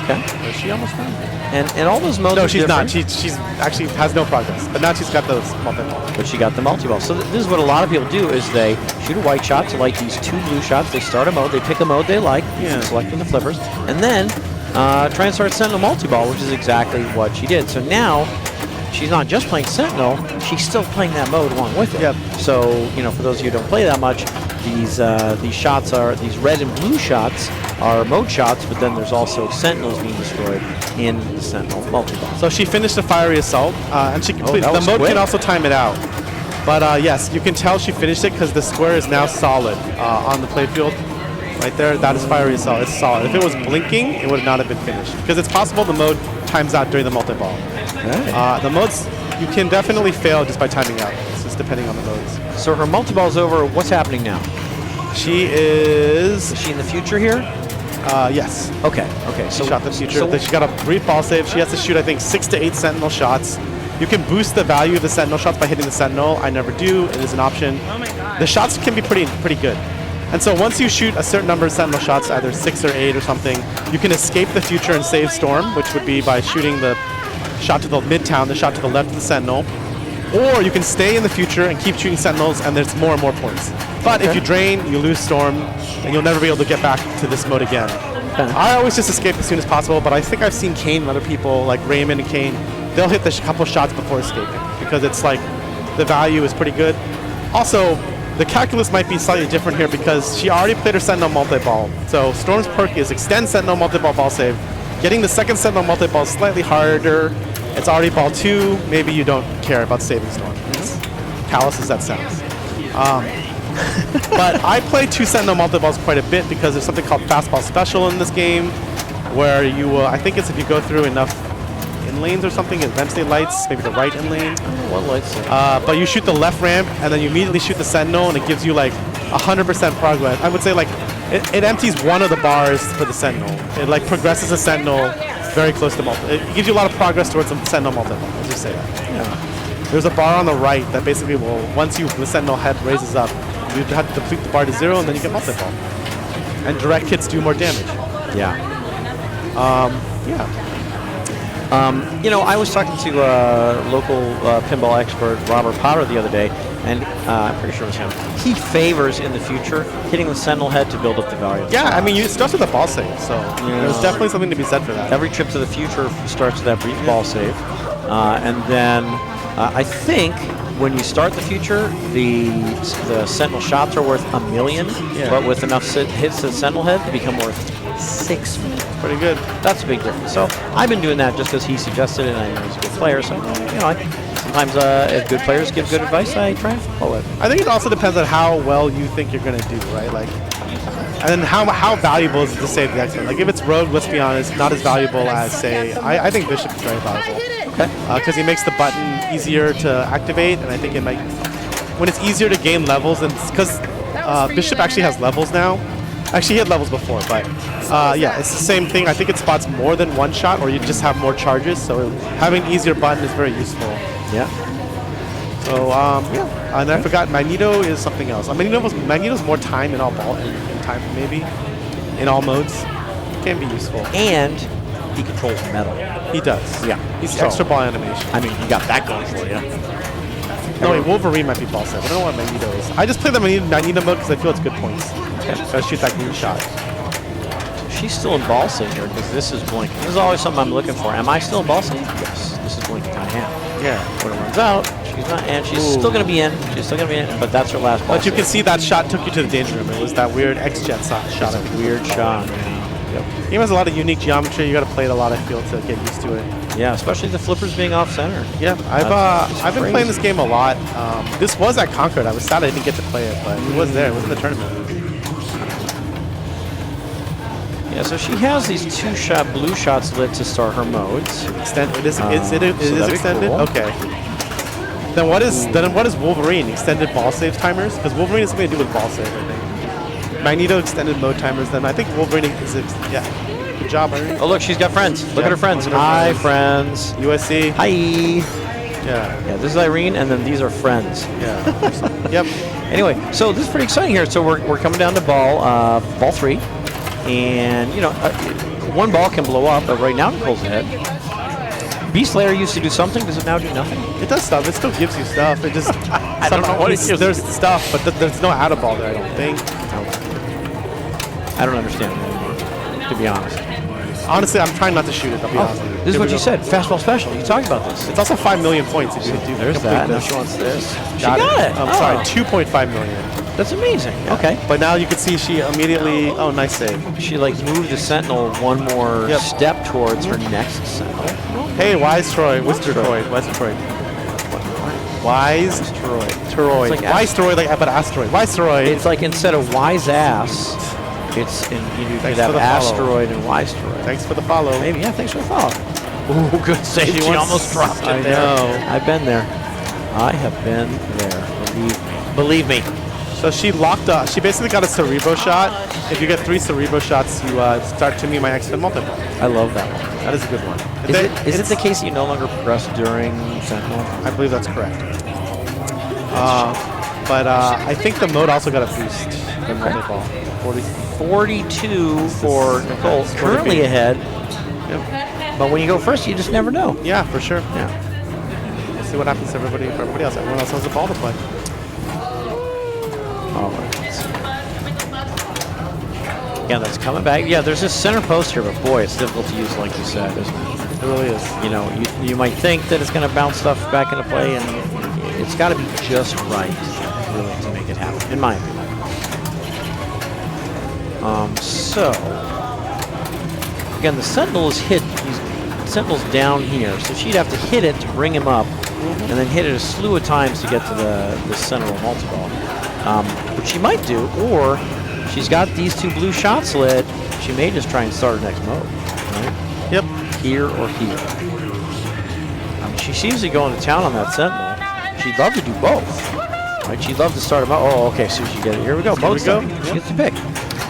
Okay. Is she almost done? And all those modes. No, are she's not. different. She's actually has no progress. But now she's got those multi-ball. But she got the multi-ball. So this is what a lot of people do: is they shoot a white shot to light these 2 blue shots. They start a mode. They pick a mode they like. Select from the flippers, and then try and start Sentinel multi-ball, which is exactly what she did. So now. She's not just playing Sentinel, she's still playing that mode along with it. Yep. So, you know, for those of you who don't play that much, these shots are, these red and blue shots are mode shots, but then there's also Sentinels being destroyed in the Sentinel multi-ball. So she finished the Fiery Assault, and she completed, the mode can also time it out. But yes, you can tell she finished it because the square is now solid on the playfield. Right there, that is Fiery Assault, it's solid. If it was blinking, it would not have been finished. Because it's possible the mode times out during the multi-ball. Right. The modes, you can definitely fail just by timing out. It's just depending on the modes. So her multi-ball's over, what's happening now? She is... Is she in the future here? Yes. Okay, She shot the future. She got a brief ball save. She has to shoot, I think, 6 to 8 Sentinel shots. You can boost the value of the Sentinel shots by hitting the Sentinel. I never do. It is an option. Oh my God. The shots can be pretty good. And so once you shoot a certain number of Sentinel shots, either 6 or 8 or something, you can escape the future and save Storm, which would be by shooting the shot to the midtown, the shot to the left of the Sentinel. Or you can stay in the future and keep shooting Sentinels, and there's more and more points. But if you drain, you lose Storm, and you'll never be able to get back to this mode again. I always just escape as soon as possible, but I think I've seen Kane and other people, like Raymond and Kane, they'll hit the couple shots before escaping, because it's like, the value is pretty good. Also, the calculus might be slightly different here because she already played her Sentinel multi-ball. So Storm's perk is extend Sentinel multi-ball ball save. Getting the second Sentinel multi-ball is slightly harder. It's already ball 2. Maybe you don't care about saving Storm. As callous as that sounds. But I play 2 Sentinel multi-balls quite a bit because there's something called Fastball Special in this game where you, I think it's if you go through enough in lanes or something, it eventually lights, maybe the right in lane. What lights? But you shoot the left ramp, and then you immediately shoot the Sentinel, and it gives you like 100% progress. I would say like it empties one of the bars for the Sentinel. It like progresses the Sentinel very close to multi. It gives you a lot of progress towards the Sentinel multi-ball. Let's just say that. Yeah. There's a bar on the right that basically will, once the Sentinel head raises up, you have to deplete the bar to 0, and then you get multi-ball. And direct hits do more damage. Yeah. Yeah. You know, I was talking to local pinball expert Robert Potter the other day, and I'm pretty sure it was him. He favors in the future hitting the Sentinel head to build up the value. Yeah, I mean, it starts with a ball save, so there's definitely something to be said for that. Every trip to the future starts with that brief ball save, and then I think when you start the future, the Sentinel shots are worth $1 million, but with enough hits to the Sentinel head, they become worth $6 million. Pretty good. That's a big difference. So I've been doing that just because he suggested it, and I know he's a good player. So you know, sometimes if good players give good advice, I try and follow it. I think it also depends on how well you think you're going to do, right? Like, and then how valuable is it to save the X-Men? Like, if it's Rogue, let's be honest, not as valuable as, say, I think Bishop is very valuable. Okay. Because he makes the button easier to activate, and I think it might, when it's easier to gain levels, and because Bishop actually has levels now. Actually, he had levels before, but yeah, it's the same thing. I think it spots more than one shot, or you just have more charges. So having easier button is very useful. Yeah. So yeah, and I forgot Magneto is something else. Magneto's more time in all in time maybe in all modes. Can be useful. And he controls metal. He does. Yeah. He's So, extra ball animation. I mean, you got that going for you. No, wait, Wolverine might be ball set. I don't know what Magneto is. I just play the Magneto mode because I feel it's good points. Okay. So I shoot that green shot. She's still in ball save here because this is blinking. This is always something I'm looking for. Am I still in ball save? Yes. This is blinking. I am. Yeah. When it runs out, she's not, and she's still going to be in. She's still going to be in, but that's her last ball But you save. can see that shot took you to the danger room. It was that weird X-Jet shot. It's a weird shot. Yep. Game has a lot of unique geometry. You got to play it a lot, I feel, to get used to it. Yeah, especially the flippers being off center. Yeah, I've been playing this game a lot. This was at Concord. I was sad I didn't get to play it, but it was there. It was in the tournament. Yeah, so she has these blue shots lit to start her modes. It is extended? Cool. Okay. Then what is Wolverine? Extended ball save timers? Because Wolverine has something to do with ball save, I think. Magneto extended mode timers. Then I think Wolverine is yeah. Good job, Irene. Oh, look, she's got friends. Look at her friends. Hi, friends. USC. Hi. Yeah. Yeah, this is Irene, and then these are friends. Yeah. Yep. Anyway, so this is pretty exciting here. So we're coming down to ball 3, and you know, one ball can blow up, but right now Nicole's ahead. Beast Slayer used to do something. Does it now do nothing? It does stuff. It still gives you stuff. It just I don't know what it gives. There's stuff, but there's no out of ball there. I don't think. I don't understand it anymore, to be honest. Honestly, I'm trying not to shoot it. I'll be honest with you. This is what you said. Fastball special. You talked about this. It's also 5 million points if you do. There's complete that. Now this. she wants this. She Got got it. I'm sorry, 2.5 million. That's amazing. Okay. But now you can see she immediately. Oh, nice save. She like moved the Sentinel one more step towards her next Sentinel. Hey, Wise Troy, Wisteroid, Westeroid. Wise Troy. It's like Wise Troy, like but asteroid. Wise Troy. It's like instead of wise ass, it's you could have for the follow. asteroid and wise troid. Thanks for the follow. Maybe, yeah. Thanks for the follow. Ooh, good save. She almost dropped it I there. know. I've been there. I have been there. Believe me. So she locked up. She basically got a Cerebro shot. If you get 3 Cerebro shots, you start to me my X-Men multiple. I love that one. That is a good one. Is it the case that you no longer progress during Sentinel? I believe that's correct. But I think the mode also got a boost. The multi-ball. 42 for Nicole. Currently ahead. Yep. But when you go first, you just never know. Yeah, for sure. Yeah. We'll see what happens to everybody else. Everyone else has a ball to play. All right. Yeah, that's coming back. Yeah, there's this center post here, but boy, it's difficult to use, like you said, isn't it? It really is. You know, you might think that it's going to bounce stuff back into play, and it's got to be just right, really, to make it happen, in my opinion. So, again, the Sentinel is hit. Sentinel's down here, so she'd have to hit it to bring him up, and then hit it a slew of times to get to the Sentinel multi-ball. Which she might do, or she's got these 2 blue shots lit. She may just try and start her next mode. Right? Yep. Here or here. She seems to be going to town on that Sentinel. She'd love to do both. Right? She'd love to start him out. Oh, okay. So she get it. Here we go. Mode we go. She gets to pick.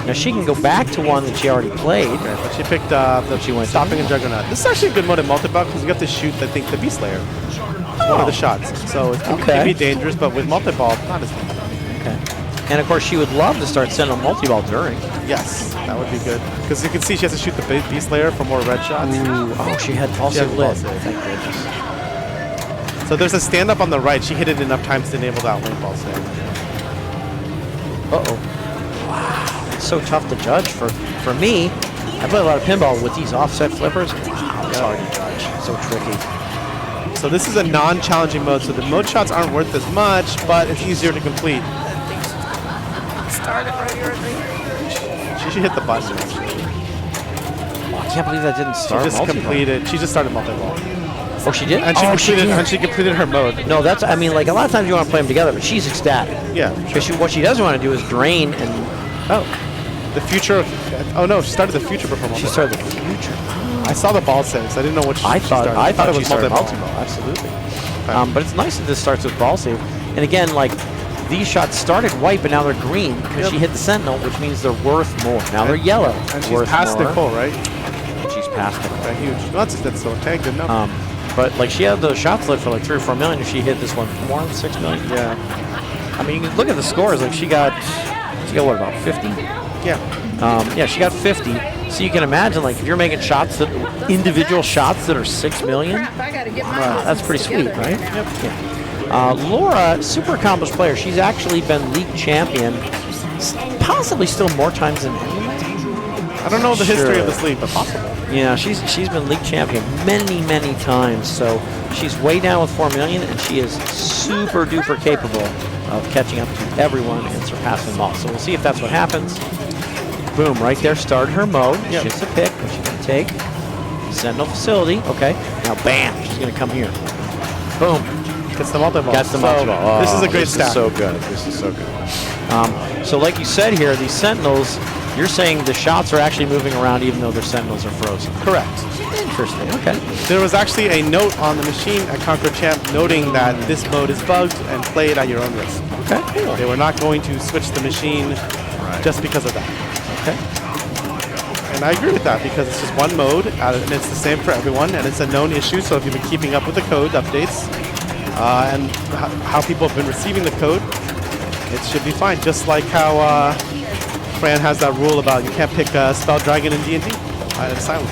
Now she can go back to one that she already played. Okay, but she picked the She went Stopping and Juggernaut. This is actually a good mode in multi-ball because you have to shoot, I think, the Beast Layer. It's one of the shots. So it can be dangerous, but with multi-ball, not as dangerous. Okay. And of course, she would love to start sending a multi-ball during. Yes, that would be good. Because you can see she has to shoot the Beast Layer for more red shots. Ooh. Oh, she had ball She had save ball lit. save. Thank goodness. So there's a stand-up on the right. She hit it enough times to enable that lane ball save. Uh-oh. Wow, it's so tough to judge. For me, I play a lot of pinball with these offset flippers. Wow, it's hard to judge. So tricky. So this is a non-challenging mode, so the mode shots aren't worth as much, but it's easier to complete. Started right here, I think. She should hit the button. Oh, I can't believe that didn't start. She just completed. She just started multi-ball, Oh, she did. and she completed her mode. No, that's. I mean, like a lot of times you want to play them together, but she's ecstatic. Yeah. Because what she doesn't want to do is drain and. Oh, The future. Oh no, she started the future before she multi-ball. started the future. I saw the ball saves. I didn't know what she I thought started. she was started multi-ball. multi-ball. Absolutely. Okay. But it's nice that this starts with ball save. And again, like these shots started white, but now they're green because she hit the sentinel, which means they're worth more. Now they're yellow. And she's worth past more. Nicole, right? And she's past Nicole. Okay, huge. No, that's so okay, good enough. But like she had the shots lit for like 3 or 4 million. If she hit this one more than 6 million. Yeah. I mean, you can look at the scores. Like she got what, about 50? Yeah. Yeah, she got 50. So you can imagine, like, if you're making shots individual shots that are 6 million, Crap, I gotta get my that's pretty sweet, together. right? Yep. Yeah. Laura, super accomplished player. She's actually been league champion, possibly still more times than anyone. I don't know the history of Sure. this league, but possible. Yeah, she's been league champion many times. So she's way down with 4 million, and she is super duper capable of catching up to everyone and surpassing them all. So we'll see if that's what happens. Boom, right there, started her mode. Yep. She gets a pick, and she's going to take Sentinel Facility. Okay, now bam, she's going to come here. Boom. Gets the multi-ball. Gets the multi-ball. This is a great This stat. is so good. This is so good. So like you said here, these Sentinels, you're saying the shots are actually moving around even though their Sentinels are frozen. Correct. Interesting. Okay. There was actually a note on the machine at Conquer Champ noting that this mode is bugged and played at your own risk. Okay, cool. They were not going to switch the machine just because of that. Okay. And I agree with that because it's just one mode and it's the same for everyone and it's a known issue. So if you've been keeping up with the code updates and how people have been receiving the code, it should be fine. Just like how Fran has that rule about you can't pick Spell Dragon in D&D. It's silent.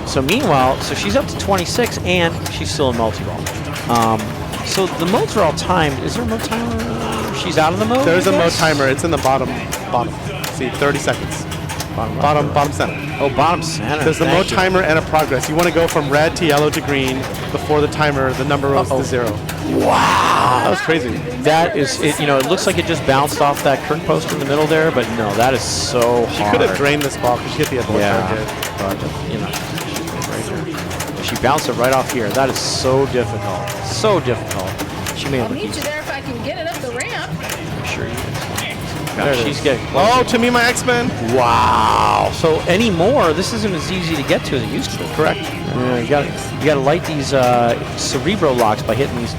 So meanwhile, so she's up to 26 and she's still in multi-ball. So the modes are all timed. Is there a mode timer? She's out of the mode? There's I a mode guess? timer. It's in the bottom. See, 30 seconds. Bottom center. Oh, bottom center. There's the Thank mode you. timer and a progress. You want to go from red to yellow to green before the timer, the number goes to 0. Wow. That was crazy. That is, it looks like it just bounced off that curtain post in the middle there, but no, that is so She hard. could have drained this ball because she hit the other Yeah, target. but, right there. She bounced it right off here. That is so difficult. So difficult. She may I'll have meet you there if I can get it up the ramp. I'm sure you can. There it She's is. getting close. Oh, to me, my X-Men. Wow. So anymore, this isn't as easy to get to as it used to be. Correct. Yeah, you got to light these Cerebro locks by hitting these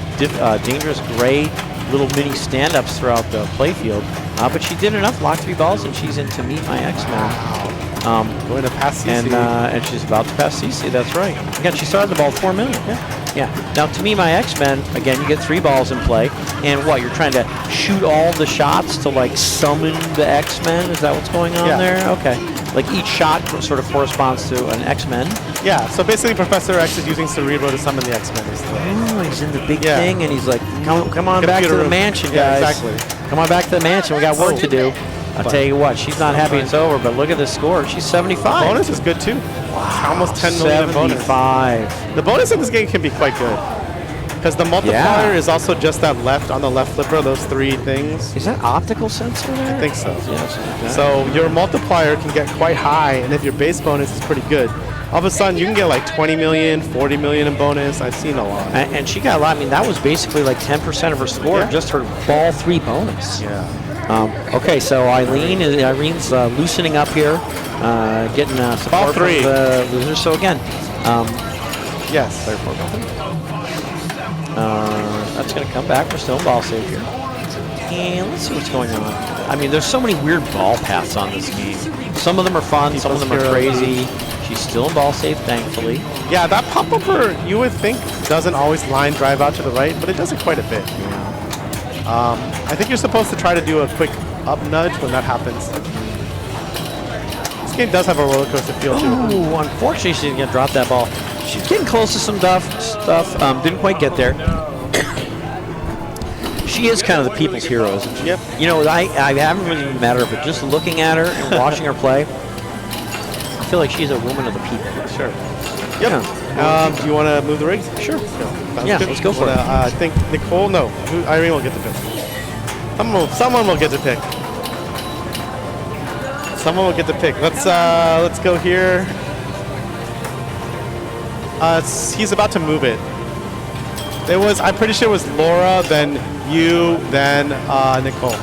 dangerous gray little mini stand-ups throughout the playfield. But she did enough lock 3 balls, and she's in to meet my X-Men. Going to pass CC. And she's about to pass CC. That's right. Again, she started the ball 4 million. Yeah. Now, to me, my X-Men, again, you get 3 balls in play. And what, you're trying to shoot all the shots to, like, summon the X-Men? Is that what's going on there? Okay. Like, each shot sort of corresponds to an X-Men. Yeah, so basically Professor X is using Cerebro to summon the X-Men. Oh, he's in the big thing, and he's like, come on back to Computer the room. mansion, Yeah, guys. exactly. Come on back to the mansion. We got work to do. I'll tell you what, she's not happy it's over, but look at this score. She's 75. Bonus is good, too. Wow. Almost 10 million in bonus. 75. The bonus in this game can be quite good. Because the multiplier is also just that left on the left flipper, those 3 things. Is that optical sensor there? I think so. Yes. So your multiplier can get quite high, and if your base bonus is pretty good, all of a sudden you can get like 20 million, 40 million in bonus. I've seen a lot. And she got a lot. I mean, that was basically like 10% of her score, just her ball 3 bonus. Yeah. Okay, so Irene's loosening up here, getting support Ball from 3. the loser. So again, Yes. that's going to come back. We're still in ball save here. And let's see what's going on. I mean, there's so many weird ball paths on this game. Some of them are fun, some of them are crazy. She's still in ball safe, thankfully. Yeah, that pop-upper, you would think, doesn't always line drive out to the right, but it does it quite a bit. I think you're supposed to try to do a quick up nudge when that happens. This game does have a roller coaster feel to it. Ooh, unfortunately, she didn't get dropped that ball. She's getting close to some stuff. Didn't quite get there. She is kind of the people's hero, isn't she? Yep. You know, I haven't really met her, but just looking at her and watching her play, I feel like she's a woman of the people. Sure. Yep. Yeah. Do you want to move the rigs? Sure. Sounds Yeah, good. let's go for it. I think Nicole, no, Irene will get the pick. Someone will get the pick. Someone will get the pick. Let's go here. He's about to move it. I'm pretty sure it was Laura, then you, then Nicole.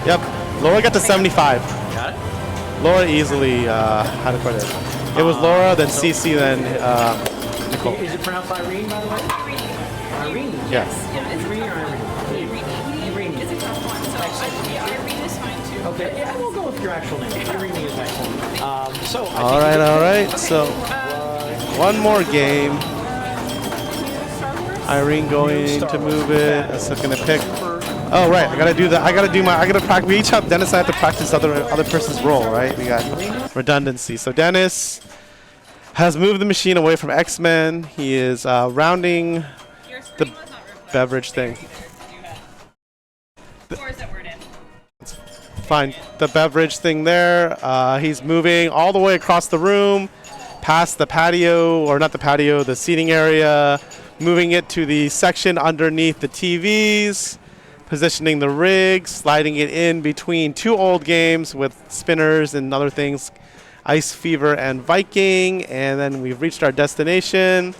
Yep. Laura got to 75. Got it. Laura easily had it quite a bit. It was Laura, then Cece, then Nicole. Is it pronounced Irene, by the way? Irene. Yes. Irene or Irene? Irene. It's a tough one, so Irene is fine too. Okay. Yeah, we'll go with your actual name. Irene is excellent. All right. So one more game. Irene going to move it. That's going to pick. Oh right, I gotta do that. I gotta practice. We each have Dennis. I have to practice other person's role, right? We got redundancy. So Dennis has moved the machine away from X-Men. He is rounding the beverage thing. Fine, the beverage thing there. He's moving all the way across the room, past the patio, or not the patio, the seating area, moving it to the section underneath the TVs. Positioning the rig, sliding it in between two old games with spinners and other things, Ice Fever and Viking, and then we've reached our destination,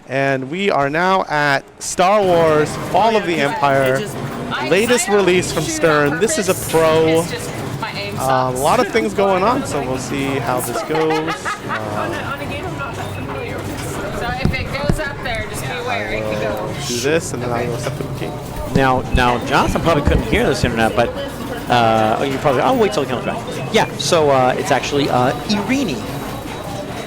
and we are now at Star Wars Fall of the Empire, latest release from Stern. This is a pro. A lot of things going on, so we'll see how this goes. On a game I'm not familiar with. So if it goes up there, just be aware it could go. Do this, and then I will set the game. Now, Jonathan probably couldn't hear this internet, but I'll wait till he comes back. Yeah, so it's actually Irene.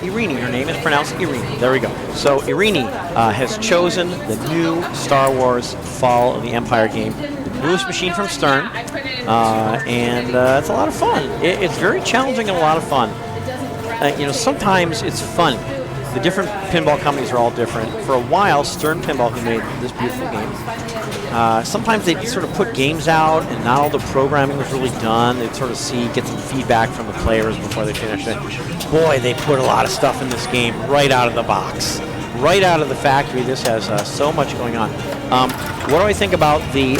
Irene, her name is pronounced Irene. There we go. So Irene has chosen the new Star Wars Fall of the Empire game, the newest machine from Stern, and it's a lot of fun. It's very challenging and a lot of fun. Sometimes it's fun. The different pinball companies are all different. For a while, Stern Pinball, who made this beautiful game, sometimes they'd sort of put games out and not all the programming was really done. They'd sort of get some feedback from the players before they finished it. Boy, they put a lot of stuff in this game right out of the box. Right out of the factory. This has so much going on. What do I think about the,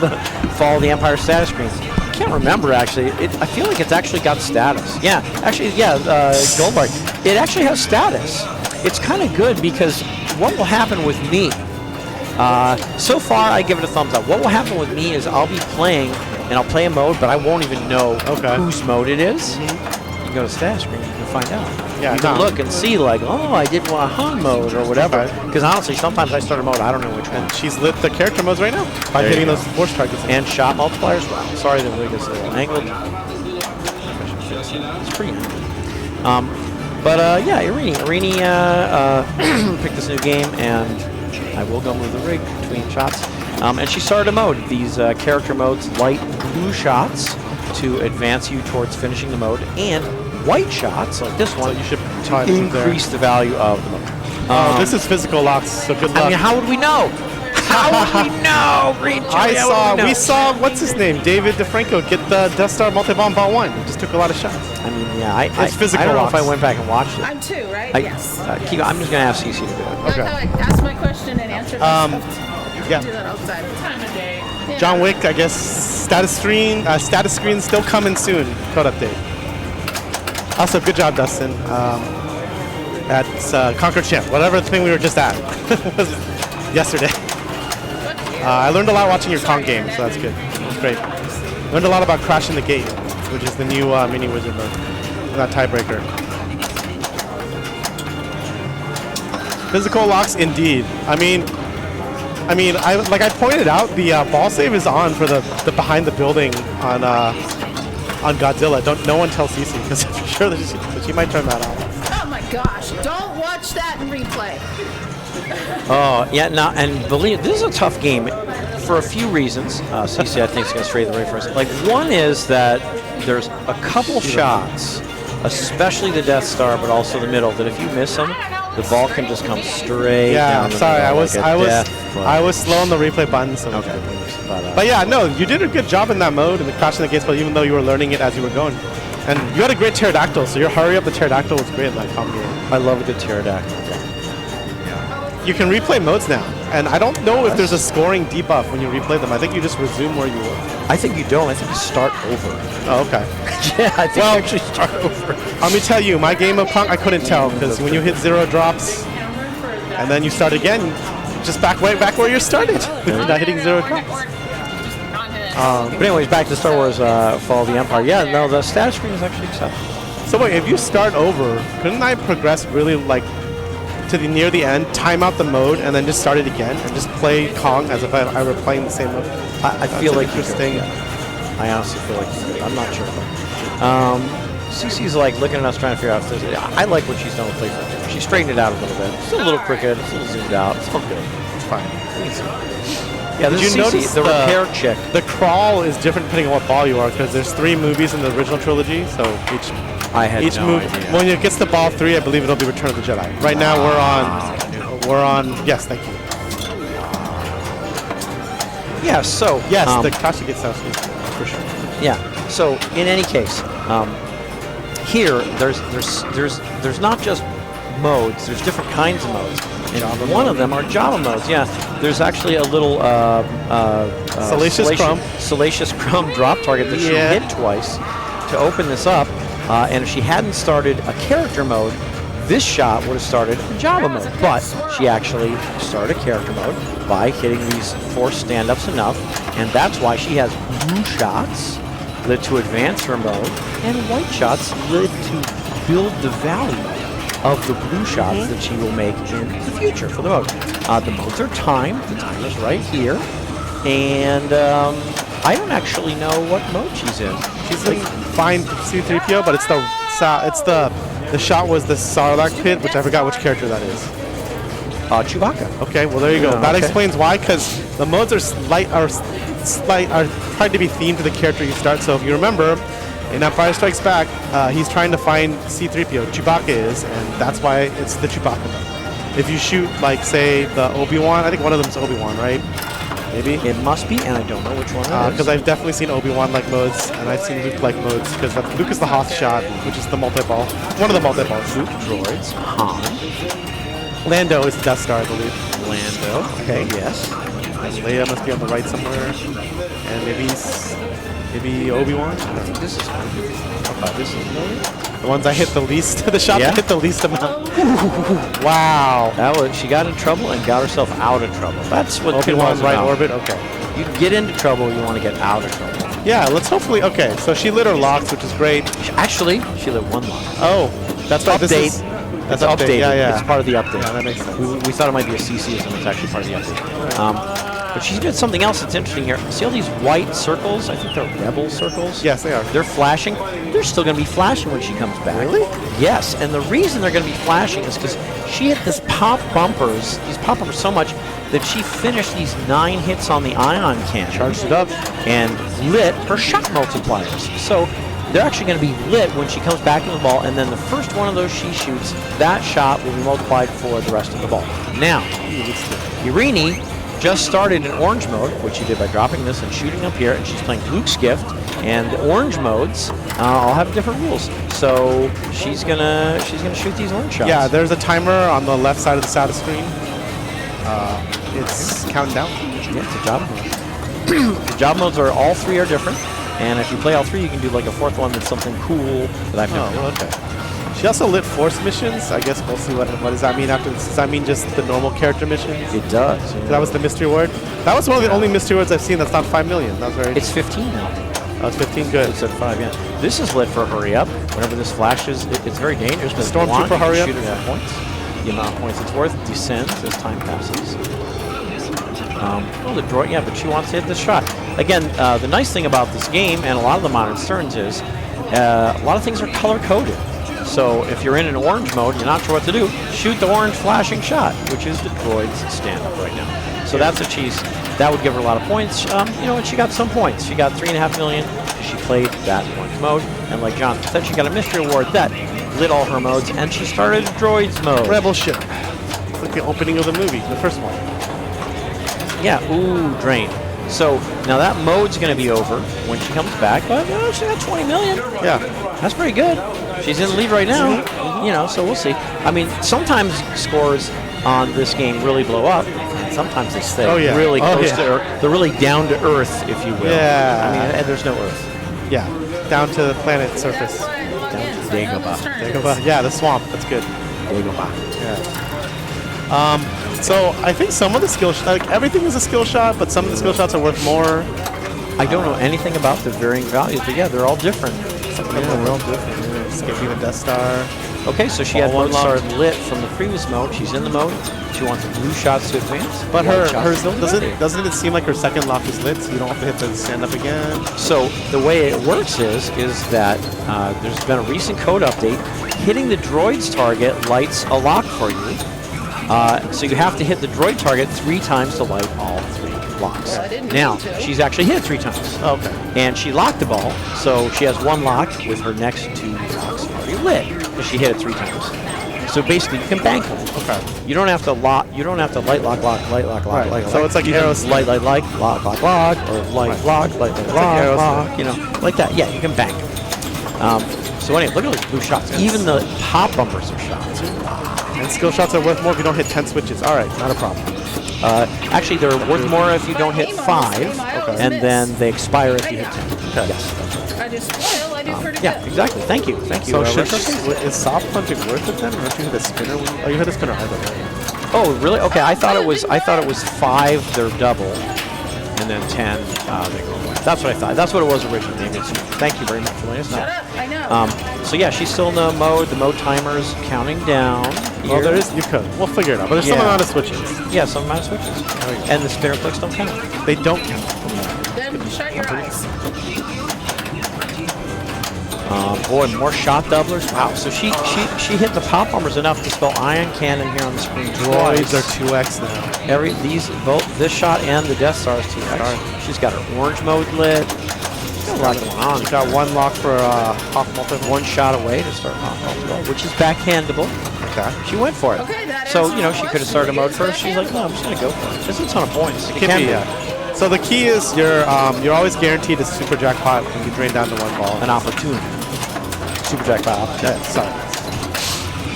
the Fall of the Empire status screen? I can't remember, actually. I feel like it's actually got status. Yeah, actually, Goldberg. It actually has status. It's kind of good because what will happen with me? So far, I give it a thumbs up. What will happen with me is I'll be playing, and I'll play a mode, but I won't even know whose mode it is. You can go to status screen, you can find out. Yeah, you can look and see, like, oh, I did want a Han mode or whatever. Because honestly, sometimes I start a mode, I don't know which one. And she's lit the character modes right now by hitting those force targets. And shot multipliers. Wow, sorry, the rig is a little angled. It's pretty nice. Yeah, Irene picked this new game, and I will go move the rig between shots. And she started a mode. These character modes, light blue shots to advance you towards finishing the mode, and white shots, like this one, so you should increase the value of the mode. This is physical locks, so good luck. I mean, how would we know? How would we know? Green Chili, we saw, what's his name? David DeFranco get the Death Star multi-bomb ball 1. He just took a lot of shots. I mean, yeah, it's physical I don't know locks. if I went back and watched it. I'm 2, right? Yes. I'm just going to ask CC to do it. Okay. Ask my question and answer my stuff. Yeah. Do that outside. Time of day. Yeah. John Wick, I guess, status screen still coming soon. Code update. Also, good job, Dustin. That's Conquer Champ, whatever the thing we were just at was yesterday. I learned a lot watching your Kong game, so that's good. That's great. Learned a lot about Crashing the Gate, which is the new mini wizard mode. That tiebreaker. Physical locks, indeed. I mean, I mean, like I pointed out, the ball save is on for the behind the building on Godzilla. No one tell Cece because I'm sure that she might turn that off. Oh my gosh! Don't watch that in replay. Oh, yeah, now, and believe, this is a tough game for a few reasons. CC, I think, is going to straight the way for us. Like, one is that there's a couple shots, especially the Death Star, but also the middle, that if you miss them, the ball can just come straight down the sorry, middle I was slow on the replay button, so okay. But yeah, no, you did a good job in that mode in the Crashing the Gates, but even though you were learning it as you were going. And you had a great pterodactyl, so your hurry up the pterodactyl was great, like combo. I love a good pterodactyl. You can replay modes now, and I don't know if there's a scoring debuff when you replay them. I think you just resume where you were. I think you don't. I think you start over. Oh, okay. Yeah, I think you actually start over. Let me tell you, my game of Punk, I couldn't tell, because when you hit 0 drops, and then you start again, just back where you started. You're not hitting 0 drops. But anyways, back to Star Wars Fall of the Empire. Yeah, no, the status screen is actually acceptable. So wait, if you start over, couldn't I progress really like to the near the end, time out the mode, and then just start it again and just play Kong as if I were playing the same mode? I feel like interesting. I honestly feel like you could. I'm not sure. Cece's like looking at us trying to figure out if there's. I like what she's done with playthrough. She straightened it out a little bit. It's still a little crooked. It's a little zoomed out. It's all good. It's fine. Yeah, this Did is you Cece, notice the repair chick. The crawl is different depending on what ball you are, because there's 3 movies in the original trilogy, so each no movie. idea. When it gets to ball 3, I believe it'll be Return of the Jedi. Right now we're on. Yes, thank you. Yeah. So yes, the Kashi gets out for sure. Yeah. So in any case, here there's not just modes. There's different kinds of modes. And one of them are Java modes. Yeah, there's actually a little Salacious Crumb drop target that she hit twice to open this up. And if she hadn't started a character mode, this shot would have started a Java mode. But she actually started a character mode by hitting these 4 stand-ups enough, and that's why she has blue shots lit to advance her mode, and white shots lit to build the value of the blue shots that she will make in the future for the mode. The modes are timed. The timer's right here. And I don't actually know what mode she's in. She's in Find C-3PO, but it's the shot was the Sarlacc pit, which I forgot which character that is. Chewbacca. Okay, well there you go. That explains why, because the modes are trying to be themed to the character you start. So if you remember, in Empire Strikes Back, he's trying to find C-3PO. Chewbacca is, and that's why it's the Chewbacca mode. If you shoot, like, say, the Obi-Wan, I think one of them is Obi-Wan, right? Maybe? It must be, and I don't know which one it is. Because I've definitely seen Obi-Wan-like modes, and I've seen Luke-like modes, because Luke is the Hoth shot, which is the multi-ball. One of the multi-balls. Luke droids. Han. Lando is the Death Star, I believe. Lando. Okay, yes. And Leia must be on the right somewhere. And maybe Obi-Wan? I think this is this is the ones I hit the least, the shot that hit the least amount. Wow. She got in trouble and got herself out of trouble. That's what Obi-Wan's right orbit? Okay. You get into trouble, you want to get out of trouble. Yeah, let's hopefully, okay, so she lit her locks, which is great. Actually, she lit 1 lock. Oh, that's right. Update. That's updated. Yeah. It's part of the update. Yeah, that makes sense. We thought it might be a CCism. It's actually part of the update. But she did something else that's interesting here. See all these white circles? I think they're rebel circles. Yes, they are. They're flashing. They're still going to be flashing when she comes back. Really? Yes, and the reason they're going to be flashing is because she hit these pop bumpers so much that she finished these 9 hits on the ion cannon. Charged it up. And lit her shot multipliers. So they're actually going to be lit when she comes back in the ball, and then the first one of those she shoots, that shot will be multiplied for the rest of the ball. Now, Irini just started in orange mode, which she did by dropping this and shooting up here, and she's playing Luke's Gift, and the orange modes all have different rules. So she's gonna shoot these orange shots. Yeah, there's a timer on the left side of the status screen. It's counting down. Yeah, it's a job mode. The job modes are all 3 are different, and if you play all 3, you can do like a 4th one that's something cool that I've never done. Okay. She also lit Force missions. I guess we'll see what does that mean after this. Does that mean just the normal character missions? It does. Yeah. That was the mystery word? That was one of the only mystery words I've seen that's not 5 million. That was very It's 15 now. That was 15, good. It's at 5, yeah. This is lit for hurry up. Whenever this flashes, it's very dangerous. But Stormtrooper hurry up? Shoot it for points. The amount of points it's worth descends as time passes. Oh, the droid, yeah, but she wants to hit the shot. Again, the nice thing about this game and a lot of the modern Sterns is a lot of things are color-coded. So if you're in an orange mode, you're not sure what to do, shoot the orange flashing shot, which is the droid's stand-up right now. So that's what that would give her a lot of points. And she got some points. She got 3.5 million. She played that orange mode. And like John said, she got a mystery award that lit all her modes, and she started droids mode. Rebel ship. Like the opening of the movie, the first one. Yeah, ooh, drain. So now that mode's going to be over when she comes back, but she got 20 million. Yeah. That's pretty good. She's in the lead right now, so we'll see. I mean, sometimes scores on this game really blow up, and sometimes they stay really close to earth. They're really down to earth, if you will. Yeah. I mean, and there's no earth. Yeah, down to the planet surface. Down to Dagobah. Dagobah. Yeah, the swamp. That's good. Dagobah. Yeah. So I think some of the skill everything is a skill shot, but some of the skill shots are worth more. I don't know anything about the varying values, but yeah, they're all different. Some of them are real different. Escaping the Death Star. Okay, so she had one star lit from the previous mode. She's in the mode. She wants blue shots to advance. But hers doesn't it seem like her second lock is lit, so you don't have to hit the stand up again? So the way it works is that there's been a recent code update. Hitting the droid's target lights a lock for you. So you have to hit the droid target 3 times to light all 3 locks. Now, she's actually hit it 3 times. Oh, okay. And she locked the ball, so she has 1 lock with her next 2 locks already lit, because she hit it 3 times. So basically, you can bank them. Okay. You don't have to light, lock, light, lock, right. light. So it's like arrows. Light, lock, lock, or light, lock, lock, like that. Yeah, you can bank. So anyway, look at those blue shots. Even the pop bumpers are shots. And skill shots are worth more if you don't hit 10 switches. All right, not a problem. Actually, they're worth more if you don't hit 5, and then they expire if you hit 10. Okay. Yes. I just I did pretty Yeah, good. exactly. Thank you. So is soft punching worth it then? Or don't you hit a spinner? Oh, you hit a spinner either way. Oh, really? Okay, I thought it was 5. They're double, and then 10. They go away. That's what I thought. That's what it was originally. Maybe it's, thank you very much for letting us know. Shut up, I know. So yeah, she's still in the mode. The mode timer's counting down. Well, there is. You could. We'll figure it out. But there's some amount of switches. Yeah, some amount of switches. And the spinner clicks don't count. They don't count. Then shut your eyes. Boy, more shot doublers. Wow. So she hit the pop bombers enough to spell ion cannon here on the screen. Droids are 2x now. Both this shot and the Death Star is 2x. She's got her orange mode lit. She's got a lot going on. She's got 1 lock for Hawk Multi. 1 shot away to start Hawk Multi, which is backhandable. Okay. She went for it. Okay, that so, answers she my could have started mode question. first. She's like, no, I'm just going to go for it. There's a ton of points. It Can be, yeah. So the key is you're always guaranteed a super jackpot when you drain down to 1 ball. An opportunity. Super jackpot. Yeah, sorry.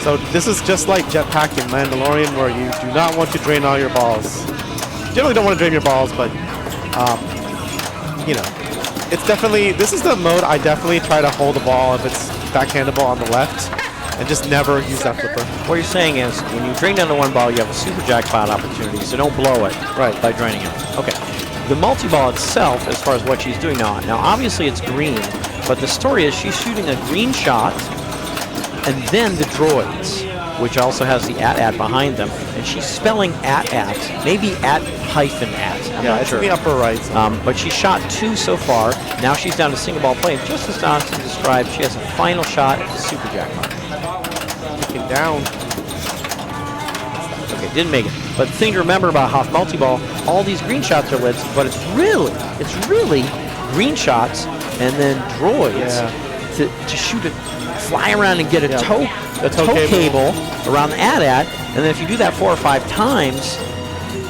So this is just like Jetpack in Mandalorian, where you do not want to drain all your balls. You generally don't want to drain your balls, but it's definitely, this is the mode I definitely try to hold the ball if it's backhandable on the left, and just never use that flipper. What you're saying is, when you drain down to 1 ball, you have a super jackpot opportunity, so don't blow it by draining it. Okay. The multi-ball itself, as far as what she's doing now obviously it's green, but the story is she's shooting a green shot, and then the droids, which also has the at behind them, and she's spelling at, maybe at. I'm not it's sure. in the upper right. But she shot 2 so far. Now she's down to single ball play. And just as Donaldson described, she has a final shot at the super jackpot. Kicking down. Okay, didn't make it. But the thing to remember about Hoth multi-ball, all these green shots are lit, but it's really green shots and then droids to shoot it, fly around and get a tow cable around the at, and then if you do that 4 or 5 times,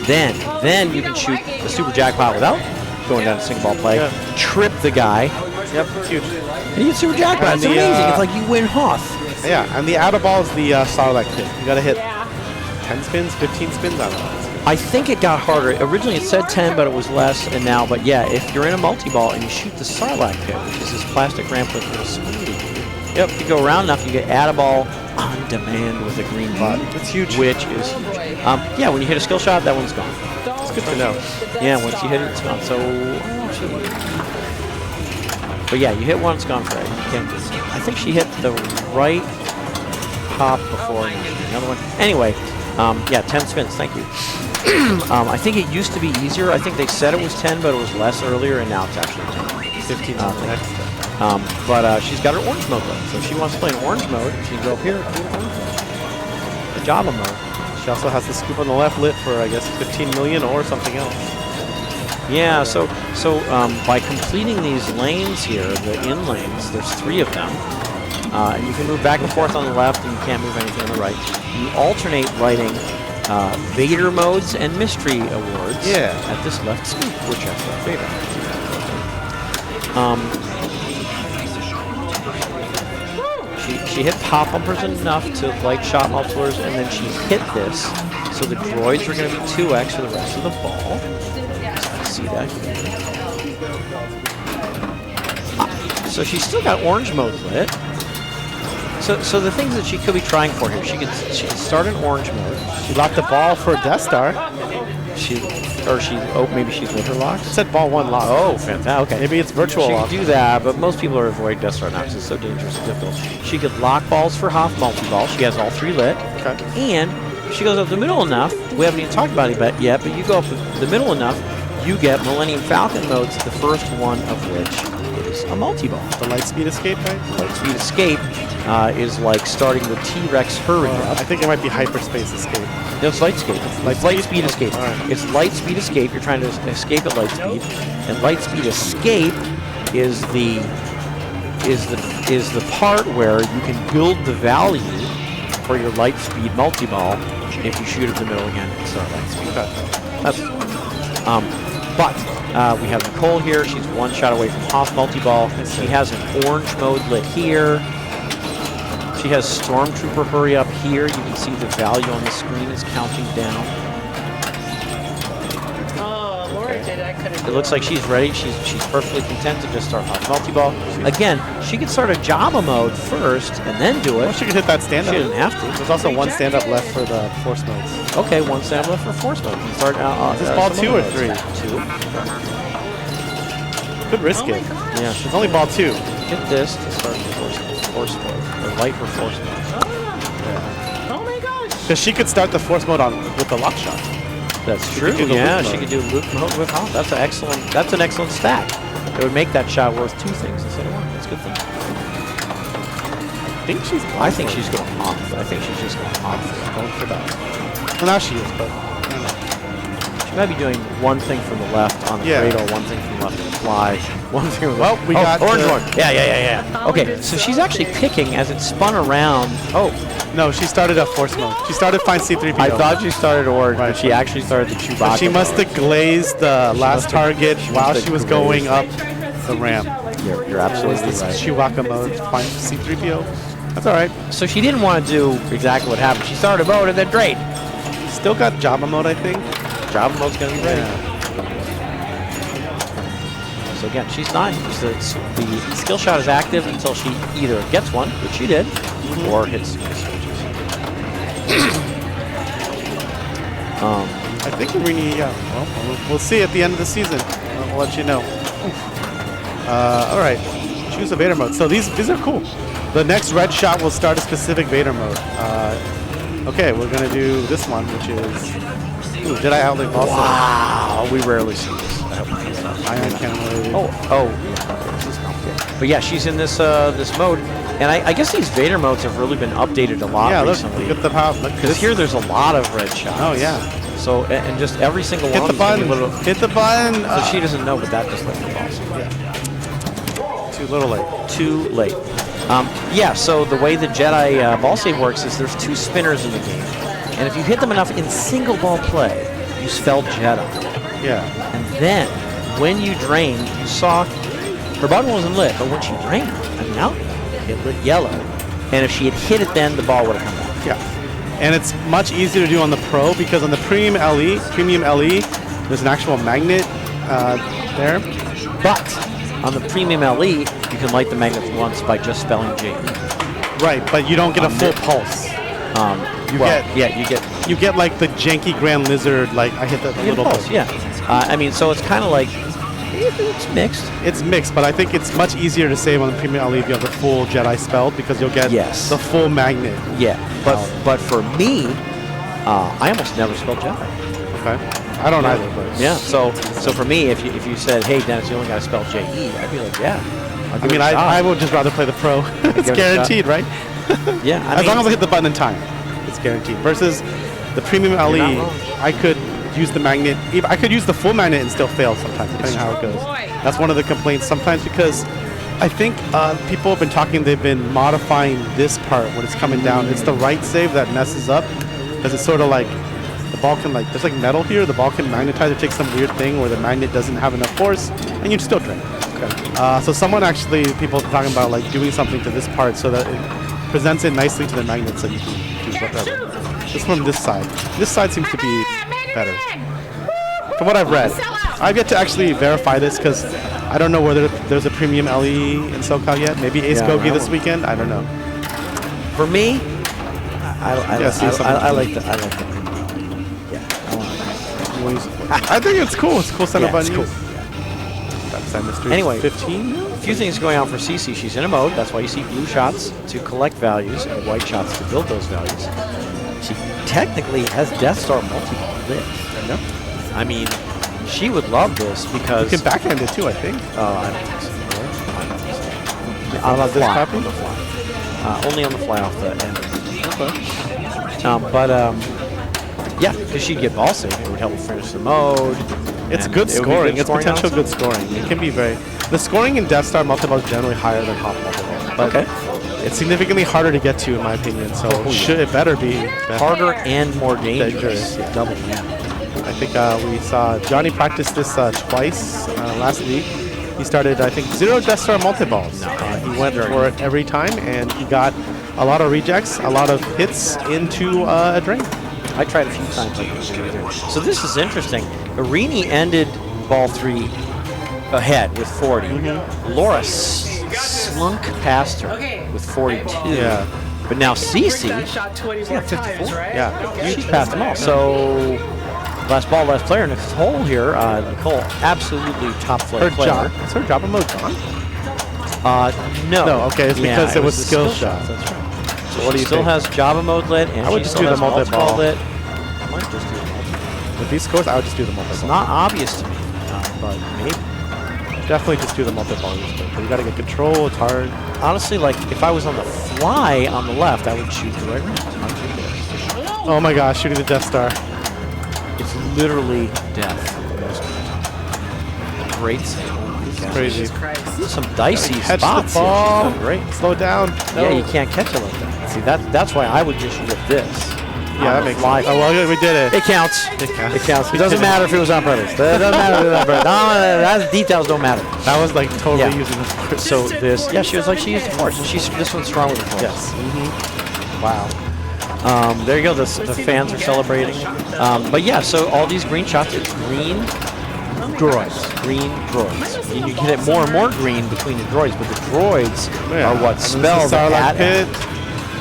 then you can shoot the super jackpot without going down to single ball play, trip the guy. Yep, it's huge. And you get super jackpot. It's amazing. It's like you win Hoth. Yeah, and the outer ball is the Starlight kit. You got to hit 10 spins, 15 spins, I don't know. I think it got harder. Originally it said 10, but it was less, and now, but yeah, if you're in a multi-ball and you shoot the Sarlacc pit, which is this plastic ramp with little spoolie, if you go around enough, you get add a ball on demand with a green button. It's huge. Which is huge. Yeah, when you hit a skill shot, that one's gone. It's good to know. Yeah, once you hit it, it's gone. So, but yeah, you hit one, it's gone forever. You can't I think she hit the right pop before another one. Anyway, Yeah, 10 spins. Thank you. I think it used to be easier. I think they said it was 10, but it was less earlier, and now it's actually 10. 15 But she's got her orange mode though, so if she wants to play in orange mode, she can go up here and do an orange mode. The Java mode. She also has the scoop on the left lit for, I guess, 15 million or something else. Yeah, so by completing these lanes here, the in lanes, there's 3 of them, and you can move back and forth on the left, and you can't move anything on the right. You alternate writing Vader modes and mystery awards at this left scoop, which that's my favorite. She hit pop bumpers enough to light shot multipliers, and then she hit this, so the droids are going to be 2x for the rest of the ball. See that? So she's still got orange mode lit. So the things that she could be trying for here, she could start in orange mode. She locked the ball for Death Star. Maybe she's with her locks. It said ball 1 lock. Oh, fantastic. Okay. Maybe it's virtual She lock. could do that, but most people are avoiding Death Star now because it's so dangerous and difficult. She could lock balls for Hoth multi-ball. She has all 3 lit. Okay. And if she goes up the middle enough, we haven't even talked about it yet, but you go up the middle enough, you get Millennium Falcon modes, the first one of which is a multi-ball. The light speed escape, right? Light speed escape is like starting the T-Rex hurry up. I think it might be hyperspace escape. No, it's light escape. It's light speed escape. Right. It's light speed escape. You're trying to escape at light speed, and light speed escape is the part where you can build the value for your light speed multi-ball if you shoot at the middle again and start light speed. That's but we have Nicole here. She's 1 shot away from Hoth multi-ball. She has an orange mode lit here. She has Stormtrooper hurry up here. You can see the value on the screen is counting down. Oh, Lord, I couldn't. It looks like she's ready. She's perfectly content to just start Hoth multi-ball. Again, she could start a Java mode first and then do it. Well, she could hit that stand-up. She didn't have to. There's also 1 stand-up left for the force modes. Okay, 1 stand left for force mode. You can start Is this ball 2 or 3? 2. Could risk it. Yeah, It's only ball 2. get this to start the force mode. Or light for force mode. Oh my gosh. Because she could start the force mode with the lock shot. That's She true. could do the Yeah, loop she mode. could do loop mode with Hoth. That's an excellent stack. It would make that shot worth 2 things instead of 1. That's a good thing. I think she's going Hoth. I think she's just going Hoth. Going for that. Well, now she is, but I don't know. She might be doing 1 thing from the left on the cradle, 1 thing from the left on the fly, 1 thing from the Well, we got orange the- one. Yeah. Okay, so she's actually picking as it spun around. Oh, No, she started up force mode. She started find C3PO. I thought she started orange, Right. but she actually started the Chewbacca. She must have glazed the last target while must she was have going up the ramp. You're absolutely This right. Chewbacca mode, find C3PO. That's all right. So she didn't want to do exactly what happened. She started a mode and then drained. Still got Java mode, I think. Java mode's going to be ready. Yeah. So again, she's 9. So the skill shot is active until she either gets one, which she did, or hits switches. I think we need, we'll see at the end of the season. We'll let you know. All right, choose a Vader mode. So these are cool. The next red shot will start a specific Vader mode. Okay, we're gonna do this one, which is Jedi Outlet also. Wow, we rarely see this. Iron Cannon. Oh, but yeah, she's in this this mode, and I guess these Vader modes have really been updated a lot Yeah, look recently. at the power. Because here there's a lot of red shots. Oh yeah. So and just every single Hit one. the button. Hit the button. So she doesn't know, but that just left her balls. Too little late. Too late. Yeah. So the way the Jedi ball save works is there's 2 spinners in the game, and if you hit them enough in single ball play, you spell Jedi. Yeah. And then when you drained, you saw her button wasn't lit, but when she drained, now it lit yellow. And if she had hit it then, the ball would have come back. Yeah. And it's much easier to do on the Pro because on the Premium LE, there's an actual magnet there. But on the Premium LE, you can light the magnet once by just spelling J. Right, but you don't get a full pulse. You get like the janky Grand Lizard, like I hit the little pulse. Yeah. I mean, so it's kind of like it's mixed. It's mixed, but I think it's much easier to save on the Premium LE if you have the full Jedi spelled because you'll get Yes. the full magnet. Yeah. But for me, I almost never spell Jedi. Okay. I don't either, but Yeah. So for me, if you said, hey Dennis, you only got to spell J-E, I'd be like, yeah. I mean, I would just rather play the Pro. It's give it a shot. guaranteed, right? Yeah. As long as I hit the button in time, it's guaranteed. Versus the Premium not LE, wrong. I could use the magnet. I could use the full magnet and still fail sometimes, depending on how it goes. Boy. That's one of the complaints sometimes because I think people have been talking. They've been modifying this part when it's coming down. It's the right save that messes up because it's sort of like the ball can there's like metal here. The ball can magnetize or take some weird thing where the magnet doesn't have enough force, and you'd still drain. Okay. So people are talking about like doing something to this part so that it presents it nicely to the magnet so you can do whatever. Just from this side. This side seems to be better. From what I've read. I've yet to actually verify this because I don't know whether there's a Premium LE in SoCal yet. Maybe Ace Gogi this weekend. I don't know. For me, I like the I think it's cool. It's cool setup Yeah, on it's you. cool. Anyway, 15. A few things going on for CC. She's in a mode. That's why you see blue shots to collect values and white shots to build those values. She technically has Death Star multi-ball lit. I mean, she would love this because You can backhand it too, I think. I don't think so. On the this fly. copy? On the fly. Only on the fly off the end. Yeah, because she'd get ball save. It would help her finish the mode. It's and good it would be scoring. It's scoring potential also. good scoring. It can be the scoring in Death Star multi-ball is generally higher than Hop multi-ball. But Okay. it's significantly harder to get to, in my opinion. So it better be better. Harder and more dangerous. Dangerous, yeah. Double, yeah. I think we saw Johnny practice this twice last week. He started, I think, 0 Death Star multi-balls. He went for it every time, and he got a lot of rejects, a lot of hits into a drain. I tried a few times. So this is interesting. Irini ended ball 3 ahead with 40. Laura slunk past her with 42. Yeah. But now Cece, Shot 24 times, right? Yeah. she's passed them all. So last ball, last player. Nicole here. Nicole, absolutely top Her player. job. Is her Java mode gone? No. No, okay, it's because it was the skill shot. That's right. So what do you Still think? has Java mode lit, and I would she just still do the has multi-ball. lit. I might just do the multi-ball. With these scores, I would just do the multi-ball. It's not obvious to me, but maybe. Definitely just do the multi-ball. You got to get control. It's hard. Honestly, like if I was on the fly on the left, I would shoot the right round. Oh my gosh, shooting the Death Star. It's literally death. Great save. Crazy. Some dicey Catch spots the ball. here. She's done great. Slow down. Yeah, you can't catch it like that. See, that's why I would just shoot this. Yeah, that makes sense. Oh, well, we did it. It counts. It counts. It counts. It doesn't matter if it was on purpose. It doesn't matter if it was on purpose. No, details don't matter. That was like totally Yeah. using the force. So this, yeah, she was like she used the force. This one's strong with the force. Yes. Wow. There you go. The fans are celebrating. But yeah, so all these green shots, it's green droids. Green droids. And you get it more and more green between the droids, but the droids are what spell the Sarlacc pit.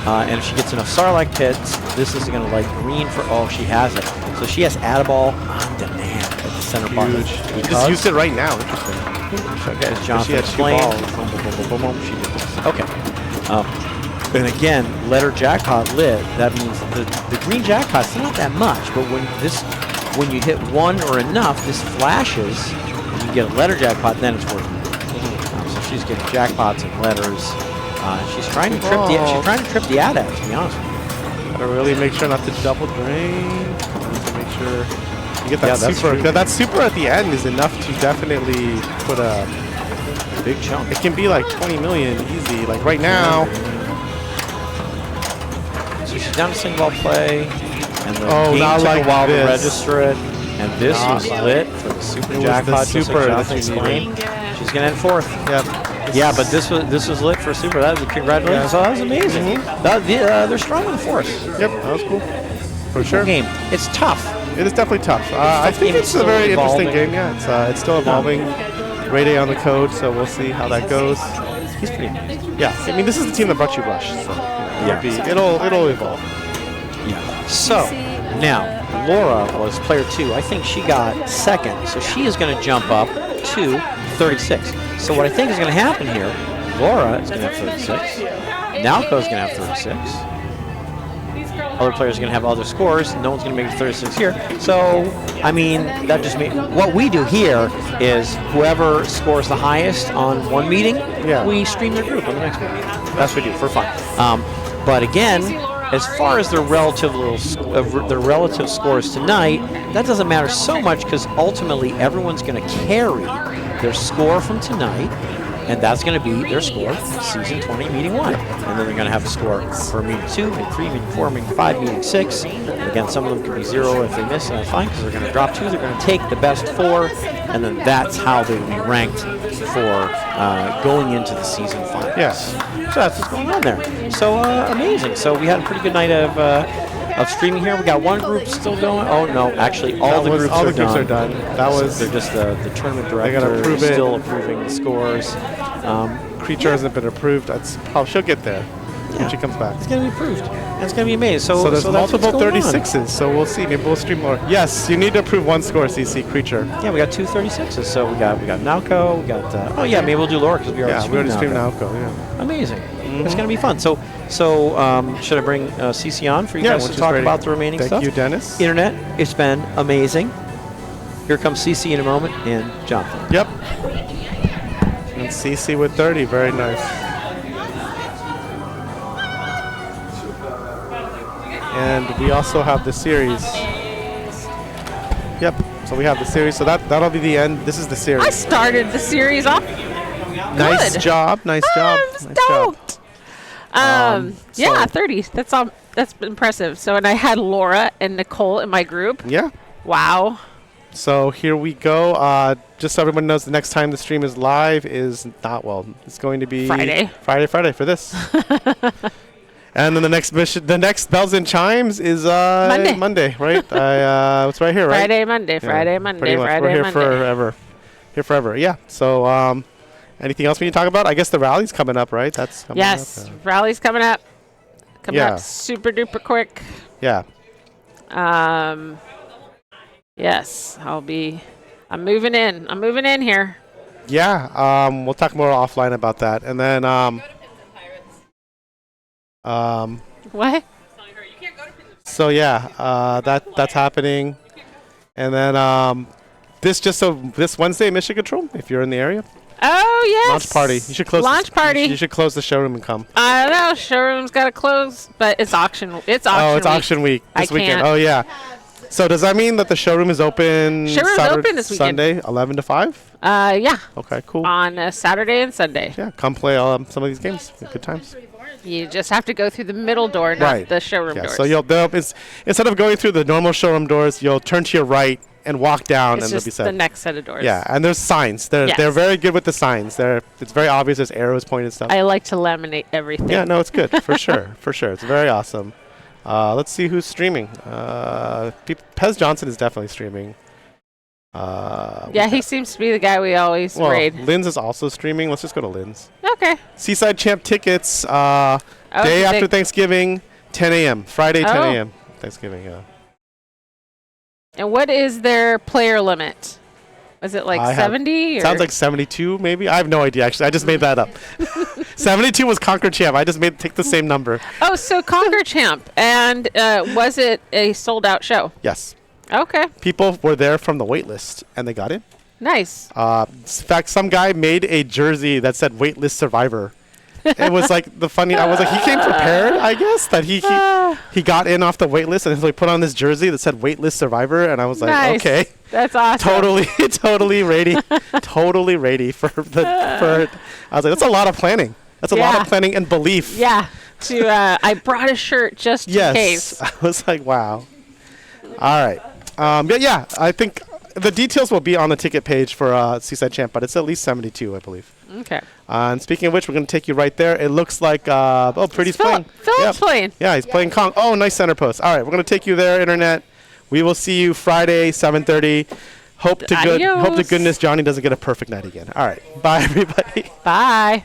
and if she gets enough Sarlacc pits, this is going to like green for, oh, she has it. So she has Add-a-Ball on demand at the center button. Huge. You just used it right now. Interesting. Okay, as She Jonathan had 2 explained. balls. Boom, boom, boom, boom, boom, she did this. Okay. And again, letter jackpot lit. That means the green jackpot's not that much, but when you hit 1 or enough, this flashes, and you get a letter jackpot, then it's worth it. So she's getting jackpots and letters. She's trying to trip the ADAT, to be honest with you. Gotta really make sure not to double drain. Need to make sure you get that Yeah, that's super. true. That super at the end is enough to definitely put a Big chunk. It can be like 20 million easy. Like right now. So she's down to single ball play, and the Oh, game not took like a while this. to register it. And this was lit for the super It was jackpot. the just super like that Jonathan you needed. explained. She's gonna end 4th. Yep. Yeah, but this was lit for super. That was congratulations. Yeah. Oh, that was amazing. They're strong in the force. Yep. That was cool. For sure. Game. It's tough. It is definitely tough. I tough think game. it's It's a very still interesting evolving. game. Yeah, it's still evolving. Ray Day on the code, so we'll see how that goes. He's pretty. Yeah, I mean this is the team that brought you Rush, so it'll evolve. Yeah. So now Laura was player 2. I think she got 2nd, so she is going to jump up to 36. So what I think is going to happen here, Laura is going to have 36. Nalco's going to have 36. Other players are going to have other scores. No one's going to make it 36 here. So, I mean, that just means what we do here is whoever scores the highest on one meeting, we stream their group on the next meeting. That's what we do for fun. But again, as far as their relative scores tonight, that doesn't matter so much because ultimately everyone's going to carry their score from tonight, and that's going to be their score season 20 meeting 1. And then they're going to have a score for meeting 2, meeting 3, meeting 4, meeting 5, meeting 6. Again, some of them could be 0 if they miss, and that's fine because they're going to drop 2. They're going to take the best 4, and then that's how they will be ranked for going into the season finals. Yes. So that's what's going on there. So amazing. So we had a pretty good night of streaming here. We got one group still going. Oh no, actually all the groups are done. That was they're just the tournament director gotta approve still it. approving the scores. Creature hasn't been approved. She'll get there when she comes back. It's gonna be approved. And it's gonna be amazing. So there's that's multiple what's going on. 36s. So we'll see. Maybe we'll stream more. Yes, you need to approve one score, CC Creature. Yeah, we got 2 36s. So we got Naoko. We got maybe we'll do Laura because we already streamed Naoko. Naoko. Yeah. Amazing. It's going to be fun. So should I bring CC on for you guys to talk about the remaining stuff? Thank you, Dennis. Internet, it's been amazing. Here comes CC in a moment, and Jonathan. Yep. And CC with 30. Very nice. And we also have the series. Yep. So we have the series. So that'll be the end. This is the series. I started the series off. Nice job. Nice job. I'm stoked. Yeah, 30. That's impressive. So, and I had Laura and Nicole in my group. Yeah. Wow. So here we go. Just so everyone knows, the next time the stream is live is it's going to be Friday for this. And then the next Bells and Chimes is Monday, right? It's right here, right? Friday, Monday. Friday, Monday. We're here forever. Here forever. Yeah. So anything else we need to talk about? I guess the rally's coming up, right? That's coming up. Rally's coming up. Coming up super duper quick. Yeah. Yes, I'm moving in. I'm moving in here. Yeah. We'll talk more offline about that. And then what? So yeah, that's happening. And then this Wednesday, Mission Control, if you're in the area. Oh yes. Launch party. You should close. Launch party. You should close the showroom and come. I don't know. Showroom's got to close, but it's auction. It's auction. Oh, it's auction week this weekend. Can't. Oh yeah. So does that mean that the showroom is open? Showroom's open this weekend. Sunday, 11 to 5. Yeah. Okay, cool. On Saturday and Sunday. Yeah, come play some of these games. Good times. You just have to go through the middle door, not the showroom doors. So instead of going through the normal showroom doors, you'll turn to your right and walk down, it's and just they'll be set. the next set of doors. Yeah, and there's signs. They're very good with the signs. It's very obvious. There's arrows pointing and stuff. I like to laminate everything. Yeah, no, it's good for sure. For sure, it's very awesome. Let's see who's streaming. Pez Johnson is definitely streaming. Yeah, he seems to be the guy we always raid. Linz is also streaming. Let's just go to Linz. Okay. Seaside Champ tickets. Day after Thanksgiving, 10 a.m. Friday, 10 a.m. Thanksgiving, yeah. And what is their player limit? Is it like 70? Sounds like 72, maybe. I have no idea, actually. I just made that up. 72 was Conquer Champ. I just take the same number. Oh, so Conquer Champ. And was it a sold-out show? Yes. Okay. People were there from the wait list, and they got in. Nice. In fact, some guy made a jersey that said Waitlist Survivor. It was like I was like, he came prepared, I guess, that he got in off the wait list, and he put on this jersey that said Waitlist Survivor, and I was like, okay. That's awesome. Totally ready. Totally ready for I was like, that's a lot of planning. That's a lot of planning and belief. Yeah. I brought a shirt just in case. I was like, wow. All right. But yeah, I think the details will be on the ticket page for Seaside Champ, but it's at least 72, I believe. Okay. And speaking of which, we're going to take you right there. It looks like, Pretty's playing. Philip's playing. Yeah, he's playing Kong. Oh, nice center post. All right, we're going to take you there, Internet. We will see you Friday, 7:30. Hope to goodness Johnny doesn't get a perfect night again. All right. Bye, everybody. Bye.